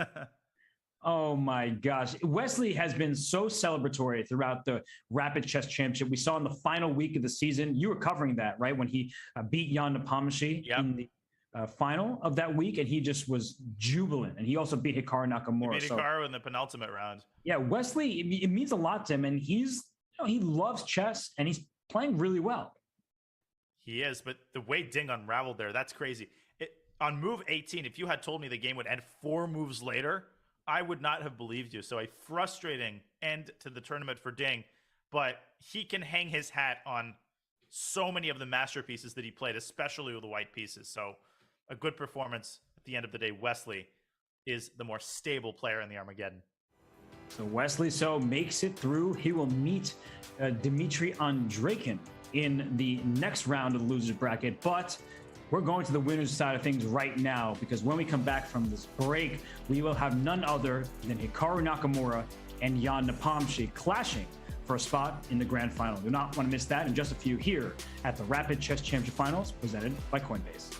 Oh my gosh. Wesley has been so celebratory throughout the Rapid Chess Championship. We saw in the final week of the season, you were covering that, right? When he beat Jan Nepomniachtchi in the final of that week, and he just was jubilant. And he also beat Hikaru Nakamura. He beat Hikaru in the penultimate round. Yeah, Wesley, it means a lot to him. And he loves chess and he's playing really well. He is, but the way Ding unraveled there, that's crazy. On move 18, if you had told me the game would end 4 moves later, I would not have believed you. So a frustrating end to the tournament for Ding, but he can hang his hat on so many of the masterpieces that he played, especially with the white pieces. So a good performance at the end of the day. Wesley is the more stable player in the Armageddon. So Wesley makes it through. He will meet Dmitry Andreikin in the next round of the losers bracket, but we're going to the winners side of things right now because when we come back from this break, we will have none other than Hikaru Nakamura and Jan Nepomniachtchi clashing for a spot in the grand final. Do not want to miss that in just a few here at the Rapid Chess Championship Finals presented by Coinbase.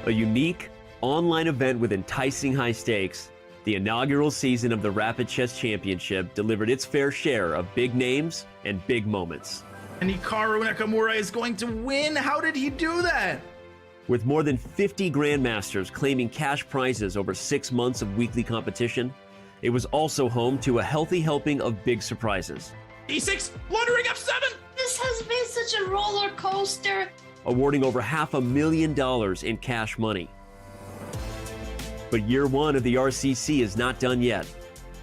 A unique, online event with enticing high stakes, the inaugural season of the Rapid Chess Championship delivered its fair share of big names and big moments. And Hikaru Nakamura is going to win. How did he do that? With more than 50 grandmasters claiming cash prizes over 6 months of weekly competition, it was also home to a healthy helping of big surprises. E6, blundering F7. This has been such a roller coaster. Awarding over $500,000 in cash money. But year one of the RCC is not done yet.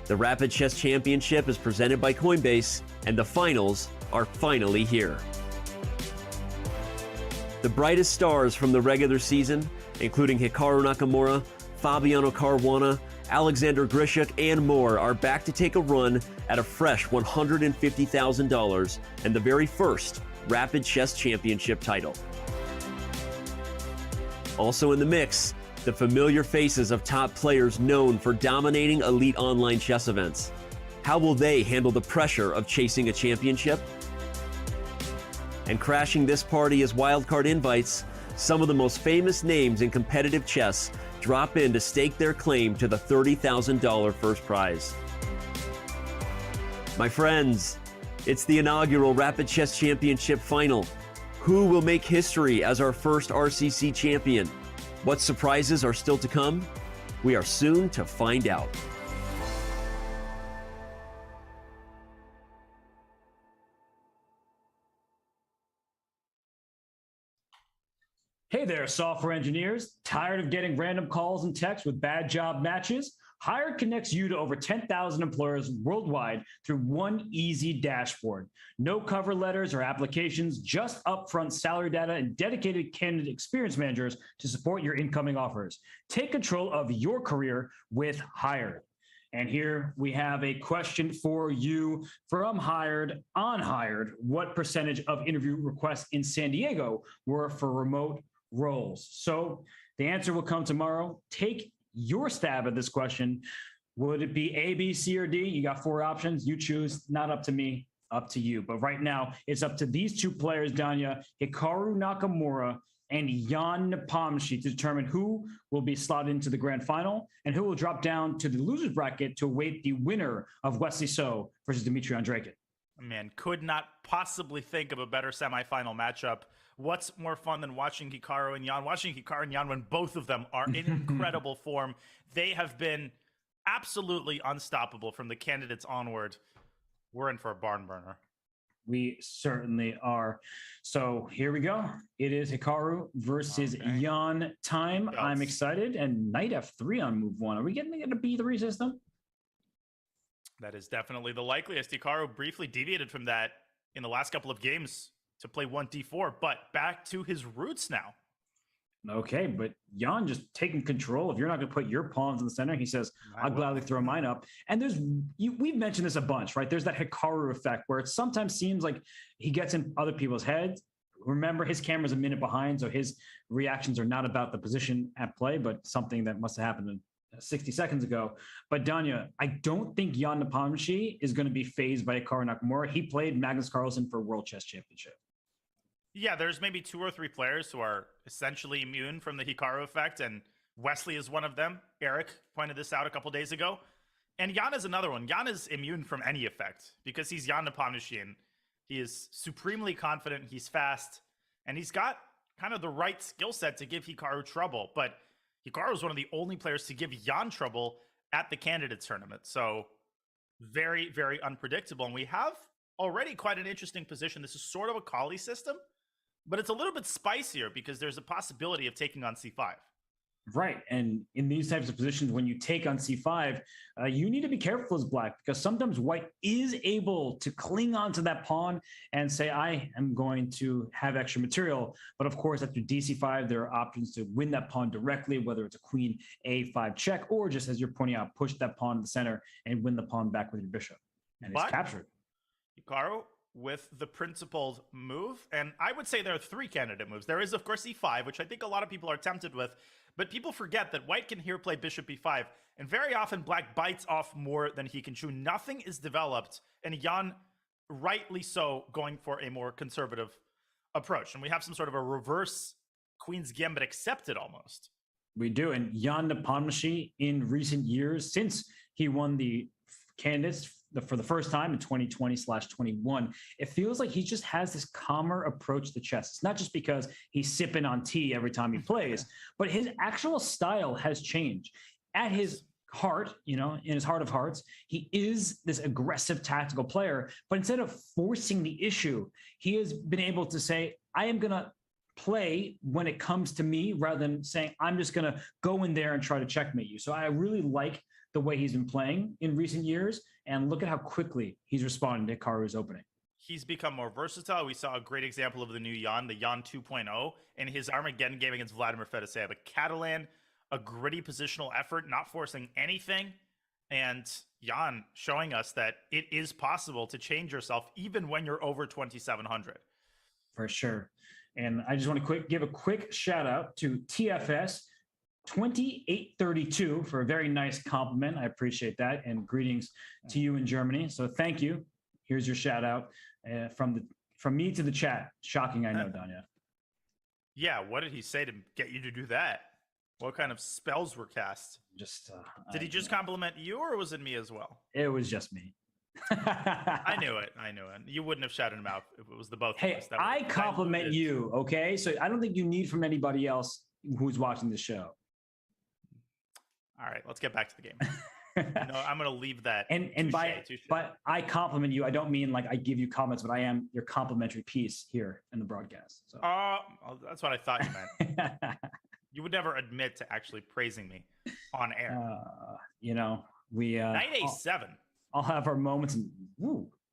The Rapid Chess Championship is presented by Coinbase, and the finals are finally here. The brightest stars from the regular season, including Hikaru Nakamura, Fabiano Caruana, Alexander Grishuk, and more, are back to take a run at a fresh $150,000 and the very first Rapid Chess Championship title. Also in the mix, the familiar faces of top players known for dominating elite online chess events. How will they handle the pressure of chasing a championship? And crashing this party as wildcard invites, some of the most famous names in competitive chess drop in to stake their claim to the $30,000 first prize. My friends, it's the inaugural Rapid Chess Championship final. Who will make history as our first RCC champion? What surprises are still to come? We are soon to find out. Hey there, software engineers. Tired of getting random calls and texts with bad job matches? Hired connects you to over 10,000 employers worldwide through one easy dashboard. No cover letters or applications, just upfront salary data and dedicated candidate experience managers to support your incoming offers. Take control of your career with Hired. And here we have a question for you from Hired on Hired. What percentage of interview requests in San Diego were for remote roles? So the answer will come tomorrow. Take your stab at this question. Would it be A, B, C, or D? You got 4 options. You choose. Not up to me, up to you. But right now, it's up to these 2 players, Danya, Hikaru Nakamura and Jan Nepomniachtchi, to determine who will be slotted into the grand final and who will drop down to the losers bracket to await the winner of Wesley So versus Dmitry Andreikin. Man, could not possibly think of a better semifinal matchup. What's more fun than watching Hikaru and Jan? Watching Hikaru and Jan when both of them are in incredible form. They have been absolutely unstoppable from the candidates onward. We're in for a barn burner. We certainly are. So here we go. It is Hikaru versus Jan time. Yes. I'm excited. And knight F3 on move 1. Are we getting it to B3 system? That is definitely the likeliest. Hikaru briefly deviated from that in the last couple of games to play 1d4, but back to his roots now. Okay, but Jan just taking control. If you're not going to put your pawns in the center, he says, I'll gladly throw mine up. And we've mentioned this a bunch, right? There's that Hikaru effect where it sometimes seems like he gets in other people's heads. Remember, his camera's a minute behind, so his reactions are not about the position at play, but something that must have happened 60 seconds ago. But Danya, I don't think Jan Nepomniachtchi is going to be phased by Hikaru Nakamura. He played Magnus Carlsen for World Chess Championship. Yeah, there's maybe 2 or 3 players who are essentially immune from the Hikaru effect, and Wesley is one of them. Eric pointed this out a couple days ago. And Jan is another one. Jan is immune from any effect because he's Jan Nepomniachtchi, and he is supremely confident, he's fast, and he's got kind of the right skill set to give Hikaru trouble. But Hikaru is one of the only players to give Jan trouble at the candidate tournament. So very, very unpredictable. And we have already quite an interesting position. This is sort of a Kali system, but it's a little bit spicier because there's a possibility of taking on c5. Right. And in these types of positions, when you take on c5, you need to be careful as black, because sometimes white is able to cling on to that pawn and say, I am going to have extra material. But of course, after dc5, there are options to win that pawn directly, whether it's a queen a5 check, or just as you're pointing out, push that pawn to the center and win the pawn back with your bishop. And it's captured. Hikaru with the principled move. And I would say there are 3 candidate moves. There is, of course, e5, which I think a lot of people are tempted with. But people forget that white can here play bishop e5, and very often black bites off more than he can chew. Nothing is developed, and Jan, rightly so, going for a more conservative approach. And we have some sort of a reverse Queen's Gambit accepted almost. We do. And Jan Nepomniachtchi in recent years, since he won the candidates for the first time in 2020/21, it feels like he just has this calmer approach to chess. It's not just because he's sipping on tea every time he plays, but his actual style has changed. At his heart, in his heart of hearts, he is this aggressive tactical player, but instead of forcing the issue, he has been able to say, I am going to play when it comes to me, rather than saying, I'm just going to go in there and try to checkmate you. So I really like the way he's been playing in recent years, and look at how quickly he's responding to Hikaru's opening. He's become more versatile. We saw a great example of the new Jan, the Jan 2.0, in his Armageddon game against Vladimir Fedoseev. A Catalan, a gritty positional effort, not forcing anything. And Jan showing us that it is possible to change yourself even when you're over 2,700. For sure. And I just want to give a quick shout out to TFS 2832 for a very nice compliment. I appreciate that. And greetings to you in Germany. So thank you. Here's your shout out from me to the chat. Shocking, I know, Danya. Yeah, what did he say to get you to do that? What kind of spells were cast? Did he just compliment you, or was it me as well? It was just me. I knew it. You wouldn't have shouted him out if it was the both of us. I compliment you, okay? So I don't think you need from anybody else who's watching the show. All right, let's get back to the game. I'm going to leave that. But I compliment you. I don't mean like I give you comments, but I am your complimentary piece here in the broadcast. So. That's what I thought you meant. You would never admit to actually praising me on air. Knight A7. I'll have our moments and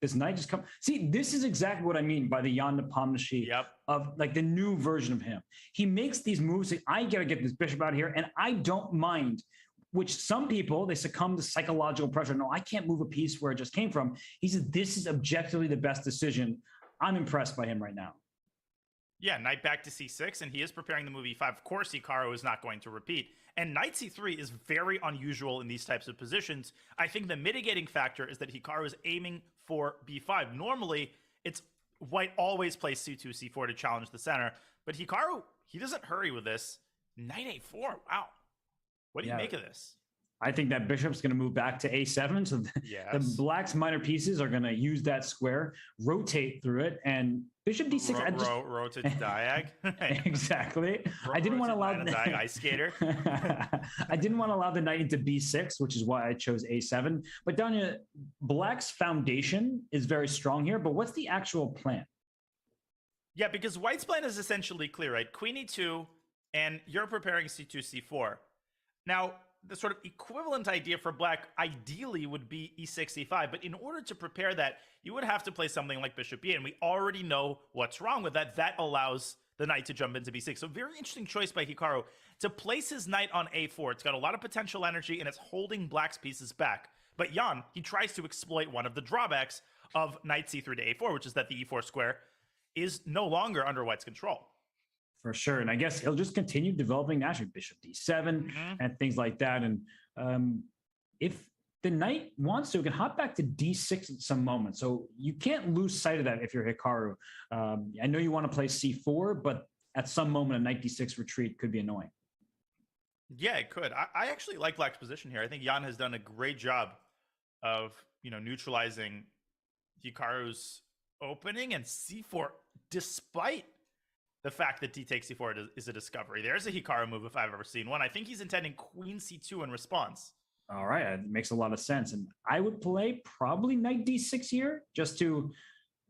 this knight just come. See, this is exactly what I mean by the Jan Nepomniachtchi of like the new version of him. He makes these moves. Like, I got to get this bishop out here, and I don't mind. Which some people, they succumb to psychological pressure. No, I can't move a piece where it just came from. He said, this is objectively the best decision. I'm impressed by him right now. Yeah, knight back to c6, and he is preparing the move e5. Of course, Hikaru is not going to repeat. And knight c3 is very unusual in these types of positions. I think the mitigating factor is that Hikaru is aiming for b5. Normally, it's white always plays c2, c4 to challenge the center. But Hikaru, he doesn't hurry with this. Knight a4, wow. What do you make of this? I think that bishop's going to move back to a7. So the black's minor pieces are going to use that square, rotate through it, and bishop d6. Rotate to diag. Exactly. I didn't want to allow the ice skater. I didn't want to allow the knight into b6, which is why I chose a7. But Danya, black's foundation is very strong here. But what's the actual plan? Yeah, because white's plan is essentially clear, right? Queen e2, and you're preparing c2, c4. Now, the sort of equivalent idea for black ideally would be e6, e5, but in order to prepare that, you would have to play something like bishop e8, and we already know what's wrong with that. That allows the knight to jump into b6. So very interesting choice by Hikaru to place his knight on a4. It's got a lot of potential energy, and it's holding black's pieces back. But Jan, he tries to exploit one of the drawbacks of knight c3 to a4, which is that the e4 square is no longer under white's control. For sure. And I guess he'll just continue developing naturally, bishop d7 and things like that. And if the knight wants to, he can hop back to d6 at some moment. So you can't lose sight of that if you're Hikaru. I know you want to play c4, but at some moment, a knight d6 retreat could be annoying. Yeah, it could. I actually like black's position here. I think Jan has done a great job of, neutralizing Hikaru's opening, and c4, despite the fact that d takes c4 is a discovery. There's a Hikaru move if I've ever seen one. I think he's intending queen c2 in response. All right, it makes a lot of sense. And I would play probably knight d6 here, just to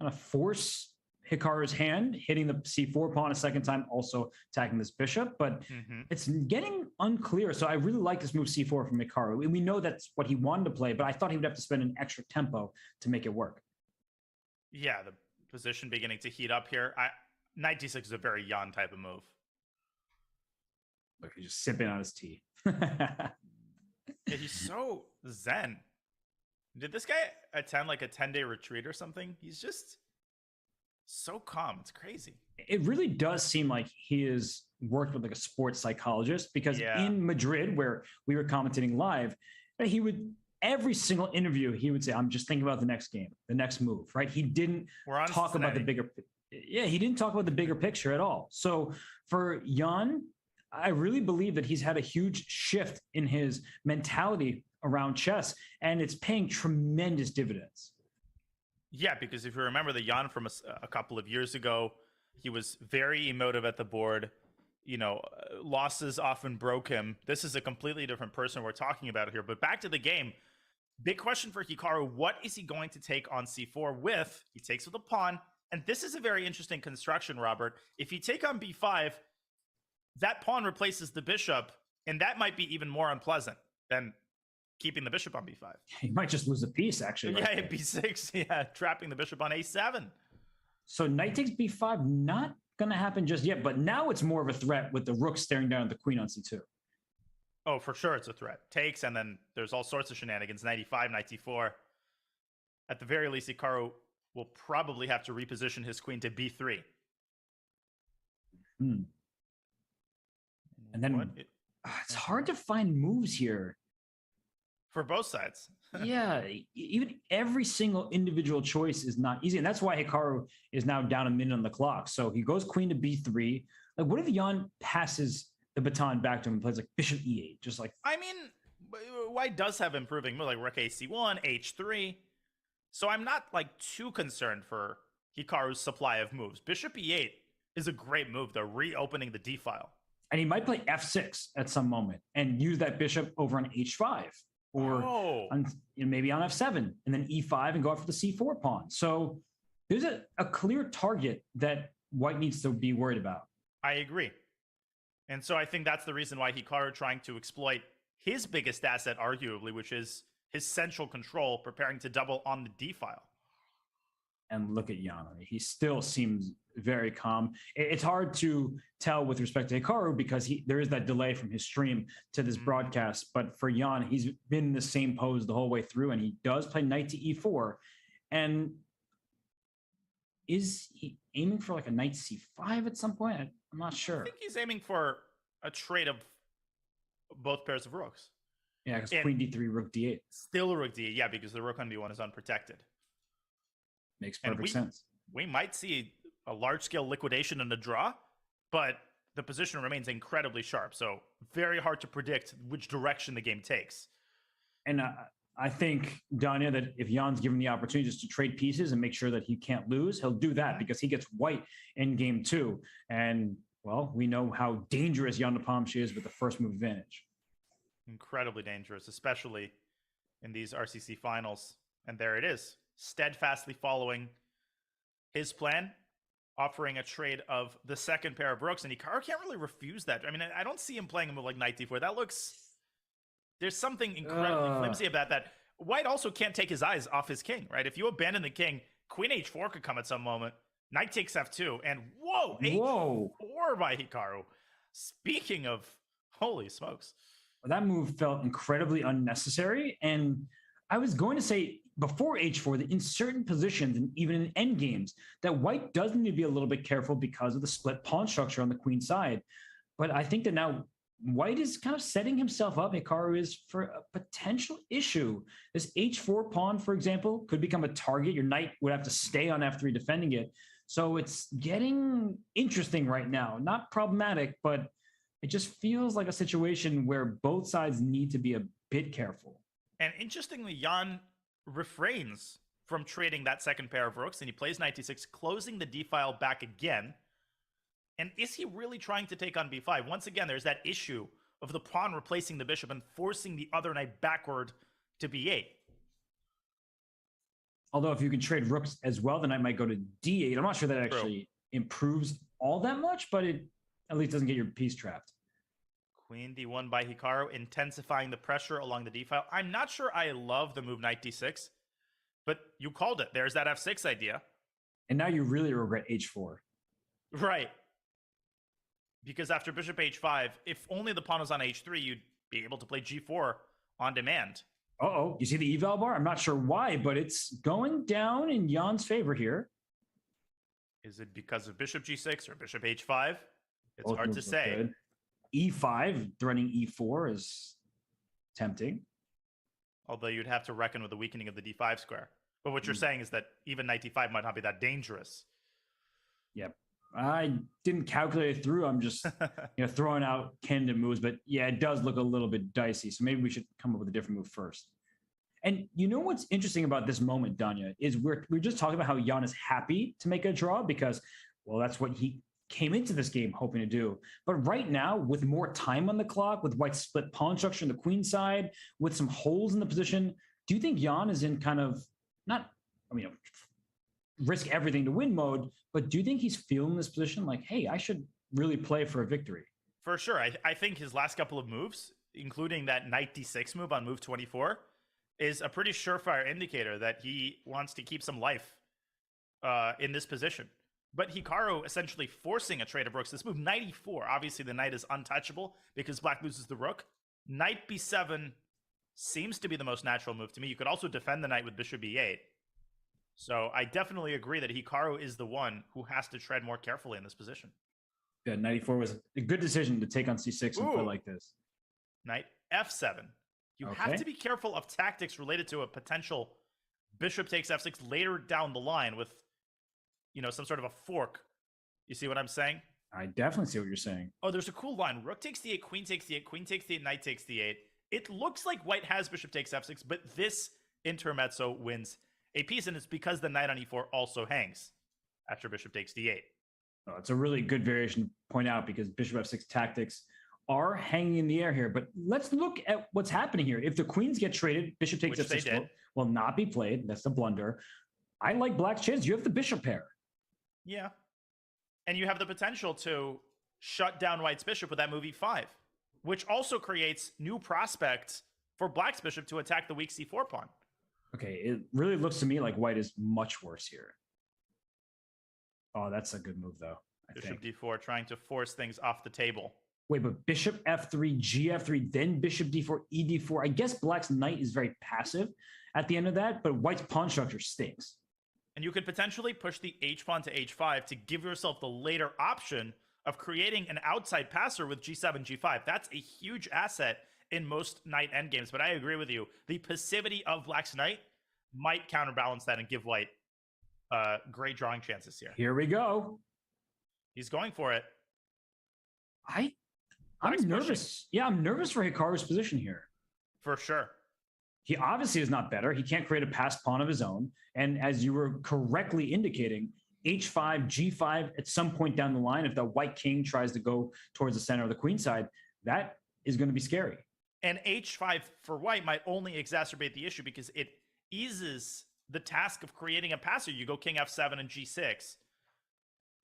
kind of force Hikaru's hand, hitting the c4 pawn a second time, also attacking this bishop. But it's getting unclear. So I really like this move c4 from Hikaru. We know that's what he wanted to play, but I thought he would have to spend an extra tempo to make it work. Yeah, the position beginning to heat up here. Knight d6 is a very Jan type of move. Look, he's just sipping on his tea. Yeah, he's so zen. Did this guy attend like a 10-day retreat or something? He's just so calm. It's crazy. It really does seem like he has worked with like a sports psychologist, because in Madrid, where we were commentating live, he would, every single interview, he would say, I'm just thinking about the next game, the next move, right? He didn't talk about the bigger. Yeah, he didn't talk about the bigger picture at all. So for Jan, I really believe that he's had a huge shift in his mentality around chess, and it's paying tremendous dividends. Yeah, because if you remember the Jan from a couple of years ago, he was very emotive at the board. Losses often broke him. This is a completely different person we're talking about here. But back to the game. Big question for Hikaru. What is he going to take on c4 with? He takes with a pawn. And this is a very interesting construction, Robert. If you take on b5, that pawn replaces the bishop, and that might be even more unpleasant than keeping the bishop on b5. He might just lose a piece, actually. Yeah, b6. Yeah, trapping the bishop on a7. So knight takes b5, not going to happen just yet, but now it's more of a threat with the rook staring down at the queen on c2. Oh, for sure it's a threat. Takes, and then there's all sorts of shenanigans. Knight e5, knight e4. At the very least, Hikaru will probably have to reposition his queen to b3. And then it's hard to find moves here. For both sides. Yeah, even every single individual choice is not easy. And that's why Hikaru is now down a minute on the clock. So he goes queen to b3. Like, what if Jan passes the baton back to him and plays like bishop e8? Just like, I mean, White does have improving moves like rook ac1, h3. So I'm not like too concerned for Hikaru's supply of moves. Bishop e8 is a great move, though, reopening the d file. And he might play f6 at some moment and use that bishop over on h5. Or maybe on f7 and then e5 and go after the c4 pawn. So there's a clear target that White needs to be worried about. I agree. And so I think that's the reason why Hikaru trying to exploit his biggest asset, arguably, which is his central control, preparing to double on the d file. And look at Jan. He still seems very calm. It's hard to tell with respect to Hikaru because there is that delay from his stream to this broadcast. But for Jan, he's been in the same pose the whole way through, and he does play knight to e4. And is he aiming for like a knight c5 at some point? I'm not sure. I think he's aiming for a trade of both pairs of rooks. Yeah, because queen d3, rook d8. Still rook d8, yeah, because the rook on d1 is unprotected. Makes perfect sense. We might see a large-scale liquidation and a draw, but the position remains incredibly sharp. So very hard to predict which direction the game takes. And I think, Danya, that if Jan's given the opportunity just to trade pieces and make sure that he can't lose, he'll do that because he gets White in game 2. And, well, we know how dangerous Jan Nepomniachtchi is with the first move advantage. Incredibly dangerous, especially in these RCC finals. And there it is, steadfastly following his plan, offering a trade of the second pair of rooks, and Hikaru can't really refuse that. I mean, I don't see him playing a move like knight d4. That looks... There's something incredibly flimsy about that. White also can't take his eyes off his king, right? If you abandon the king, queen h4 could come at some moment. Knight takes f2, and whoa, h4 by Hikaru. Speaking of, holy smokes. That move felt incredibly unnecessary, and I was going to say before h4 that in certain positions and even in endgames that White does need to be a little bit careful because of the split pawn structure on the queen side. But I think that now White is kind of setting himself up, Hikaru is, for a potential issue. This h4 pawn, for example, could become a target. Your knight would have to stay on f3 defending it. So it's getting interesting right now. Not problematic, but it just feels like a situation where both sides need to be a bit careful. And interestingly, Jan refrains from trading that second pair of rooks, and he plays knight d6, closing the d-file back again. And is he really trying to take on b5? Once again, there's that issue of the pawn replacing the bishop and forcing the other knight backward to b8. Although if you can trade rooks as well, the knight might go to d8. I'm not sure that actually improves all that much, but it at least doesn't get your piece trapped. Queen d1 by Hikaru, intensifying the pressure along the d-file. I'm not sure I love the move knight d6, but you called it. There's that f6 idea. And now you really regret h4. Right. Because after bishop h5, if only the pawn was on h3, you'd be able to play g4 on demand. Uh-oh, you see the eval bar? I'm not sure why, but it's going down in Jan's favor here. Is it because of bishop g6 or bishop h5? It's hard to say. Good. E5, threatening e4 is tempting. Although you'd have to reckon with the weakening of the d5 square. But what you're saying is that even knight d5 might not be that dangerous. Yep. I didn't calculate it through. I'm just throwing out candidate moves, but yeah, it does look a little bit dicey. So maybe we should come up with a different move first. And you know what's interesting about this moment, Danya, is we're just talking about how Jan is happy to make a draw because, well, that's what he came into this game hoping to do. But right now, with more time on the clock, with White's split pawn structure on the queen side, with some holes in the position, do you think Jan is in kind of risk everything to win mode, but do you think he's feeling this position like, hey, I should really play for a victory? For sure. I think his last couple of moves, including that knight d6 move on move 24, is a pretty surefire indicator that he wants to keep some life in this position. But Hikaru essentially forcing a trade of rooks. This move, knight e4, obviously the knight is untouchable because black loses the rook. Knight b7 seems to be the most natural move to me. You could also defend the knight with bishop e8. So I definitely agree that Hikaru is the one who has to tread more carefully in this position. Yeah, knight e4 was a good decision to take on c6 and play like this. Knight f7. You have to be careful of tactics related to a potential bishop takes f6 later down the line with, some sort of a fork. You see what I'm saying? I definitely see what you're saying. Oh, there's a cool line. Rook takes d8, queen takes d8, queen takes d8, knight takes d8. It looks like white has bishop takes f6, but this intermezzo wins a piece, and it's because the knight on e4 also hangs after bishop takes d8. Oh, it's a really good variation to point out because bishop f6 tactics are hanging in the air here. But let's look at what's happening here. If the queens get traded, bishop takes f6 will not be played. That's the blunder. I like black's chance. You have the bishop pair. Yeah. And you have the potential to shut down white's bishop with that move e5, which also creates new prospects for black's bishop to attack the weak c4 pawn. Okay, it really looks to me like white is much worse here. Oh, that's a good move, though. Bishop d4, trying to force things off the table. Wait, but bishop f3, gf3, then bishop d4, e4. I guess black's knight is very passive at the end of that, but white's pawn structure stinks. And you could potentially push the h-pawn to h5 to give yourself the later option of creating an outside passer with g7, g5. That's a huge asset in most knight endgames, but I agree with you. The passivity of black's knight might counterbalance that and give white great drawing chances here. Here we go. He's going for it. I'm nervous. Yeah, I'm nervous for Hikaru's position here. For sure. He obviously is not better. He can't create a passed pawn of his own. And as you were correctly indicating, h5, g5 at some point down the line, if the white king tries to go towards the center of the queen side, that is going to be scary. And h5 for white might only exacerbate the issue because it eases the task of creating a passer. You go king f7 and g6.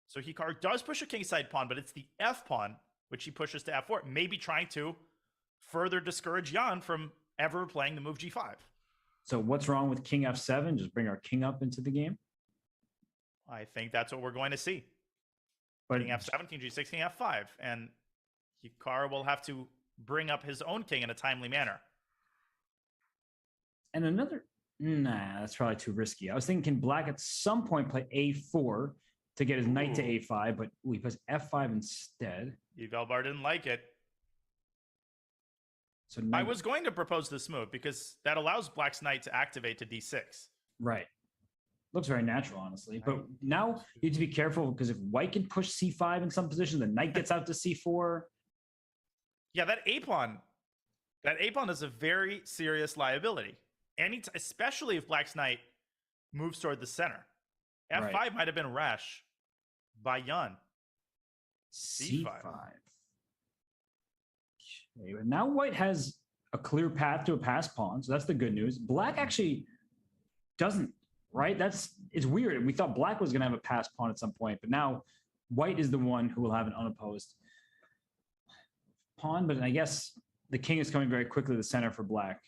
So Hikaru does push a kingside pawn, but it's the f pawn, which he pushes to f4, maybe trying to further discourage Jan from ever playing the move g5. So what's wrong with king f7? Just bring our king up into the game? I think that's what we're going to see. But King f7, king g6, king f5. And Hikaru will have to bring up his own king in a timely manner. And another... Nah, that's probably too risky. I was thinking, can black at some point play a4 to get his knight to a5, but he plays f5 instead. Evelbar didn't like it. So I was going to propose this move because that allows black's knight to activate to d6. Right. Looks very natural, honestly. But now you need to be careful because if white can push c5 in some position, the knight gets out to c4. Yeah, that a-pawn is a very serious liability. Especially if black's knight moves toward the center. F5 might have been rash by Jan. C5. Okay, but now white has a clear path to a passed pawn, so that's the good news. Black actually doesn't, right? It's weird. We thought black was going to have a passed pawn at some point, but now white is the one who will have an unopposed pawn, but I guess the king is coming very quickly to the center for black.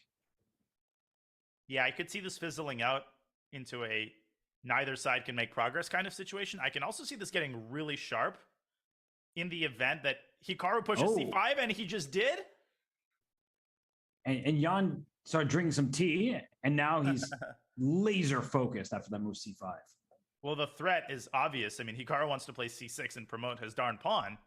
Yeah, I could see this fizzling out into a neither side can make progress kind of situation. I can also see this getting really sharp in the event that Hikaru pushes c5, and he just did. And Jan started drinking some tea, and now he's laser focused after that move c5. Well, the threat is obvious. I mean, Hikaru wants to play c6 and promote his darn pawn.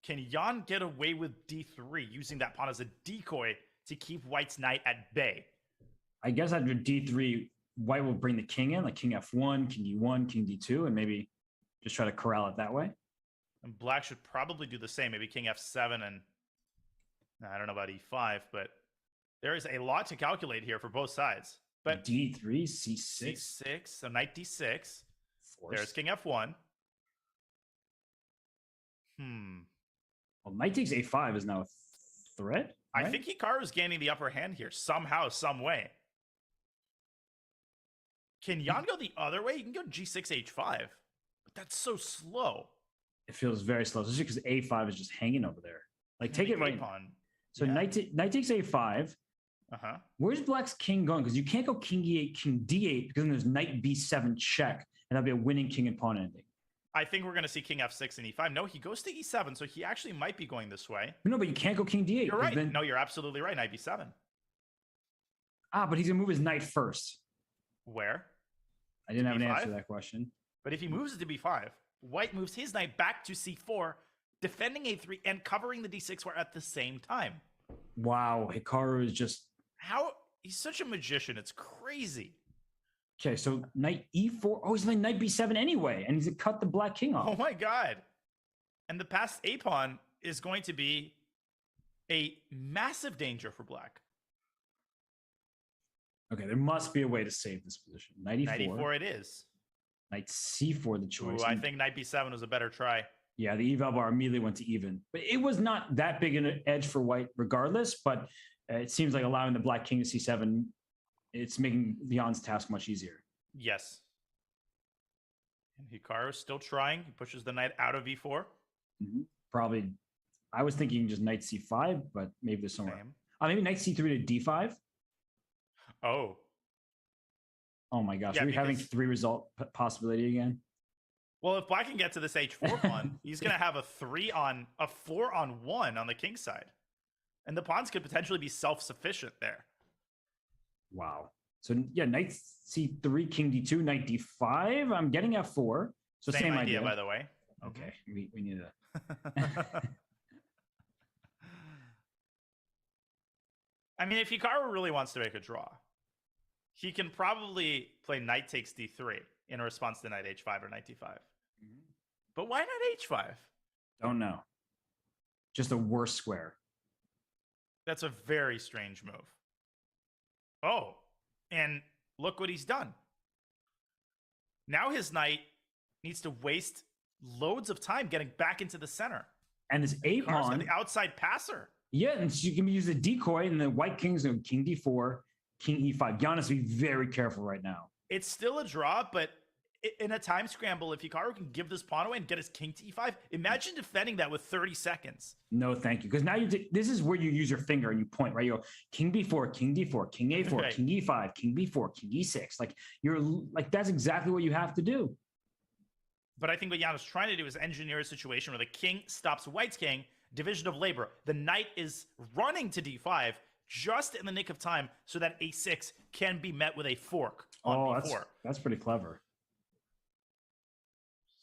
Can Jan get away with d3, using that pawn as a decoy to keep white's knight at bay? I guess after d3, white will bring the king in, like king f1, king d1, king d2, and maybe just try to corral it that way. And black should probably do the same. Maybe king f7 and I don't know about e5, but there is a lot to calculate here for both sides. But d3, c6. c6, so knight d6. Force. There's king f1. Well, knight takes a5 is now a threat. Right? I think Hikaru's gaining the upper hand here somehow, some way. Can Jan go the other way? You can go g6, h5. But that's so slow. It feels very slow, especially because a5 is just hanging over there. Like, take it right. Pawn. So Yeah. knight takes a5. Uh-huh. Where's black's king going? Because you can't go king e8, king d8, because then there's knight b7 check, and that'd be a winning king and pawn ending. I think we're going to see king f6 and e5. No, he goes to e7, so he actually might be going this way. No, but you can't go king d8. You're right. Then, No, you're absolutely right. Knight b7. but he's going to move his knight first. Where? I didn't have an b5? answer to that question. But if he moves it to b5, white moves his knight back to c4, defending a3 and covering the d6 square at the same time. Wow, Hikaru is just... How? He's such a magician. It's crazy. Okay, so knight e4. Oh, he's playing knight b7 anyway, and he's cut the black king off. Oh my god. And the passed a pawn is going to be a massive danger for black. Okay, there must be a way to save this position. Knight e4. Knight e4 it is. Knight c4 the choice. Ooh, I think knight b7 was a better try. Yeah, the eval bar immediately went to even. But it was not that big an edge for white regardless, but it seems like allowing the black king to c7, it's making Jan's task much easier. Yes. And Hikaru is still trying. He pushes the knight out of e4. Probably, I was thinking just knight c5, but maybe there's somewhere. Same. Maybe knight c3 to d5. Oh. Oh my gosh, Yeah, are we having because- 3 result possibility again? Well, if black can get to this h4 pawn, he's going to have a 4 on 1 on the king side. And the pawns could potentially be self-sufficient there. Wow. So yeah, knight c3, king d2, knight d5. I'm getting f4. So same idea, by the way. Okay, we need to. I mean, if Hikaru really wants to make a draw, he can probably play knight takes d3 in response to knight h5 or knight d5. But why not h5? Don't know. Just a worse square. That's a very strange move. Oh, and look what he's done. Now his knight needs to waste loads of time getting back into the center. And this a Hikaru's got pawn. the outside passer. Yeah, and so you can use a decoy, and the white king's going king d4, king e5. Jan has to be very careful right now. It's still a draw, but in a time scramble, if Hikaru can give this pawn away and get his king to e5, imagine defending that with 30 seconds. No, thank you. Because now this is where you use your finger and you point, right? You go king b4, king d4, king a4, Right. king e5, king b4, king e6. Like that's exactly what you have to do. But I think what Jan is trying to do is engineer a situation where the king stops white's king, division of labor. The knight is running to d5 just in the nick of time so that a6 can be met with a fork on b4. That's pretty clever.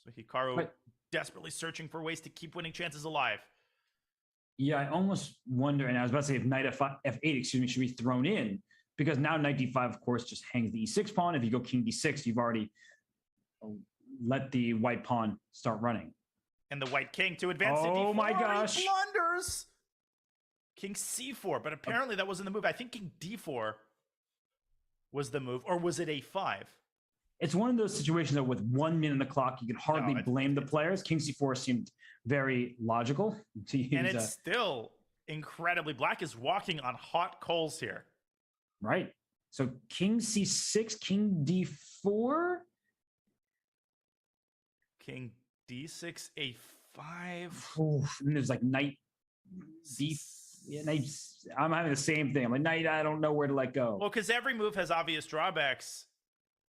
So Hikaru But- desperately searching for ways to keep winning chances alive. Yeah, I almost wonder, and I was about to say if knight f8, should be thrown in, because now knight d5, of course, just hangs the e6 pawn. If you go king d6, you've already let the white pawn start running. And the white king to advance to d4. Oh my He gosh. blunders. King c4, but apparently that wasn't the move. I think king d4 was the move, or was it a5? It's one of those situations that with 1 minute on the clock, you can hardly blame the players. King c4 seemed very logical to use. And it's still incredibly, black is walking on hot coals here. Right. So king c6, king d4. King d6, a5. Oof, and there's like knight d. Yeah, knight. I'm having the same thing. I'm like, knight, I don't know where to let go. Well, because every move has obvious drawbacks.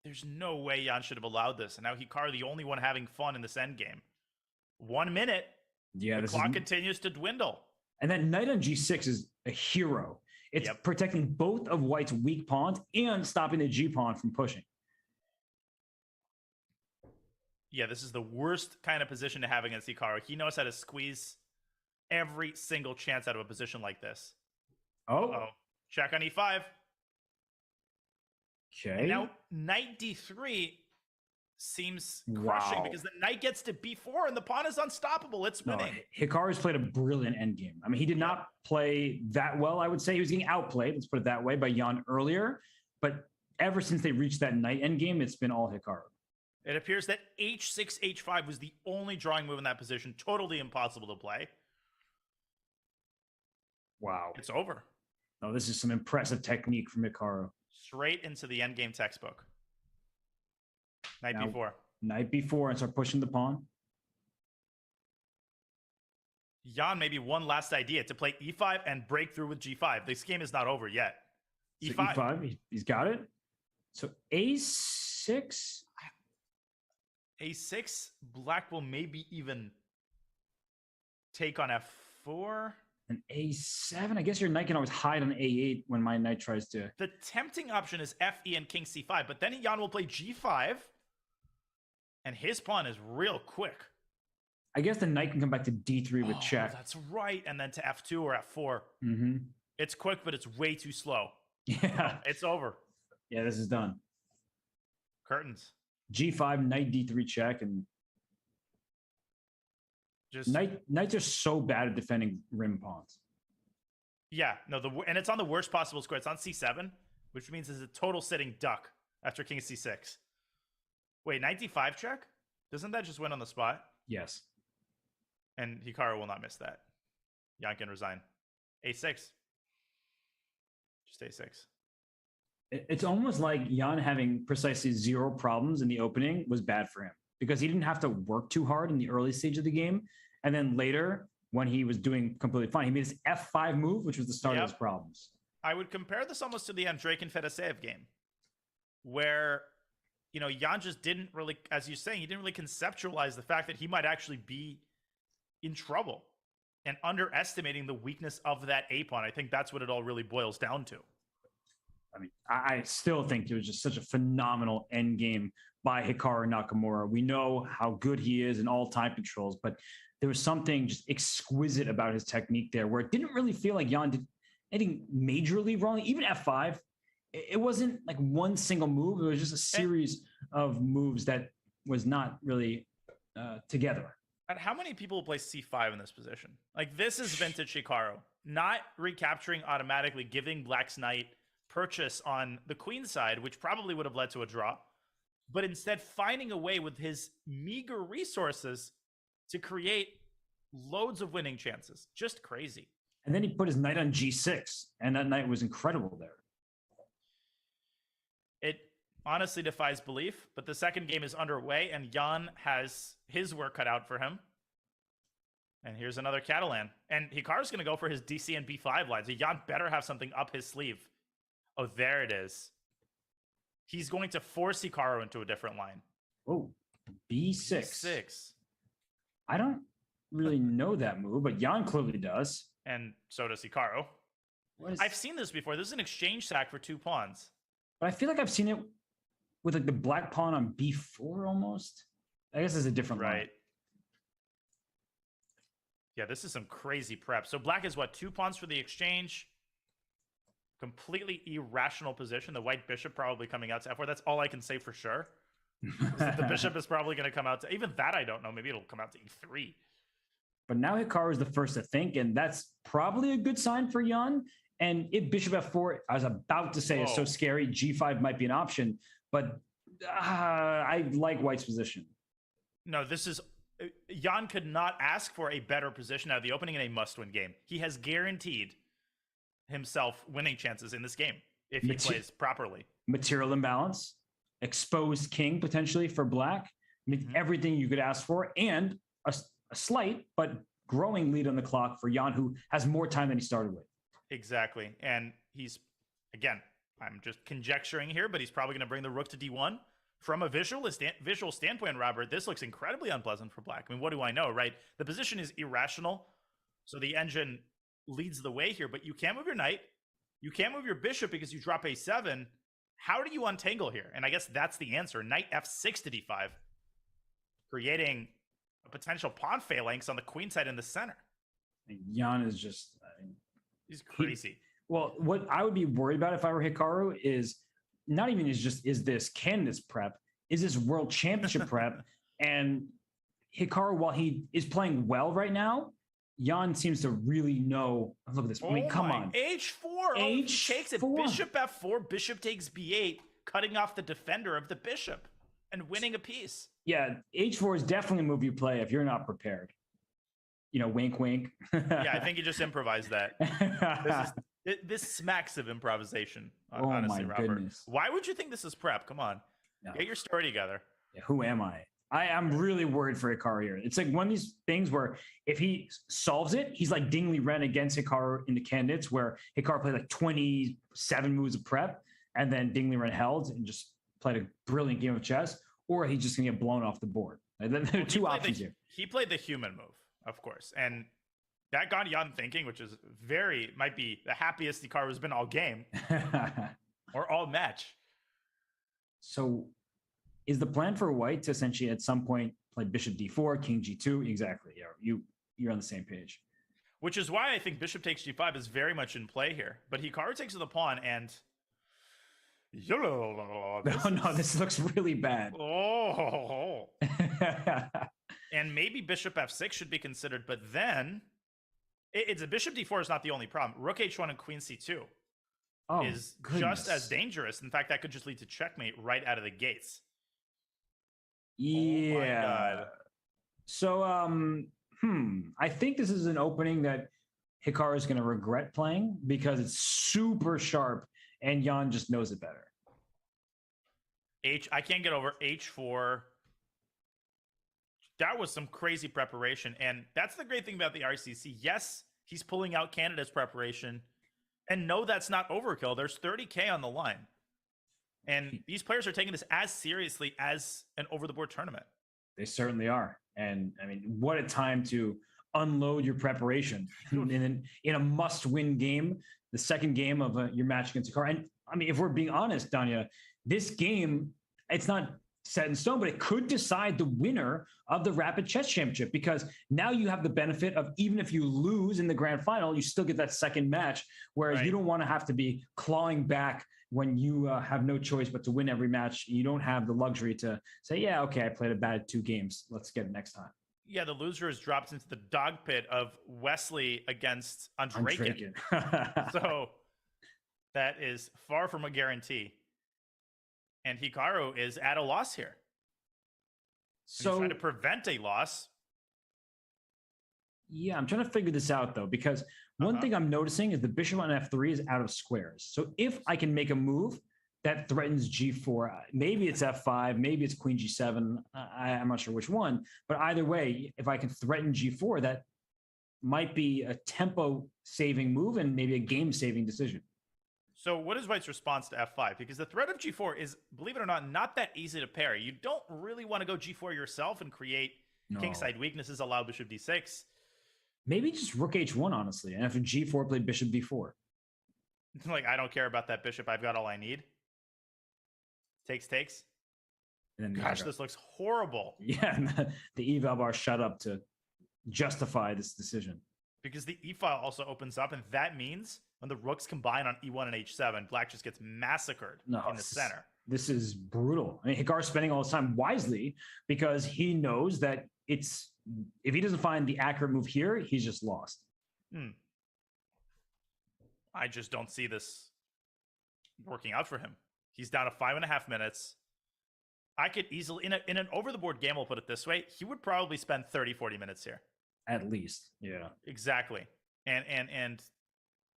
There's no way Jan should have allowed this. And now Hikaru, the only one having fun in this endgame. 1 minute. Yeah, The clock continues to dwindle. and that knight on g6 is a hero. It's protecting both of white's weak pawns and stopping the g pawn from pushing. Yeah, this is the worst kind of position to have against Hikaru. He knows how to squeeze every single chance out of a position like this. Oh, Check on e5. okay. And now knight d3 seems crushing because the knight gets to b4 and the pawn is unstoppable. It's winning. Hikaru's played a brilliant endgame. I mean, he did not play that well, I would say. He was getting outplayed, let's put it that way, by Jan earlier. But ever since they reached that knight endgame, it's been all Hikaru. It appears that h6, h5 was the only drawing move in that position. Totally impossible to play. Wow. It's over. No, this is some impressive technique from Hikaru. Straight into the endgame textbook. Knight Now, b4. Knight b4 and start pushing the pawn. Jan, maybe one last idea to play e5 and break through with g5. This game is not over yet. So e5. e5, he's got it. So a6. a6, black will maybe even take on f4. And a7. I guess your knight can always hide on a8 when my knight tries to. The tempting option is fe and king c5, but then Jan will play g5, and his pawn is real quick. I guess the knight can come back to d3 with check. That's right, and then to f2 or f4. Mm-hmm. It's quick, but it's way too slow. Yeah. It's over. Yeah, this is done. Curtains. g5, knight d3 check, and Just knights are so bad at defending rim pawns. yeah, no, and it's on the worst possible square. It's on c7, which means it's a total sitting duck after king c6. Wait, knight d5 check? Doesn't that just win on the spot? Yes. And Hikaru will not miss that. Jan can resign. a6. Just a6. It's almost like Jan having precisely 0 problems in the opening was bad for him because he didn't have to work too hard in the early stage of the game. And then later, when he was doing completely fine, he made his f5 move, which was the start of his problems. I would compare this almost to the Andrei and Fedoseev game, where, you know, Jan just didn't really, as you're saying, he didn't really conceptualize the fact that he might actually be in trouble and underestimating the weakness of that A pawn. I think that's what it all really boils down to. I mean, I still think it was just such a phenomenal end game by Hikaru Nakamura. We know how good he is in all time controls, but there was something just exquisite about his technique there where it didn't really feel like Jan did anything majorly wrong. Even f5, it wasn't like one single move. It was just a series of moves that was not really together. And how many people play c5 in this position? Like, this is vintage Hikaru. Not recapturing automatically, giving Black's knight purchase on the queen side, which probably would have led to a draw, but instead finding a way with his meager resources to create loads of winning chances. Just crazy. And then he put his knight on g6, and that knight was incredible there. It honestly defies belief, but the second game is underway, and Jan has his work cut out for him. And here's another Catalan. And Hikaru's going to go for his DC and b5 line, so Jan better have something up his sleeve. Oh, there it is. He's going to force Hikaru into a different line. Oh, b6. Six. I don't really know that move, but Jan clearly does. And so does Hikaru. I've seen this before. This is an exchange sack for 2 pawns. But I feel like I've seen it with like the black pawn on b4 almost. I guess it's a different line. Right. Yeah, this is some crazy prep. So black is what? 2 pawns for the exchange. Completely irrational position. The white bishop probably coming out to f4. That's all I can say for sure. The bishop is probably going to come out to, even that I don't know. Maybe it'll come out to e3. But now Hikaru is the first to think, and that's probably a good sign for Jan. And if bishop f4, I was about to say, is so scary, g5 might be an option. But I like white's position. No, this is... Jan could not ask for a better position out of the opening in a must-win game. He has guaranteed himself winning chances in this game if he plays properly. Material imbalance, exposed king potentially for black, everything you could ask for, and a slight but growing lead on the clock for Jan, who has more time than he started with. Exactly. And he's, again, I'm just conjecturing here, but he's probably going to bring the rook to d1. From a visual standpoint, Robert, this looks incredibly unpleasant for black. I mean, what do I know, right? The position is irrational, so the engine leads the way here, but you can't move your knight. You can't move your bishop because you drop a7. How do you untangle here? And I guess that's the answer. Knight f6 to d5, creating a potential pawn phalanx on the queen side in the center. Jan is just... he's crazy. Well, what I would be worried about if I were Hikaru is not even can this prep, is this world championship prep. And Hikaru, while he is playing well right now, Jan seems to really know. Look at this. I mean, come on. H4. Oh, he takes it. Bishop F4. Bishop takes B8, cutting off the defender of the bishop and winning a piece. Yeah, H4 is definitely a move you play if you're not prepared. You know, wink, wink. Yeah, I think you just improvised that. This smacks of improvisation, honestly, Robert. Goodness. Why would you think this is prep? Come on. No. Get your story together. Yeah, who am I? I'm really worried for Hikaru here. It's like one of these things where if he solves it, he's like Ding Liren against Hikaru in the candidates, where Hikaru played like 27 moves of prep and then Ding Liren held and just played a brilliant game of chess, or he's just going to get blown off the board. There are two options here. He played the human move, of course. And that got Jan thinking, which is might be the happiest Hikaru's been all game or all match. So is the plan for white to essentially at some point play bishop d4, king g2? Exactly. Yeah, you're on the same page. Which is why I think bishop takes g5 is very much in play here. But Hikaru takes the pawn and... This looks really bad. Oh. And maybe bishop f6 should be considered, but then it's a bishop d4 is not the only problem. Rook h1 and queen c2 is just as dangerous. In fact, that could just lead to checkmate right out of the gates. Yeah. Oh my God. So, I think this is an opening that Hikaru is going to regret playing because it's super sharp and Jan just knows it better. I can't get over h4. That was some crazy preparation. And that's the great thing about the RCC. Yes, he's pulling out candidates preparation. And no, that's not overkill. There's 30K on the line. And these players are taking this as seriously as an over-the-board tournament. They certainly are. And I mean, what a time to unload your preparation in a must-win game, the second game of your match against Hikaru. And I mean, if we're being honest, Danya, this game, it's not set in stone, but it could decide the winner of the Rapid Chess Championship, because now you have the benefit of, even if you lose in the grand final, you still get that second match, whereas you don't want to have to be clawing back when you have no choice but to win every match. You don't have the luxury to say, yeah, okay, I played a bad 2 games. Let's get it next time. Yeah, the loser is dropped into the dog pit of Wesley against Andreykin. So that is far from a guarantee. And Hikaru is at a loss here. So he's trying to prevent a loss. Yeah, I'm trying to figure this out, though, because one thing I'm noticing is the bishop on f3 is out of squares. So if I can make a move that threatens g4, maybe it's f5, maybe it's queen g7, I'm not sure which one, but either way, if I can threaten g4, that might be a tempo-saving move and maybe a game-saving decision. So what is White's response to f5? Because the threat of g4 is, believe it or not that easy to parry. You don't really want to go g4 yourself and create kingside weaknesses, allow bishop d6. Maybe just rook h1, honestly. And after g4, play bishop b4. Like, I don't care about that bishop. I've got all I need. Takes. And then gosh, this looks horrible. Yeah, the eval bar shut up to justify this decision. Because the e-file also opens up, and that means when the rooks combine on e1 and h7, black just gets massacred in the center. This is brutal. I mean, Hikaru's spending all his time wisely because he knows that if he doesn't find the accurate move here, he's just lost. I just don't see this working out for him. He's down to 5.5 minutes. I could easily, in an over-the-board game, we'll put it this way, he would probably spend 30, 40 minutes here. At least, yeah. Exactly. And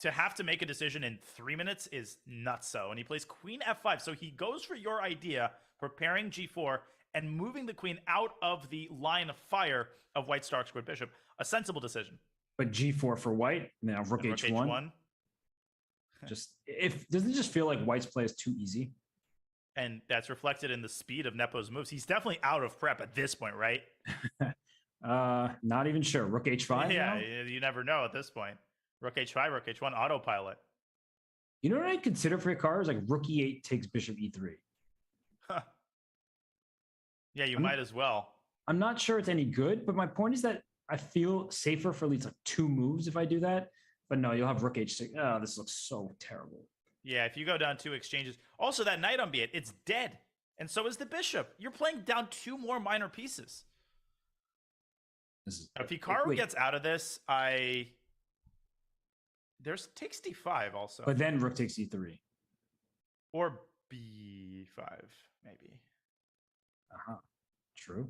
to have to make a decision in 3 minutes is nutso. And he plays queen f5. So he goes for your idea, preparing g4 and moving the queen out of the line of fire of White's dark squared bishop. A sensible decision. But g4 for White, now rook h1. Doesn't it just feel like White's play is too easy? And that's reflected in the speed of Nepo's moves. He's definitely out of prep at this point, right? Not even sure. Rook h5. Yeah, you never know at this point. Rook h5, rook h1, autopilot. You know what I consider for Hikaru is like rook e8 takes bishop e3. Huh. Yeah, you might as well. I'm not sure it's any good, but my point is that I feel safer for at least like 2 moves if I do that. But no, you'll have rook h6. Oh, this looks so terrible. Yeah, if you go down 2 exchanges. Also, that knight on b8, it's dead. And so is the bishop. You're playing down 2 more minor pieces. If Hikaru gets out of this, there's takes d5 also. But then rook takes e3. Or b5, maybe. True.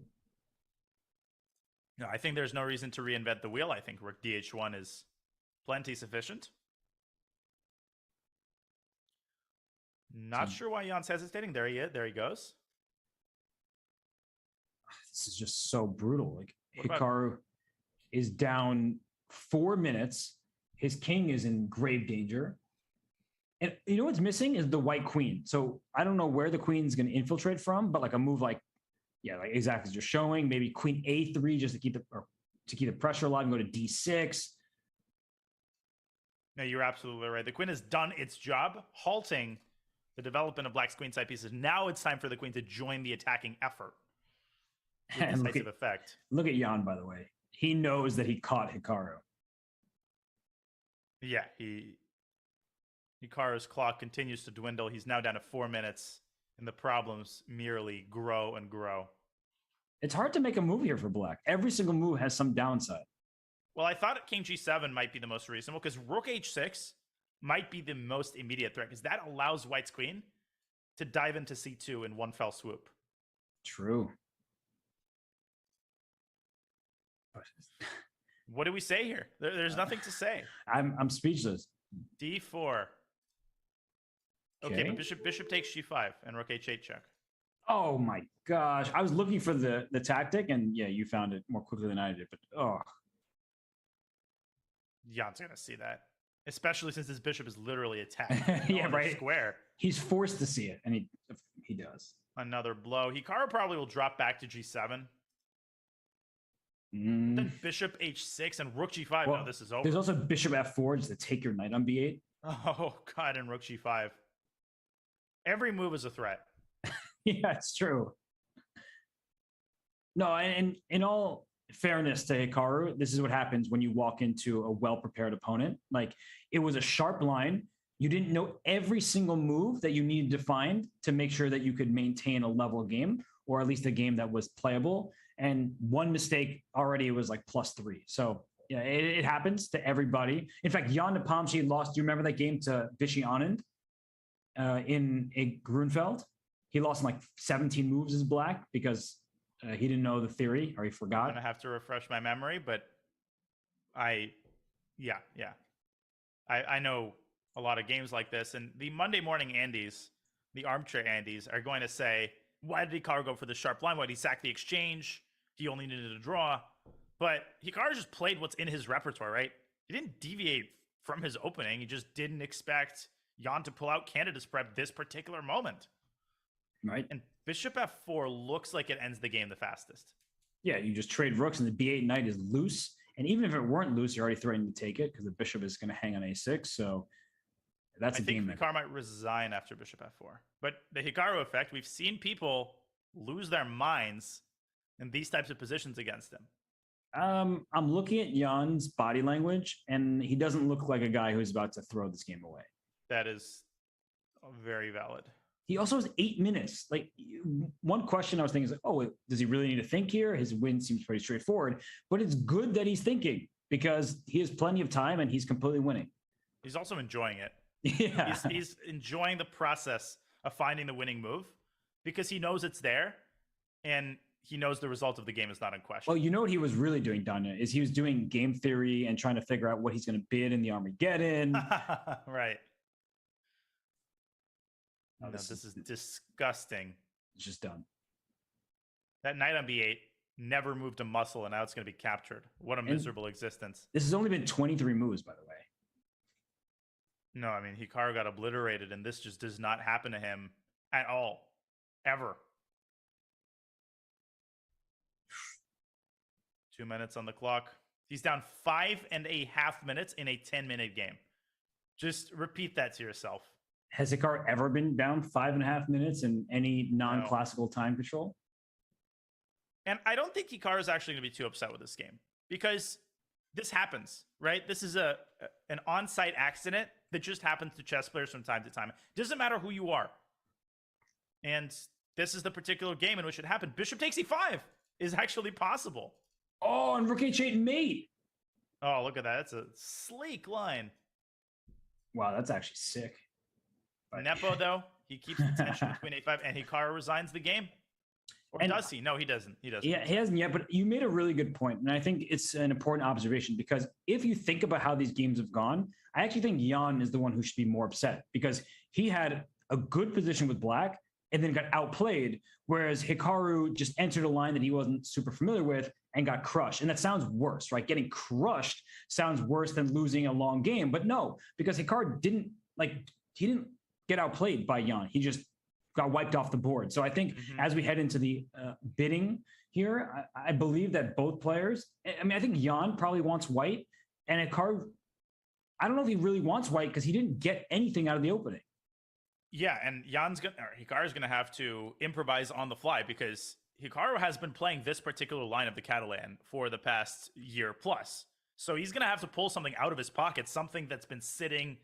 No, I think there's no reason to reinvent the wheel. I think rook dh1 is plenty sufficient. Not sure why Jan's hesitating. There he goes. This is just so brutal. Like, What Hikaru is down 4 minutes. His king is in grave danger. And you know what's missing is the white queen. So I don't know where the queen's going to infiltrate from, but like a move like exactly as you're showing, maybe queen a3 just to keep the pressure alive and go to d6. No, you're absolutely right. The queen has done its job, halting the development of black's queenside pieces. Now it's time for the queen to join the attacking effort. With decisive effect. Look at Jan, by the way. He knows that he caught Hikaru. Yeah, Hikaru's clock continues to dwindle. He's now down to 4 minutes, and the problems merely grow and grow. It's hard to make a move here for black. Every single move has some downside. Well, I thought king g7 might be the most reasonable because rook h6 might be the most immediate threat because that allows white's queen to dive into c2 in one fell swoop. True. What do we say here? There's nothing to say. I'm speechless. d4. Okay, but bishop takes g5 and rook h8 check. Oh my gosh. I was looking for the tactic, and yeah, you found it more quickly than I did, but Jan's gonna see that. Especially since this bishop is literally attacked. Yeah, right. Square. He's forced to see it, and he does. Another blow. Hikaru probably will drop back to g7. Then bishop h6 and rook g5. Well, no, this is over. There's also bishop f4 just to take your knight on b8. Oh, God, and rook g5. Every move is a threat. Yeah, it's true. No, and in all fairness to Hikaru, this is what happens when you walk into a well-prepared opponent. Like, it was a sharp line. You didn't know every single move that you needed to find to make sure that you could maintain a level game, or at least a game that was playable. And one mistake already was like +3. So yeah, it happens to everybody. In fact, Jan Nepomniachtchi lost. Do you remember that game to Vichy Anand in Grunfeld? He lost in like 17 moves as black because he didn't know the theory or he forgot. I'm gonna have to refresh my memory, but I know a lot of games like this. And the Monday morning Andes, the armchair Andes, are going to say, why did Hikaru go for the sharp line? Why did he sack the exchange? He only needed a draw. But Hikaru just played what's in his repertoire, right? He didn't deviate from his opening. He just didn't expect Jan to pull out Canada's prep this particular moment. Right. And bishop f4 looks like it ends the game the fastest. Yeah, you just trade rooks and the b8 knight is loose. And even if it weren't loose, you're already threatening to take it because the bishop is going to hang on a6. So that's a game. I think Hikaru might resign after bishop f4. But the Hikaru effect, we've seen people lose their minds in these types of positions against him. I'm looking at Jan's body language, and he doesn't look like a guy who's about to throw this game away. That is very valid. He also has 8 minutes. Like, one question I was thinking is, like, oh, does he really need to think here? His win seems pretty straightforward, but it's good that he's thinking because he has plenty of time and he's completely winning. He's also enjoying it. Yeah. He's enjoying the process of finding the winning move because he knows it's there and he knows the result of the game is not in question. Well, you know what he was really doing, Danya, is he was doing game theory and trying to figure out what he's going to bid in the Armageddon. Right. No, this is disgusting. It's just done. That knight on b8 never moved a muscle, and now it's going to be captured. What a miserable existence. This has only been 23 moves, by the way. No, I mean, Hikaru got obliterated, and this just does not happen to him at all. Ever. 2 minutes on the clock. He's down 5.5 minutes in a 10-minute game. Just repeat that to yourself. Has Hikaru ever been down 5.5 minutes in any non-classical time control? And I don't think Hikaru is actually going to be too upset with this game because this happens, right? This is an on-site accident that just happens to chess players from time to time. It doesn't matter who you are. And this is the particular game in which it happened. Bishop takes e5 is actually possible. Oh, and rook h8 mate. Oh, look at that. That's a sleek line. Wow, that's actually sick. Nepo, though, he keeps the tension between a5, and Hikaru resigns the game. Or does he? No, he doesn't. He doesn't. Yeah, he hasn't yet, but you made a really good point, and I think it's an important observation because if you think about how these games have gone, I actually think Jan is the one who should be more upset because he had a good position with black and then got outplayed, whereas Hikaru just entered a line that he wasn't super familiar with and got crushed. And that sounds worse, right? Getting crushed sounds worse than losing a long game, but no, because Hikaru didn't get outplayed by Jan. He just got wiped off the board. So I think as we head into the bidding here, I believe that both players, I mean, I think Jan probably wants white, and Hikaru, I don't know if he really wants white because he didn't get anything out of the opening. Yeah, and Hikaru's gonna have to improvise on the fly because Hikaru has been playing this particular line of the Catalan for the past year plus. So he's gonna have to pull something out of his pocket, something that's been sitting,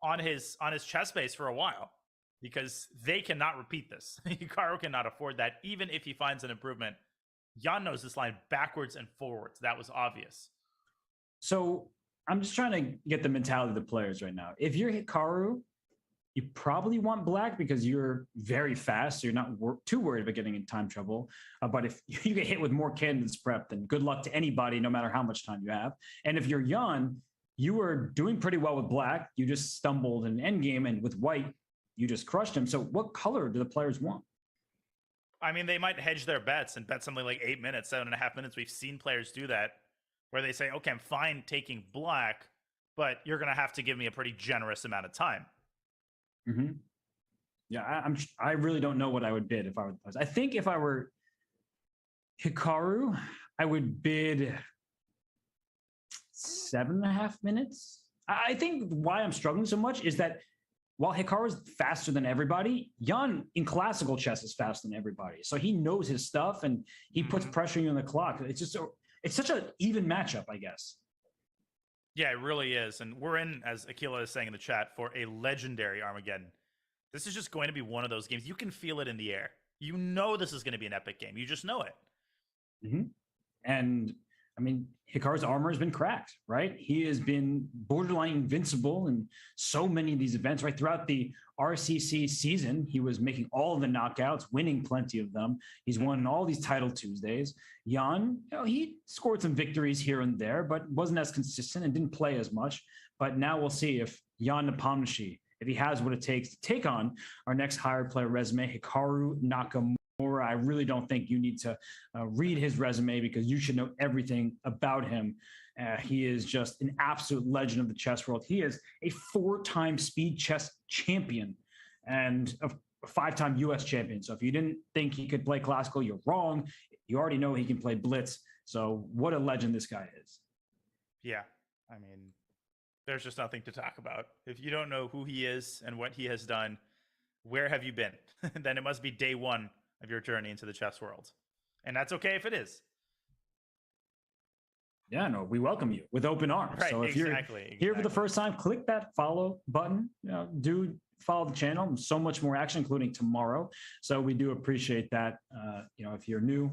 on his chess base for a while, because they cannot repeat this. Hikaru cannot afford that, even if he finds an improvement. Jan knows this line backwards and forwards. That was obvious. So I'm just trying to get the mentality of the players right now. If you're Hikaru, you probably want black because you're very fast. So you're not too worried about getting in time trouble. But if you get hit with more candidates prep, then good luck to anybody, no matter how much time you have. And if you're Jan, you were doing pretty well with black. You just stumbled in endgame, and with white, you just crushed him. So what color do the players want? I mean, they might hedge their bets and bet something like 8 minutes, 7.5 minutes. We've seen players do that where they say, okay, I'm fine taking black, but you're going to have to give me a pretty generous amount of time. Mm-hmm. Yeah, I really don't know what I would bid if I were the players. I think if I were Hikaru, I would bid 7.5 minutes. I think why I'm struggling so much is that while Hikaru is faster than everybody, Jan in classical chess is faster than everybody. So he knows his stuff and he puts pressure on you on the clock. It's such an even matchup, I guess. Yeah, it really is. And we're in, as Akila is saying in the chat, for a legendary Armageddon. This is just going to be one of those games. You can feel it in the air. You know this is going to be an epic game. You just know it. Mm-hmm. And I mean, Hikaru's armor has been cracked, right? He has been borderline invincible in so many of these events, right? Throughout the RCC season, he was making all of the knockouts, winning plenty of them. He's won all these Title Tuesdays. Jan, he scored some victories here and there, but wasn't as consistent and didn't play as much. But now we'll see if Jan Nepomniachtchi, if he has what it takes to take on our next higher player resume, Hikaru Nakamura. I really don't think you need to read his resume because you should know everything about him. He is just an absolute legend of the chess world. He is a 4-time speed chess champion and a 5-time US champion. So if you didn't think he could play classical, you're wrong. You already know he can play blitz. So what a legend this guy is. Yeah, I mean, there's just nothing to talk about. If you don't know who he is and what he has done, where have you been? Then it must be day one of your journey into the chess world. And that's okay if it is. Yeah, no, we welcome you with open arms. Right, so if you're here for the first time, click that follow button. Do follow the channel. So much more action, including tomorrow. So we do appreciate that. If you're new,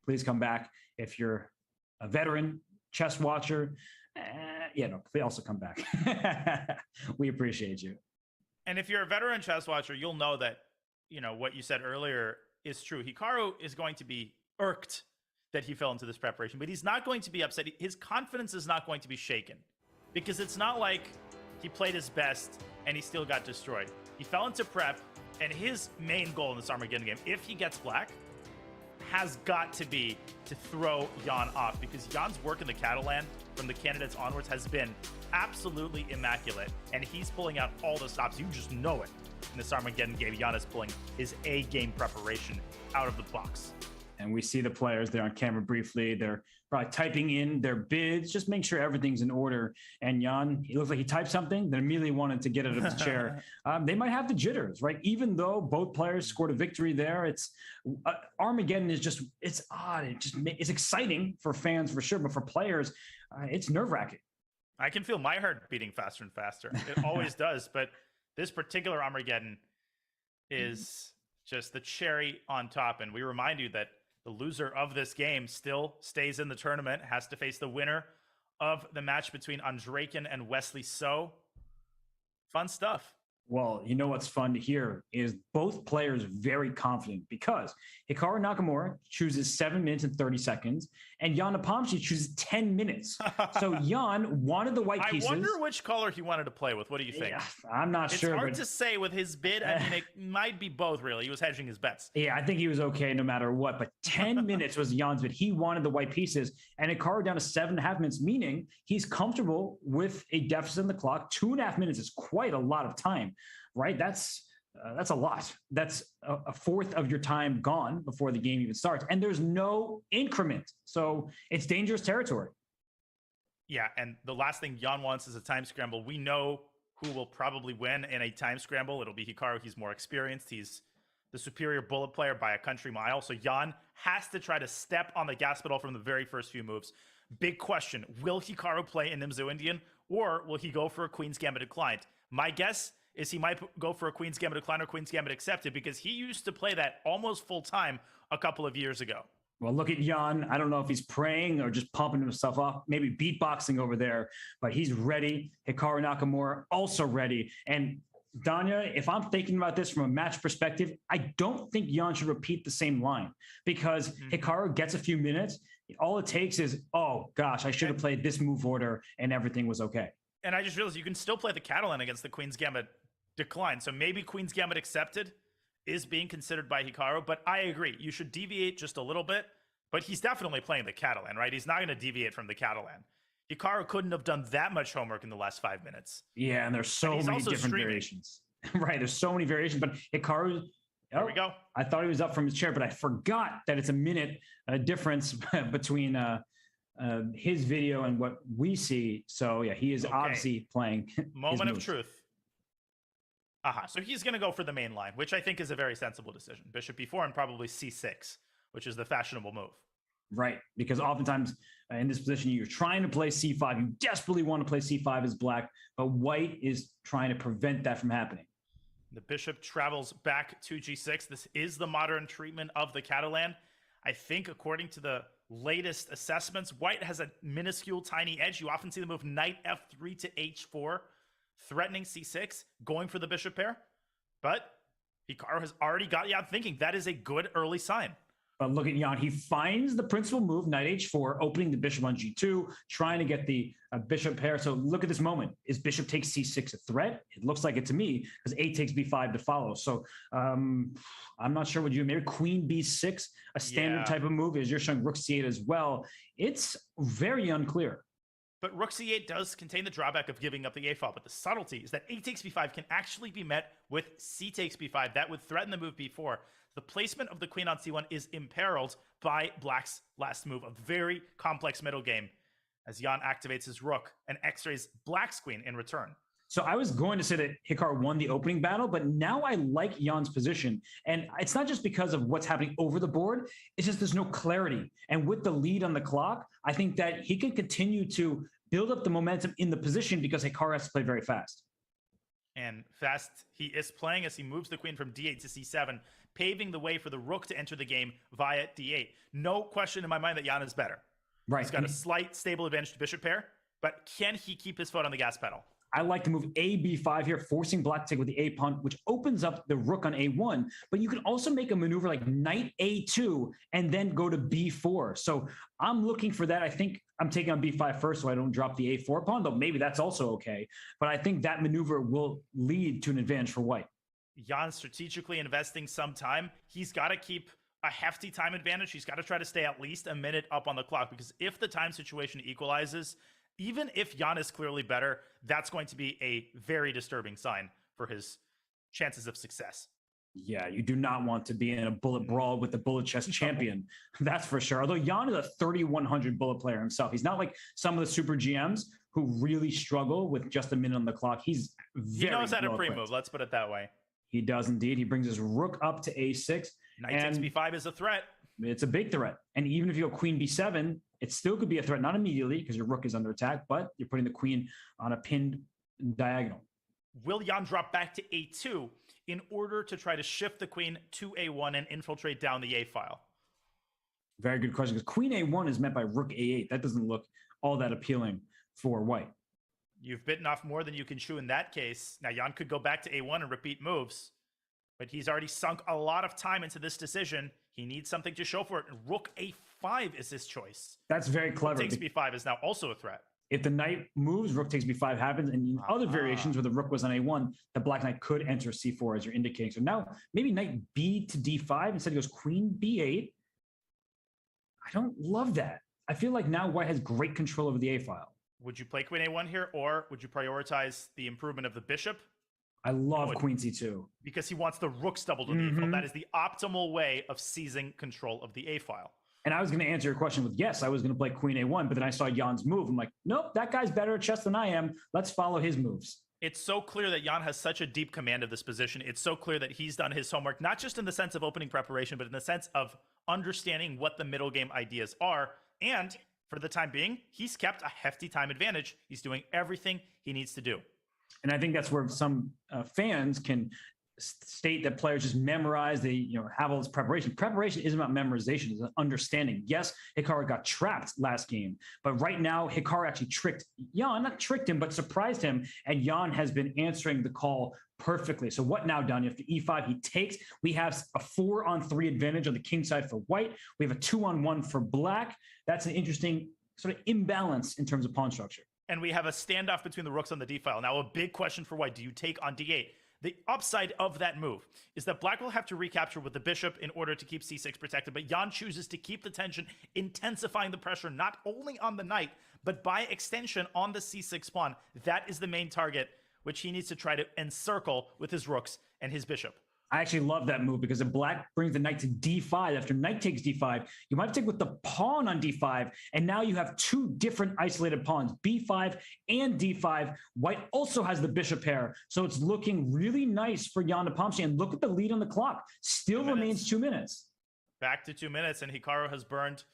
please come back. If you're a veteran chess watcher, please also come back. We appreciate you. And if you're a veteran chess watcher, you'll know that, what you said earlier is true. Hikaru is going to be irked that he fell into this preparation, but he's not going to be upset. His confidence is not going to be shaken because it's not like he played his best and he still got destroyed. He fell into prep, and his main goal in this Armageddon game, if he gets black, has got to be to throw Jan off, because Jan's work in the Catalan from the candidates onwards has been absolutely immaculate, and he's pulling out all the stops. You just know it. In this Armageddon game, Jan is pulling his A-game preparation out of the box. And we see the players there on camera briefly. They're probably typing in their bids, just make sure everything's in order. And Jan, he looks like he typed something, then immediately wanted to get out of his chair. They might have the jitters, right? Even though both players scored a victory there, it's Armageddon is just, it's odd. It's exciting for fans for sure, but for players, it's nerve-wracking. I can feel my heart beating faster and faster. It always does, but this particular Armageddon is just the cherry on top. And we remind you that the loser of this game still stays in the tournament, has to face the winner of the match between Andreken and Wesley. So fun stuff. Well, you know what's fun to hear is both players very confident because Hikaru Nakamura chooses 7 minutes and 30 seconds, and Jan Nepomniachtchi chooses 10 minutes. So Jan wanted the white pieces. I wonder which color he wanted to play with. What do you think? Yeah, I'm not sure. It's hard to say with his bid. I mean, it might be both, really. He was hedging his bets. Yeah, I think he was okay no matter what. But 10 minutes was Jan's bid. He wanted the white pieces, and Hikaru down to 7.5 minutes, meaning he's comfortable with a deficit in the clock. 2.5 minutes is quite a lot of time, right? That's a lot. That's a fourth of your time gone before the game even starts. And there's no increment. So it's dangerous territory. Yeah, and the last thing Jan wants is a time scramble. We know who will probably win in a time scramble. It'll be Hikaru. He's more experienced. He's the superior bullet player by a country mile. So Jan has to try to step on the gas pedal from the very first few moves. Big question. Will Hikaru play in Nimzo Indian, or will he go for a Queen's Gambit declined? My guess is he might go for a Queen's Gambit declined or Queen's Gambit accepted, because he used to play that almost full time a couple of years ago. Well, look at Jan. I don't know if he's praying or just pumping himself up, maybe beatboxing over there, but he's ready. Hikaru Nakamura also ready. And Danya, if I'm thinking about this from a match perspective, I don't think Jan should repeat the same line, because Hikaru gets a few minutes. All it takes is, oh gosh, I should have played this move order and everything was okay. And I just realized you can still play the Catalan against the Queen's Gambit declined. So maybe Queen's Gambit accepted is being considered by Hikaru, but I agree. You should deviate just a little bit, but he's definitely playing the Catalan, right? He's not going to deviate from the Catalan. Hikaru couldn't have done that much homework in the last 5 minutes. Yeah, and there's so many different variations. Right, there's so many variations, but Hikaru, there we go. I thought he was up from his chair, but I forgot that it's a minute difference between his video and what we see. So yeah, he is obviously playing. Moment of truth. So he's going to go for the main line, which I think is a very sensible decision. Bishop b4 and probably c6, which is the fashionable move. Right, because oftentimes in this position, you're trying to play c5. You desperately want to play c5 as black, but white is trying to prevent that from happening. The bishop travels back to g6. This is the modern treatment of the Catalan. I think according to the latest assessments, white has a minuscule tiny edge. You often see the move knight f3 to h4, threatening c6, going for the bishop pair. But Hikaru has already got Jan thinking. That is a good early sign. But look at Jan. He finds the principal move, knight h4, opening the bishop on g2, trying to get the bishop pair. So look at this moment. Is bishop takes c6 a threat? It looks like it to me, because a takes b5 to follow. So I'm not sure what you, maybe queen b6, a standard type of move, as you're showing rook c8 as well. It's very unclear. But rook c8 does contain the drawback of giving up the a file, but the subtlety is that a takes b5 can actually be met with c takes b5. That would threaten the move b4. The placement of the queen on c1 is imperiled by black's last move, a very complex middle game, as Jan activates his rook and x-rays black's queen in return. So I was going to say that Hikaru won the opening battle, but now I like Jan's position. And it's not just because of what's happening over the board, it's just there's no clarity. And with the lead on the clock, I think that he can continue to build up the momentum in the position, because Hikaru has to play very fast. And fast he is playing as he moves the queen from d8 to c7, paving the way for the rook to enter the game via d8. No question in my mind that Jan is better. Right. He's got a slight stable advantage to bishop pair, but can he keep his foot on the gas pedal? I like to move a b5 here, forcing black to take with the a pawn, which opens up the rook on a1. But you can also make a maneuver like knight a2 and then go to b4. So I'm looking for that. I think I'm taking on b5 first so I don't drop the a4 pawn, though maybe that's also okay. But I think that maneuver will lead to an advantage for white. Jan strategically investing some time. He's got to keep a hefty time advantage. He's got to try to stay at least a minute up on the clock, because if the time situation equalizes, even if Jan is clearly better, that's going to be a very disturbing sign for his chances of success. Yeah, you do not want to be in a bullet brawl with the bullet chess champion. That's for sure. Although Jan is a 3,100 bullet player himself. He's not like some of the super GMs who really struggle with just a minute on the clock. He's very He knows how to well pre-move. equipped. Let's put it that way. He does indeed. He brings his rook up to a6. Knight takes b5 is a threat. It's a big threat. And even if you go queen b7, it still could be a threat. Not immediately, because your rook is under attack, but you're putting the queen on a pinned diagonal. will Jan drop back to a2 in order to try to shift the queen to a1 and infiltrate down the a file? Very good question, because queen a1 is met by rook a8. That doesn't look all that appealing for white. You've bitten off more than you can chew in that case. Now, Jan could go back to a1 and repeat moves, but he's already sunk a lot of time into this decision. He needs something to show for it. Rook a5 is his choice. That's very clever. Rook takes b5 is now also a threat. If the knight moves, rook takes b5 happens, and in other variations where the rook was on a1, the black knight could enter c4 as you're indicating. So now maybe knight b to d5 instead he goes queen b8. I don't love that. I feel like now white has great control over the a file. Would you play queen a1 here, or would you prioritize the improvement of the bishop? I love queen c2. Because he wants the rooks doubled on the a file. That is the optimal way of seizing control of the a file. And I was going to answer your question with yes, I was going to play queen a1, but then I saw Jan's move. I'm like, nope, that guy's better at chess than I am. Let's follow his moves. It's so clear that Jan has such a deep command of this position. It's so clear that he's done his homework, not just in the sense of opening preparation, but in the sense of understanding what the middle game ideas are. And for the time being, he's kept a hefty time advantage. He's doing everything he needs to do. And I think that's where some fans can state that players just memorize, they have all this preparation. Preparation isn't about memorization, it's an understanding. Yes, Hikaru got trapped last game, but right now Hikaru actually tricked Jan, not tricked him, but surprised him, and Jan has been answering the call perfectly. So what now, Don? After e5, he takes. We have a 4-on-3 advantage on the king side for white. We have a 2-on-1 for black. That's an interesting sort of imbalance in terms of pawn structure. And we have a standoff between the rooks on the d file. Now, a big question for white: do you take on d8? The upside of that move is that black will have to recapture with the bishop in order to keep c6 protected, but Jan chooses to keep the tension, intensifying the pressure not only on the knight, but by extension on the c6 pawn. That is the main target, which he needs to try to encircle with his rooks and his bishop. I actually love that move because if black brings the knight to d5, after knight takes d5, you might take with the pawn on d5, and now you have two different isolated pawns, b5 and d5. White also has the bishop pair, so it's looking really nice for Jan Nepomniachtchi. And look at the lead on the clock. Still remains 2 minutes. Back to 2 minutes, and Hikaru has burned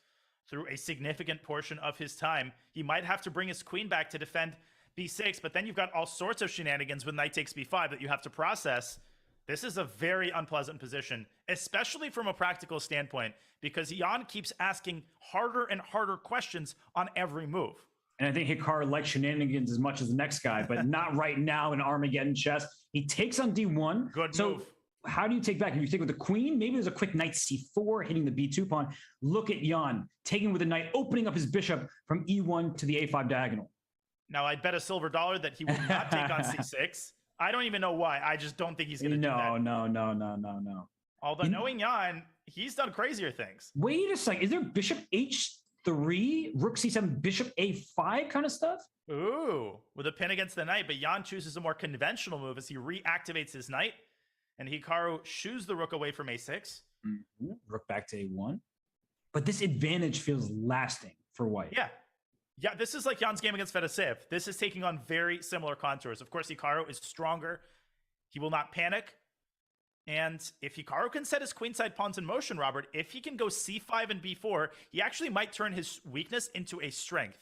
through a significant portion of his time. He might have to bring his queen back to defend b6, but then you've got all sorts of shenanigans with knight takes b5 that you have to process. This is a very unpleasant position, especially from a practical standpoint, because Jan keeps asking harder and harder questions on every move. And I think Hikaru likes shenanigans as much as the next guy, but not right now in Armageddon chess. He takes on d1. Good move. How do you take back? If you take with the queen, maybe there's a quick knight c4 hitting the b2 pawn. Look at Jan taking with the knight, opening up his bishop from e1 to the a5 diagonal. Now, I'd bet $1 that he will not take on c6. I don't even know why. I just don't think he's going to do that. No. Although knowing Jan, he's done crazier things. Wait a second. Is there bishop h3, rook c7, bishop a5 kind of stuff? Ooh, with a pin against the knight, but Jan chooses a more conventional move as he reactivates his knight, and Hikaru shoos the rook away from a6. Mm-hmm. Rook back to a1. But this advantage feels lasting for white. Yeah, this is like Jan's game against Fedoseev. This is taking on very similar contours. Of course, Hikaru is stronger. He will not panic. And if Hikaru can set his queenside pawns in motion, Robert, if he can go c5 and b4, he actually might turn his weakness into a strength.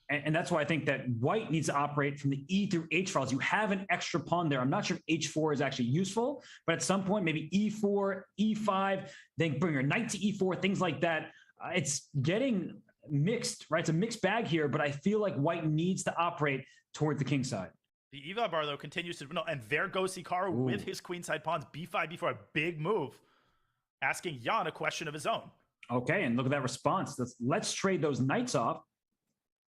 And that's why I think that white needs to operate from the E through H files. You have an extra pawn there. I'm not sure if H4 is actually useful, but at some point, maybe E4, E5, then bring your knight to E4, things like that. It's getting mixed, right? It's a mixed bag here, but I feel like white needs to operate toward the king side. The eval bar, though, continues to no, and there goes Hikaru with his queenside pawns, b5, b4, a big move, asking Jan a question of his own. Okay, and look at that response. Let's trade those knights off.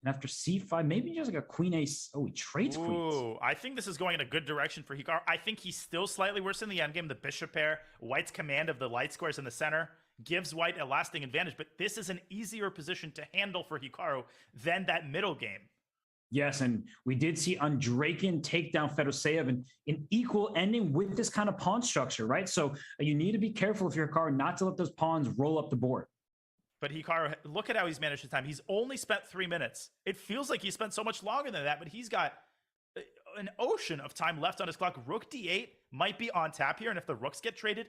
And after c5, maybe just like a queen ace. Oh, he trades queens. I think this is going in a good direction for Hikaru. I think he's still slightly worse in the endgame. The bishop pair, White's command of the light squares in the center gives White a lasting advantage, but this is an easier position to handle for Hikaru than that middle game. Yes, and we did see Andreikin take down Fedoseev in an equal ending with this kind of pawn structure, right? So you need to be careful if you're Hikaru not to let those pawns roll up the board. But Hikaru, look at how he's managed his time. He's only spent 3 minutes. It feels like he spent so much longer than that, but he's got an ocean of time left on his clock. Rook d8 might be on tap here, and if the rooks get traded,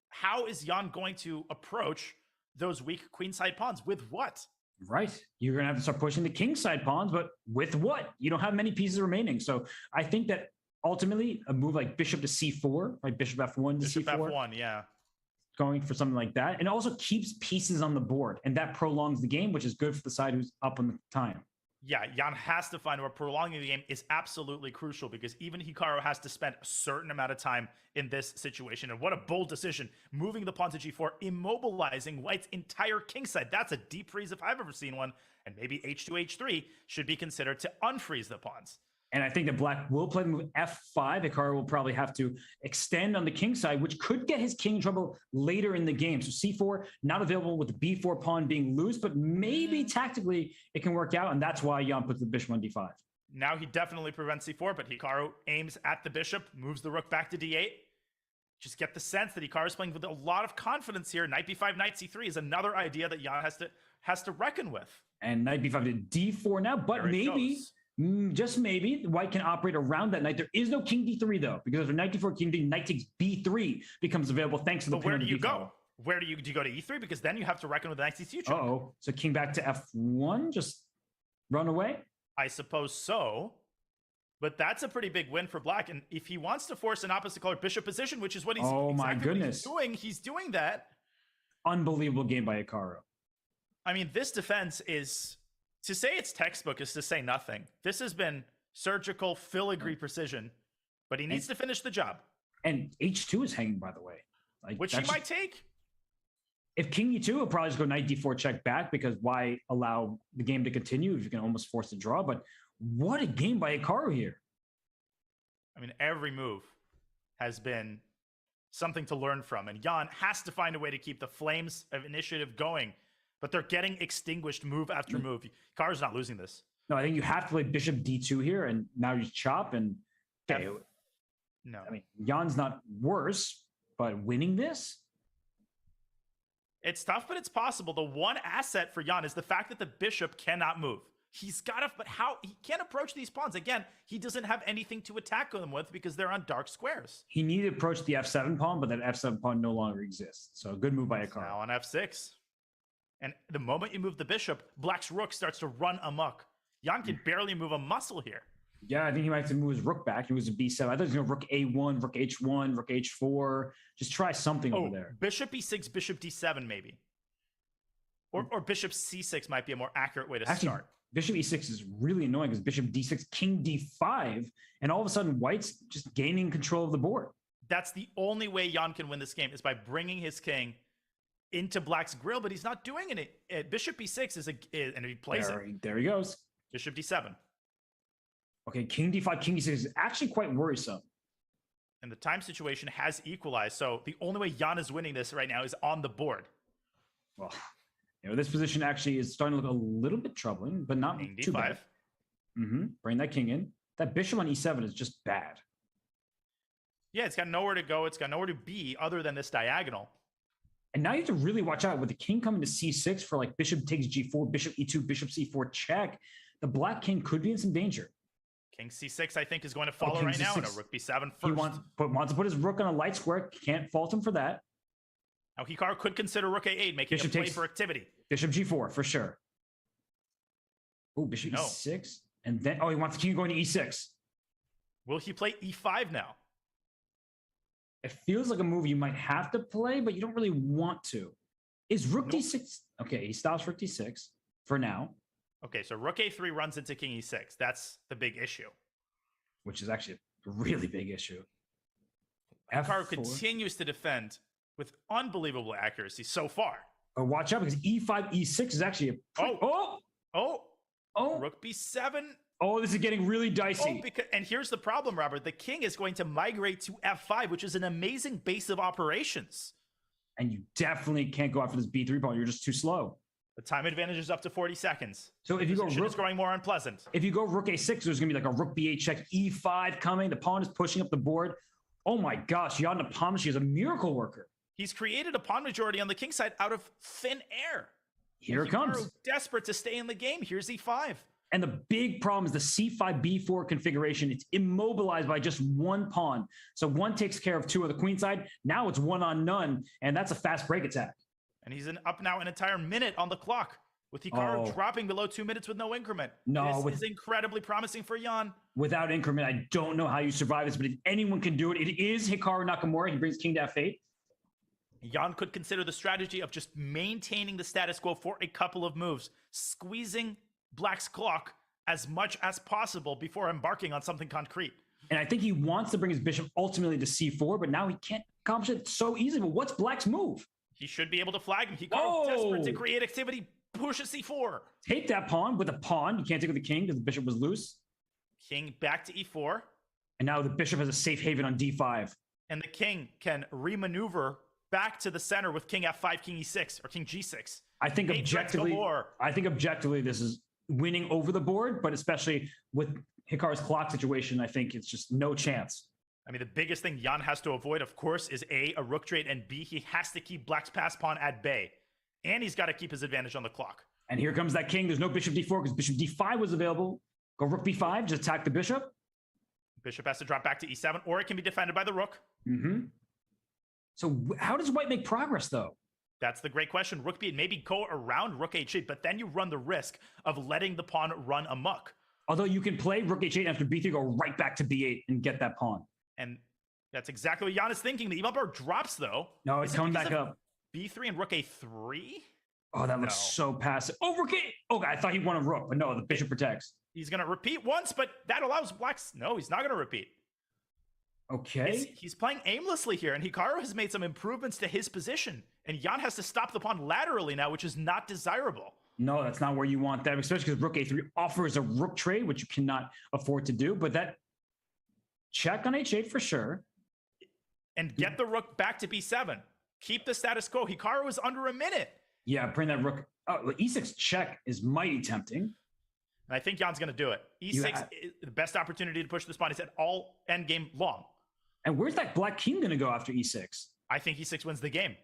how is Jan going to approach those weak queenside pawns? With what? Right. You're going to have to start pushing the kingside pawns, but with what? You don't have many pieces remaining. So I think that ultimately a move like bishop to c4, right? Bishop f1 to Bishop c4. f1, yeah. Going for something like that. And also keeps pieces on the board. And that prolongs the game, which is good for the side who's up on the time. Yeah, Jan has to find where prolonging the game is absolutely crucial because even Hikaru has to spend a certain amount of time in this situation. And what a bold decision. Moving the pawn to g4, immobilizing White's entire kingside. That's a deep freeze if I've ever seen one. And maybe h2, h3 should be considered to unfreeze the pawns. And I think that Black will play the move f5. Hikaru will probably have to extend on the king side, which could get his king in trouble later in the game. So c4, not available with the b4 pawn being loose, but maybe tactically it can work out. And that's why Jan puts the bishop on d5. Now he definitely prevents c4, but Hikaru aims at the bishop, moves the rook back to d8. Just get the sense that Hikaru is playing with a lot of confidence here. Knight b5, knight c3 is another idea that Jan has to reckon with. And knight b5 to d4 now, but maybe... just maybe White can operate around that knight. There is no king d3 though, because after knight d4, king d, knight takes b3 becomes available thanks to the. But where do you go? Where do you go to e3? Because then you have to reckon with the knight's future. Oh, so king back to f1, just run away. I suppose so, but that's a pretty big win for Black. And if he wants to force an opposite color bishop position, which is what he's he's doing that. Unbelievable game by Hikaru. I mean, this defense is. To say it's textbook is to say nothing. This has been surgical, filigree precision, but he needs to finish the job. And h2 is hanging, by the way. Which he might take. If king e2, he'll probably just go knight d4 check back, because why allow the game to continue if you can almost force a draw? But what a game by Hikaru here. I mean, every move has been something to learn from. And Jan has to find a way to keep the flames of initiative going. But they're getting extinguished move after move. Hikaru's not losing this. No, I think you have to play bishop d2 here, and now you chop and... Okay. No. I mean, Jan's not worse, but winning this? It's tough, but it's possible. The one asset for Jan is the fact that the bishop cannot move. He's got to... But how... He can't approach these pawns. Again, he doesn't have anything to attack them with because they're on dark squares. He needed to approach the f7 pawn, but that f7 pawn no longer exists. So good move by Hikaru. Now on f6. And the moment you move the bishop, Black's rook starts to run amok. Jan can barely move a muscle here. Yeah, I think he might have to move his rook back. He was a b7. I thought he was going to rook a1, rook h1, rook h4. Just try something over there. Bishop e6, bishop d7 maybe. Or bishop c6 might be a more accurate way to start. Bishop e6 is really annoying because bishop d6, king d5, and all of a sudden White's just gaining control of the board. That's the only way Jan can win this game is by bringing his king into Black's grill, but he's not doing it. Bishop b6 and he plays it. There he goes. Bishop d7. Okay, king d5, king d6 is actually quite worrisome. And the time situation has equalized, so the only way Jan is winning this right now is on the board. Well, this position actually is starting to look a little bit troubling, but not king too d5. bad. Bring that king in. That bishop on e7 is just bad. Yeah, it's got nowhere to go. It's got nowhere to be other than this diagonal. And now you have to really watch out with the king coming to c6 for like bishop takes g4, bishop e2, bishop c4 check. The black king could be in some danger. King c6, I think, is going to follow right now, and a rook b7 first. He wants to put his rook on a light square. Can't fault him for that. Now, Hikaru could consider rook a8, making a play for activity. Bishop g4, for sure. Oh, bishop e6. And then, he wants the king going to e6. Will he play e5 now? It feels like a move you might have to play, but you don't really want to. Is rook d6? Okay, he stops rook d6 for now. Okay, so rook a3 runs into king e6. That's the big issue. Which is actually a really big issue. Hikaru continues to defend with unbelievable accuracy so far. But watch out, because e5, e6 is actually a... Rook b7. Oh, this is getting really dicey. And here's the problem, Robert. The king is going to migrate to f5, which is an amazing base of operations. And you definitely can't go after this b3 pawn. You're just too slow. The time advantage is up to 40 seconds. So if you go rook, it's growing more unpleasant. If you go rook a6, there's going to be like a rook b8 check, e5 coming. The pawn is pushing up the board. Oh my gosh, Jan Nepomniachtchi is a miracle worker. He's created a pawn majority on the king side out of thin air. Here it comes. Desperate to stay in the game. Here's e5. And the big problem is the c5, b4 configuration. It's immobilized by just one pawn. So one takes care of two of the queen side. Now it's one on none, and that's a fast break attack. And he's up now an entire minute on the clock. with Hikaru dropping below 2 minutes with no increment. This is incredibly promising for Jan. Without increment, I don't know how you survive this, but if anyone can do it, it is Hikaru Nakamura. He brings king to f8. Jan could consider the strategy of just maintaining the status quo for a couple of moves, squeezing Black's clock as much as possible before embarking on something concrete. And I think he wants to bring his bishop ultimately to c4, but now he can't accomplish it so easily. But what's Black's move? He should be able to flag him. Hikaru, desperate to create activity, pushes c4. Take that pawn with a pawn. You can't take with the king because the bishop was loose. King back to e4. And now the bishop has a safe haven on d5. And the king can remaneuver back to the center with king f5, king e6, or king g6. I think objectively, this is winning over the board, but especially with Hikaru's clock situation, I think it's just no chance. I mean, the biggest thing Jan has to avoid, of course, is A, a rook trade, and B, he has to keep Black's pass pawn at bay. And he's got to keep his advantage on the clock. And here comes that king. There's no bishop d4 because bishop d5 was available. Go rook b5, just attack the bishop. Bishop has to drop back to e7, or it can be defended by the rook. Mm-hmm. So how does white make progress, though? That's the great question. Rook b8, maybe go around rook h8, but then you run the risk of letting the pawn run amok. Although you can play rook h8 after b3, go right back to b8 and get that pawn. And that's exactly what Jan is thinking. The e-bump bar drops, though. No, it's coming back up. b3 and rook a3? Oh, that looks so passive. Oh, rook a... Oh, I thought he won a rook, but no, the bishop protects. He's going to repeat once, but that allows Black's... No, he's not going to repeat. Okay. He's playing aimlessly here, and Hikaru has made some improvements to his position. And Jan has to stop the pawn laterally now, which is not desirable. No, that's not where you want that, especially because rook a3 offers a rook trade, which you cannot afford to do. But that check on h8 for sure. And get the rook back to b7. Keep the status quo. Hikaru is under a minute. Yeah, bring that rook. Oh, e6 check is mighty tempting. And I think Jan's going to do it. E6 is the best opportunity to push this pawn. He's at all endgame long. And where's that black king going to go after e6? I think e6 wins the game.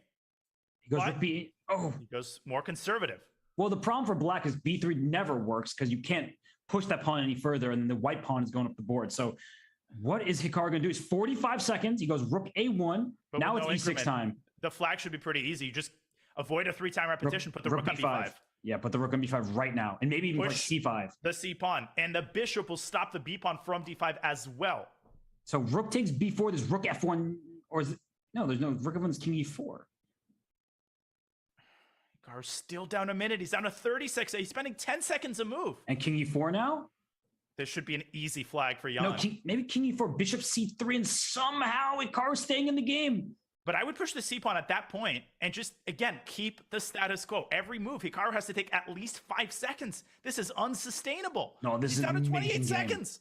He goes rook b8. Oh. He goes more conservative. Well, the problem for black is b3 never works because you can't push that pawn any further, and the white pawn is going up the board. So what is Hikaru going to do? It's 45 seconds. He goes rook a1. But now it's no e6 increment. time. The flag should be pretty easy. You just avoid a 3-time repetition, put the rook on b5. Yeah, put the rook on b5 right now. And maybe even like c5. The c pawn. And the bishop will stop the b pawn from d5 as well. So rook takes b4. There's rook f1. Or is it? No, there's no. Rook f1's king e4. Hikaru's still down a minute. He's down to 36. He's spending 10 seconds a move. And king e4 now? This should be an easy flag for Jan. No, maybe king e4, bishop c3, and somehow Hikaru's staying in the game. But I would push the c-pawn at that point and just, again, keep the status quo. Every move, Hikaru has to take at least 5 seconds. This is unsustainable. No, this is down to 28 seconds.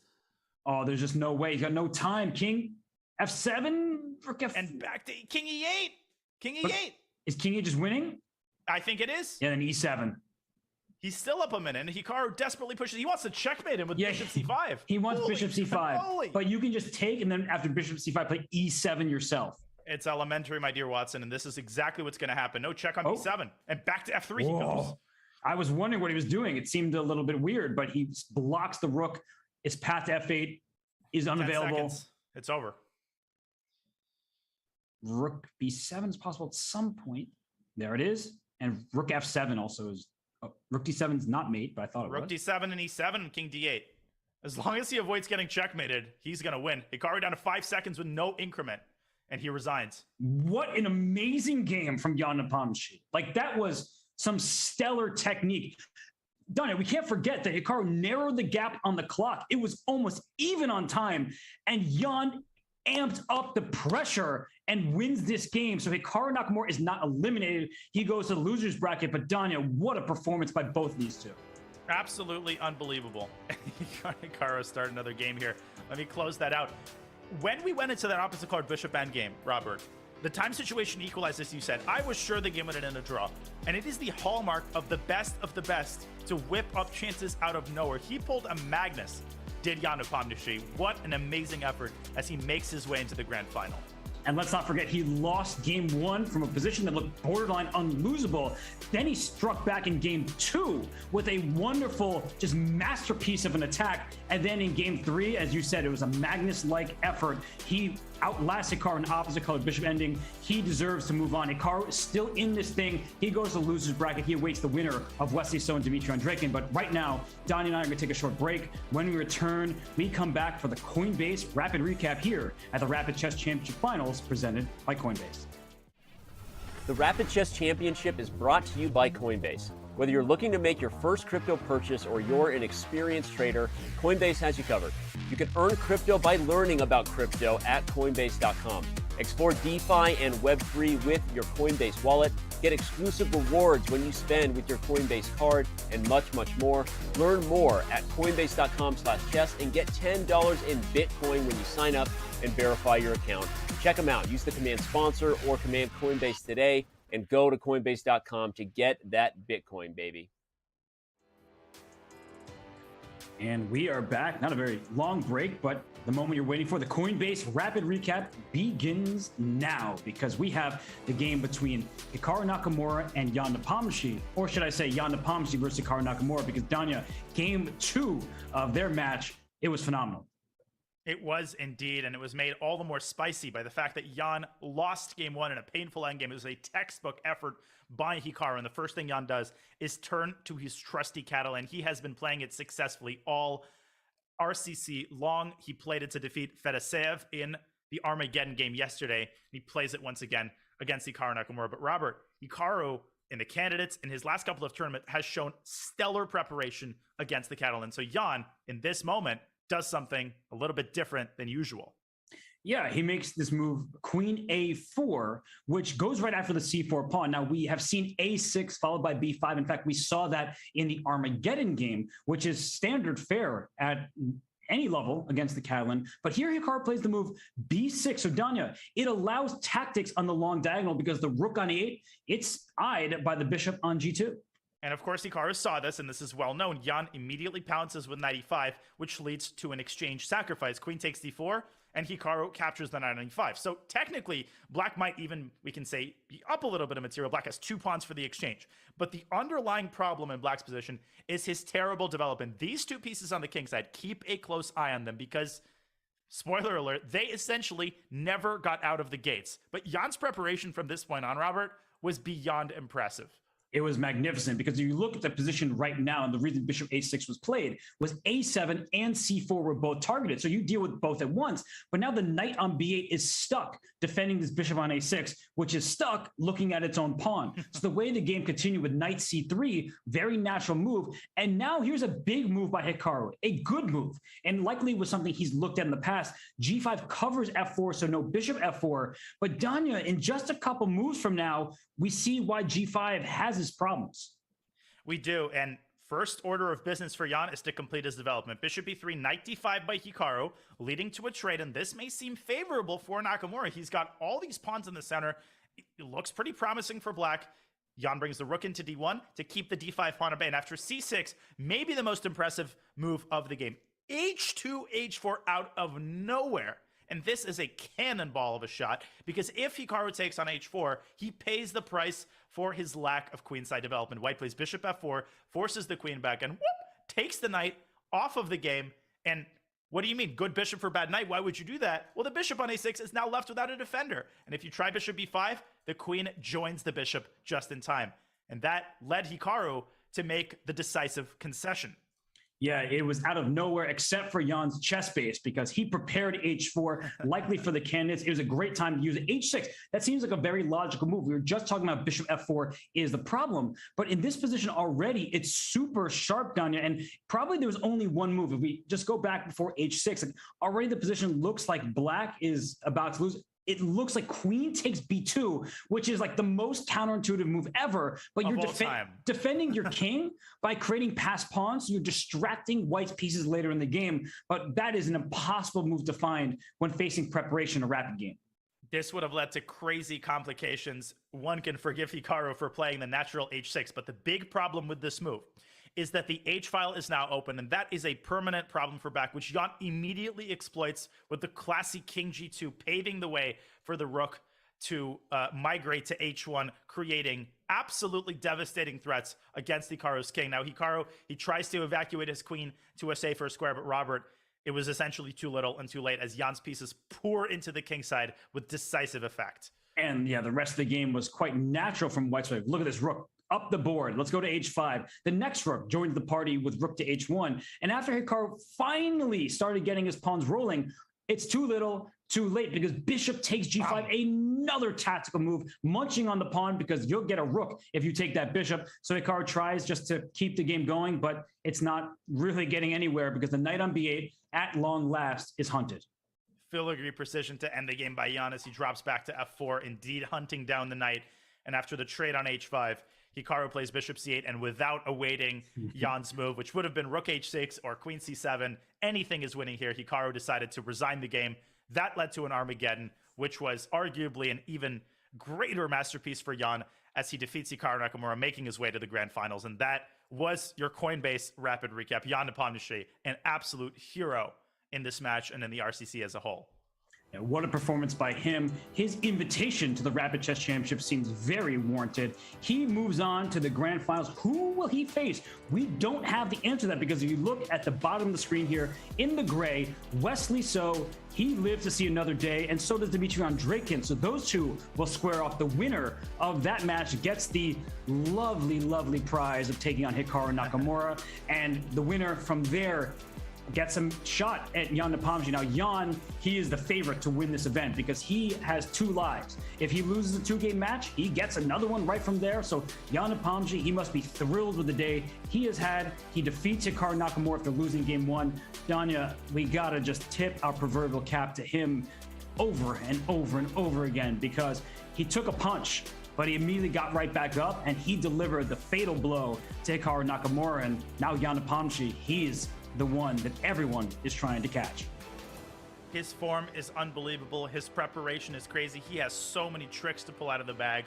Oh, there's just no way. He's got no time. King f7, rook f... And back to king e8. King e8. But is king e8 just winning? I think it is. Yeah, then e7. He's still up a minute, and Hikaru desperately pushes. He wants to checkmate him with bishop c5. He wants bishop c5. But you can just take, and then after bishop c5, play e7 yourself. It's elementary, my dear Watson, and this is exactly what's going to happen. No check on b7, and back to f3 he goes. I was wondering what he was doing. It seemed a little bit weird, but he blocks the rook. Its path to f8 is unavailable. It's over. Rook b7 is possible at some point. There it is. And rook f7 also is... Oh, rook d7 is not mate, but I thought it was. Rook d7 and e7 and king d8. As long as he avoids getting checkmated, he's going to win. Hikaru down to 5 seconds with no increment. And he resigns. What an amazing game from Jan Nepomniachtchi. Like, that was some stellar technique. Done it. We can't forget that Hikaru narrowed the gap on the clock. It was almost even on time. And Jan amped up the pressure and wins this game. So Hikaru Nakamura is not eliminated. He goes to the loser's bracket. But Danya, what a performance by both of these two. Absolutely unbelievable. Hikaru started another game here. Let me close that out. When we went into that opposite card bishop end game, Robert, the time situation equalized, as you said. I was sure the game would end in a draw. And it is the hallmark of the best to whip up chances out of nowhere. He pulled a Magnus, did Jan Nepomniachtchi. What an amazing effort as he makes his way into the grand final. And let's not forget, he lost game 1 from a position that looked borderline unlosable. Then he struck back in game 2 with a wonderful, just masterpiece of an attack. And then in game 3, as you said, it was a Magnus-like effort. He outlasts Hikaru in opposite colored bishop ending. He deserves to move on. Hikaru is still in this thing. He goes to loser's bracket. He awaits the winner of Wesley So and Dimitri Andrekin. But right now, Donnie and I are going to take a short break. When we return, we come back for the Coinbase Rapid Recap here at the Rapid Chess Championship Finals presented by Coinbase. The Rapid Chess Championship is brought to you by Coinbase. Whether you're looking to make your first crypto purchase or you're an experienced trader, Coinbase has you covered. You can earn crypto by learning about crypto at Coinbase.com. Explore DeFi and Web3 with your Coinbase wallet. Get exclusive rewards when you spend with your Coinbase Card and much, much more. Learn more at Coinbase.com/chess and get $10 in Bitcoin when you sign up and verify your account. Check them out. Use the command sponsor or command Coinbase today and go to Coinbase.com to get that Bitcoin, baby. And we are back. Not a very long break, but the moment you're waiting for, the Coinbase Rapid Recap begins now, because we have the game between Hikaru Nakamura and Jan Nepomniachtchi, or should I say Jan Nepomniachtchi versus Hikaru Nakamura, because Danya, game 2 of their match, it was phenomenal. It was indeed, and it was made all the more spicy by the fact that Jan lost game 1 in a painful endgame. It was a textbook effort by Hikaru, and the first thing Jan does is turn to his trusty cattle, and he has been playing it successfully all RCC long. He played it to defeat Fedoseev in the Armageddon game yesterday. He plays it once again against Hikaru Nakamura. But Robert, Hikaru in the candidates in his last couple of tournaments has shown stellar preparation against the Catalan. So Jan, in this moment, does something a little bit different than usual. Yeah, he makes this move, Queen A4, which goes right after the C4 pawn. Now, we have seen A6 followed by B5. In fact, we saw that in the Armageddon game, which is standard fare at any level against the Catalan. But here Hikaru plays the move B6. So Danya, it allows tactics on the long diagonal because the rook on E8, it's eyed by the bishop on G2. And of course, Hikaru saw this, and this is well known. Jan immediately pounces with knight e5, which leads to an exchange sacrifice. Queen takes d4, and Hikaru captures the knight on e5. So technically, black might even, we can say, be up a little bit of material. Black has 2 pawns for the exchange. But the underlying problem in black's position is his terrible development. These 2 pieces on the king side, keep a close eye on them because, spoiler alert, they essentially never got out of the gates. But Jan's preparation from this point on, Robert, was beyond impressive. It was magnificent because if you look at the position right now, and the reason bishop a6 was played was a7 and c4 were both targeted. So you deal with both at once. But now the knight on b8 is stuck defending this bishop on a6, which is stuck looking at its own pawn. So the way the game continued with knight c3, very natural move. And now here's a big move by Hikaru, a good move, and likely was something he's looked at in the past. G5 covers f4, so no bishop f4. But Danya, in just a couple moves from now, we see why G5 has his problems. We do, and first order of business for Jan is to complete his development. Bishop e3, knight d5 by Hikaru, leading to a trade, and this may seem favorable for Nakamura. He's got all these pawns in the center. It looks pretty promising for black. Jan brings the rook into d1 to keep the d5 pawn at bay, and after c6, maybe the most impressive move of the game. h2, h4 out of nowhere. And this is a cannonball of a shot, because if Hikaru takes on h4, he pays the price for his lack of queenside development. White plays bishop f4, forces the queen back, and whoop, takes the knight off of the game. And what do you mean? Good bishop for bad knight? Why would you do that? Well, the bishop on a6 is now left without a defender. And if you try bishop b5, the queen joins the bishop just in time. And that led Hikaru to make the decisive concession. Yeah, it was out of nowhere except for Jan's chess base because he prepared h4, likely for the candidates. It was a great time to use it. h6, that seems like a very logical move. We were just talking about bishop f4 is the problem. But in this position already, it's super sharp, Danya. And probably there was only one move. If we just go back before h6, like already the position looks like black is about to lose. It looks like queen takes b2, which is like the most counterintuitive move ever. But you're defending your king by creating passed pawns. So you're distracting white's pieces later in the game. But that is an impossible move to find when facing preparation in a rapid game. This would have led to crazy complications. One can forgive Hikaru for playing the natural h6, but the big problem with this move is that the H file is now open, and that is a permanent problem for black, which Jan immediately exploits with the classy king g2, paving the way for the rook to migrate to h1, creating absolutely devastating threats against Hikaru's king. Now, Hikaru, he tries to evacuate his queen to a safer square, but Robert, it was essentially too little and too late as Jan's pieces pour into the king side with decisive effect. And yeah, the rest of the game was quite natural from Wesley. Look at this rook up the board. Let's go to h5. The next rook joined the party with rook to h1. And after Hikaru finally started getting his pawns rolling, it's too little, too late, because bishop takes g5, wow. Another tactical move, munching on the pawn because you'll get a rook if you take that bishop. So Hikaru tries just to keep the game going, but it's not really getting anywhere because the knight on b8 at long last is hunted. Filigree precision to end the game by Jan as he drops back to f4, indeed hunting down the knight. And after the trade on h5, Hikaru plays bishop c8, and without awaiting Jan's move, which would have been rook h6 or queen c7, anything is winning here, Hikaru decided to resign the game. That led to an Armageddon, which was arguably an even greater masterpiece for Jan as he defeats Hikaru Nakamura, making his way to the grand finals. And that was your Coinbase rapid recap. Jan Nepomniachtchi, an absolute hero in this match and in the RCC as a whole. Yeah, what a performance by him. His invitation to the Rapid Chess Championship seems very warranted. He moves on to the grand finals. Who will he face? We don't have the answer to that because if you look at the bottom of the screen here in the gray, Wesley So, he lived to see another day, and so does Dmitry Andreikin. So those two will square off. The winner of that match gets the lovely, lovely prize of taking on Hikaru Nakamura, and the winner from there gets some shot at Jan Nepomniachtchi. Now, Jan, he is the favorite to win this event because he has 2 lives. If he loses a 2-game match, he gets another one right from there. So Jan Nepomniachtchi, he must be thrilled with the day he has had. He defeats Hikaru Nakamura after losing game 1. Danya, we gotta just tip our proverbial cap to him over and over and over again because he took a punch, but he immediately got right back up and he delivered the fatal blow to Hikaru Nakamura. And now Jan Nepomniachtchi, he's the one that everyone is trying to catch. His form is unbelievable. His preparation is crazy. He has so many tricks to pull out of the bag.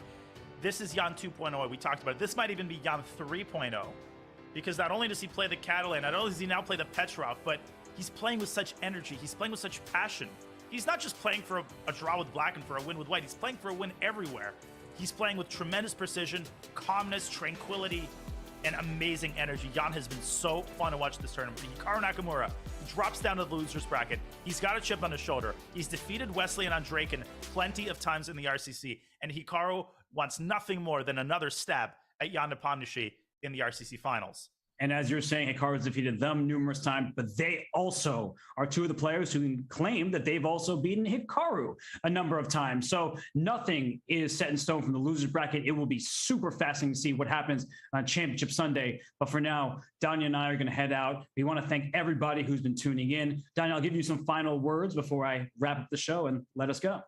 This is Jan 2.0. We talked about it. This might even be Jan 3.0 because not only does he play the Catalan, not only does he now play the Petrov, but he's playing with such energy. He's playing with such passion. He's not just playing for a draw with black and for a win with white. He's playing for a win everywhere. He's playing with tremendous precision, calmness, tranquility, and amazing energy. Jan has been so fun to watch this tournament. Hikaru Nakamura drops down to the loser's bracket. He's got a chip on his shoulder. He's defeated Wesley and Andreikin plenty of times in the RCC, and Hikaru wants nothing more than another stab at Jan Nepomniachtchi in the RCC finals. And as you're saying, Hikaru's defeated them numerous times, but they also are 2 of the players who can claim that they've also beaten Hikaru a number of times. So nothing is set in stone from the loser's bracket. It will be super fascinating to see what happens on Championship Sunday. But for now, Danya and I are going to head out. We want to thank everybody who's been tuning in. Danya, I'll give you some final words before I wrap up the show and let us go.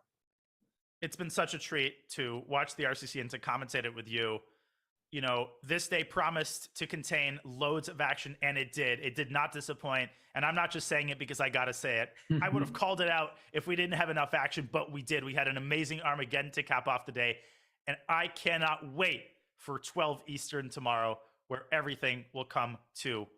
It's been such a treat to watch the RCC and to commentate it with you. You know, this day promised to contain loads of action, and it did. It did not disappoint. And I'm not just saying it because I got to say it. I would have called it out if we didn't have enough action, but we did. We had an amazing Armageddon to cap off the day. And I cannot wait for 12 Eastern tomorrow, where everything will come to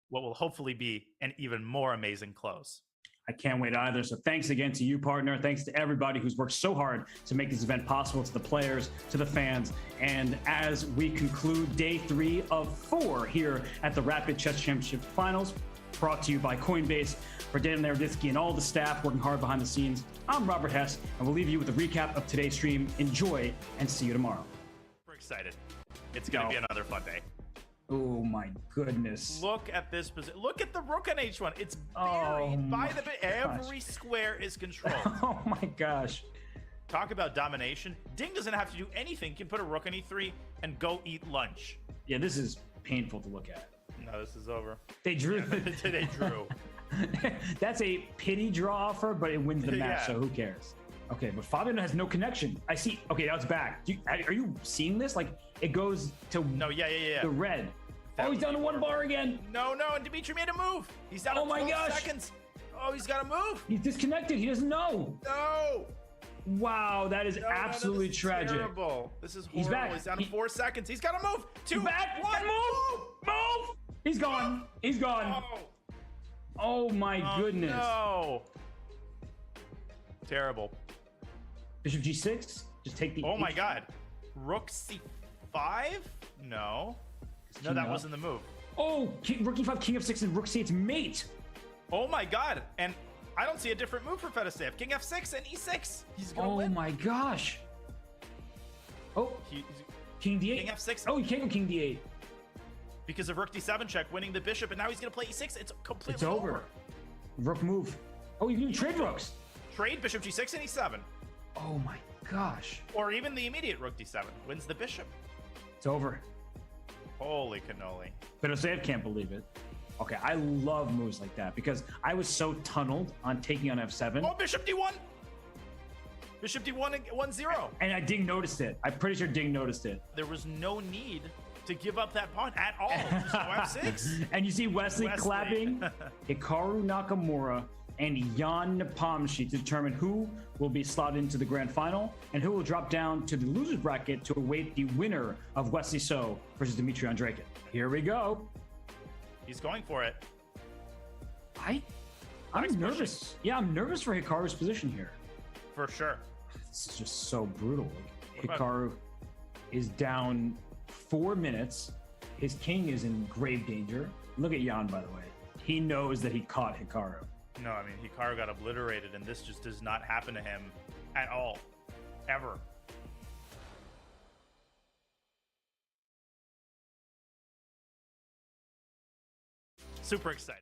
what will hopefully be an even more amazing close. I can't wait either. So thanks again to you, partner. Thanks to everybody who's worked so hard to make this event possible, to the players, to the fans. And as we conclude day 3 of 4 here at the Rapid Chess Championship Finals, brought to you by Coinbase, for Dan Naroditsky and all the staff working hard behind the scenes, I'm Robert Hess, and we'll leave you with a recap of today's stream. Enjoy, and see you tomorrow. We're excited. It's going to be another fun day. Oh my goodness. Look at this position. Look at the rook on h1. It's buried by the bit. Every square is controlled. Oh my gosh. Talk about domination. Ding doesn't have to do anything. He can put a rook on e3 and go eat lunch. Yeah, this is painful to look at. No, this is over. They drew. Yeah, they drew. That's a pity draw offer, but it wins the match, so who cares? Okay, but Fabi has no connection. I see. Okay, now it's back. Are you seeing this? Like, it goes to the red. That he's down to 1 bar again. No, and Dimitri made a move. He's down to 12 seconds. Oh, he's got a move. He's disconnected. He doesn't know. No. Wow, that is absolutely tragic. Terrible. This is horrible. He's back. He's down to 4 seconds. He's got a move. 2, back. 1, move. He's gone. He's gone. Oh my goodness. No. Terrible. Bishop g6. Just take the. Oh my god. Rook c5. No, that wasn't the move. Oh, rook e5, king f6, and rook c8's mate. Oh my god. And I don't see a different move for Fedosseev. King F6 and E6. He's gonna win. Oh my gosh. Oh, King D8. King F6. Oh, you can't go King D8. Because of Rook D7 check, winning the bishop, and now he's gonna play E6. It's completely It's over. Rook move. Oh, you can trade rooks. Trade bishop G6 and E7. Oh my gosh. Or even the immediate Rook D7 wins the bishop. It's over. Holy cannoli. Fedosseev can't believe it. Okay, I love moves like that because I was so tunneled on taking on F7. Oh, bishop D1. Bishop D1 1-0. And I Ding noticed it. I'm pretty sure Ding noticed it. There was no need to give up that pawn at all. So F6. And you see Wesley clapping Hikaru Nakamura and Jan Nepomniachtchi to determine who will be slotted into the grand final and who will drop down to the loser's bracket to await the winner of Wesley So versus Dmitry Andreikin. Here we go. He's going for it. I'm Nice nervous. pushing. Yeah, I'm nervous for Hikaru's position here. For sure. This is just so brutal. Like, What about- Hikaru is down 4 minutes. His king is in grave danger. Look at Jan, by the way. He knows that he caught Hikaru. No, I mean, Hikaru got obliterated, and this just does not happen to him at all. Ever. Super excited.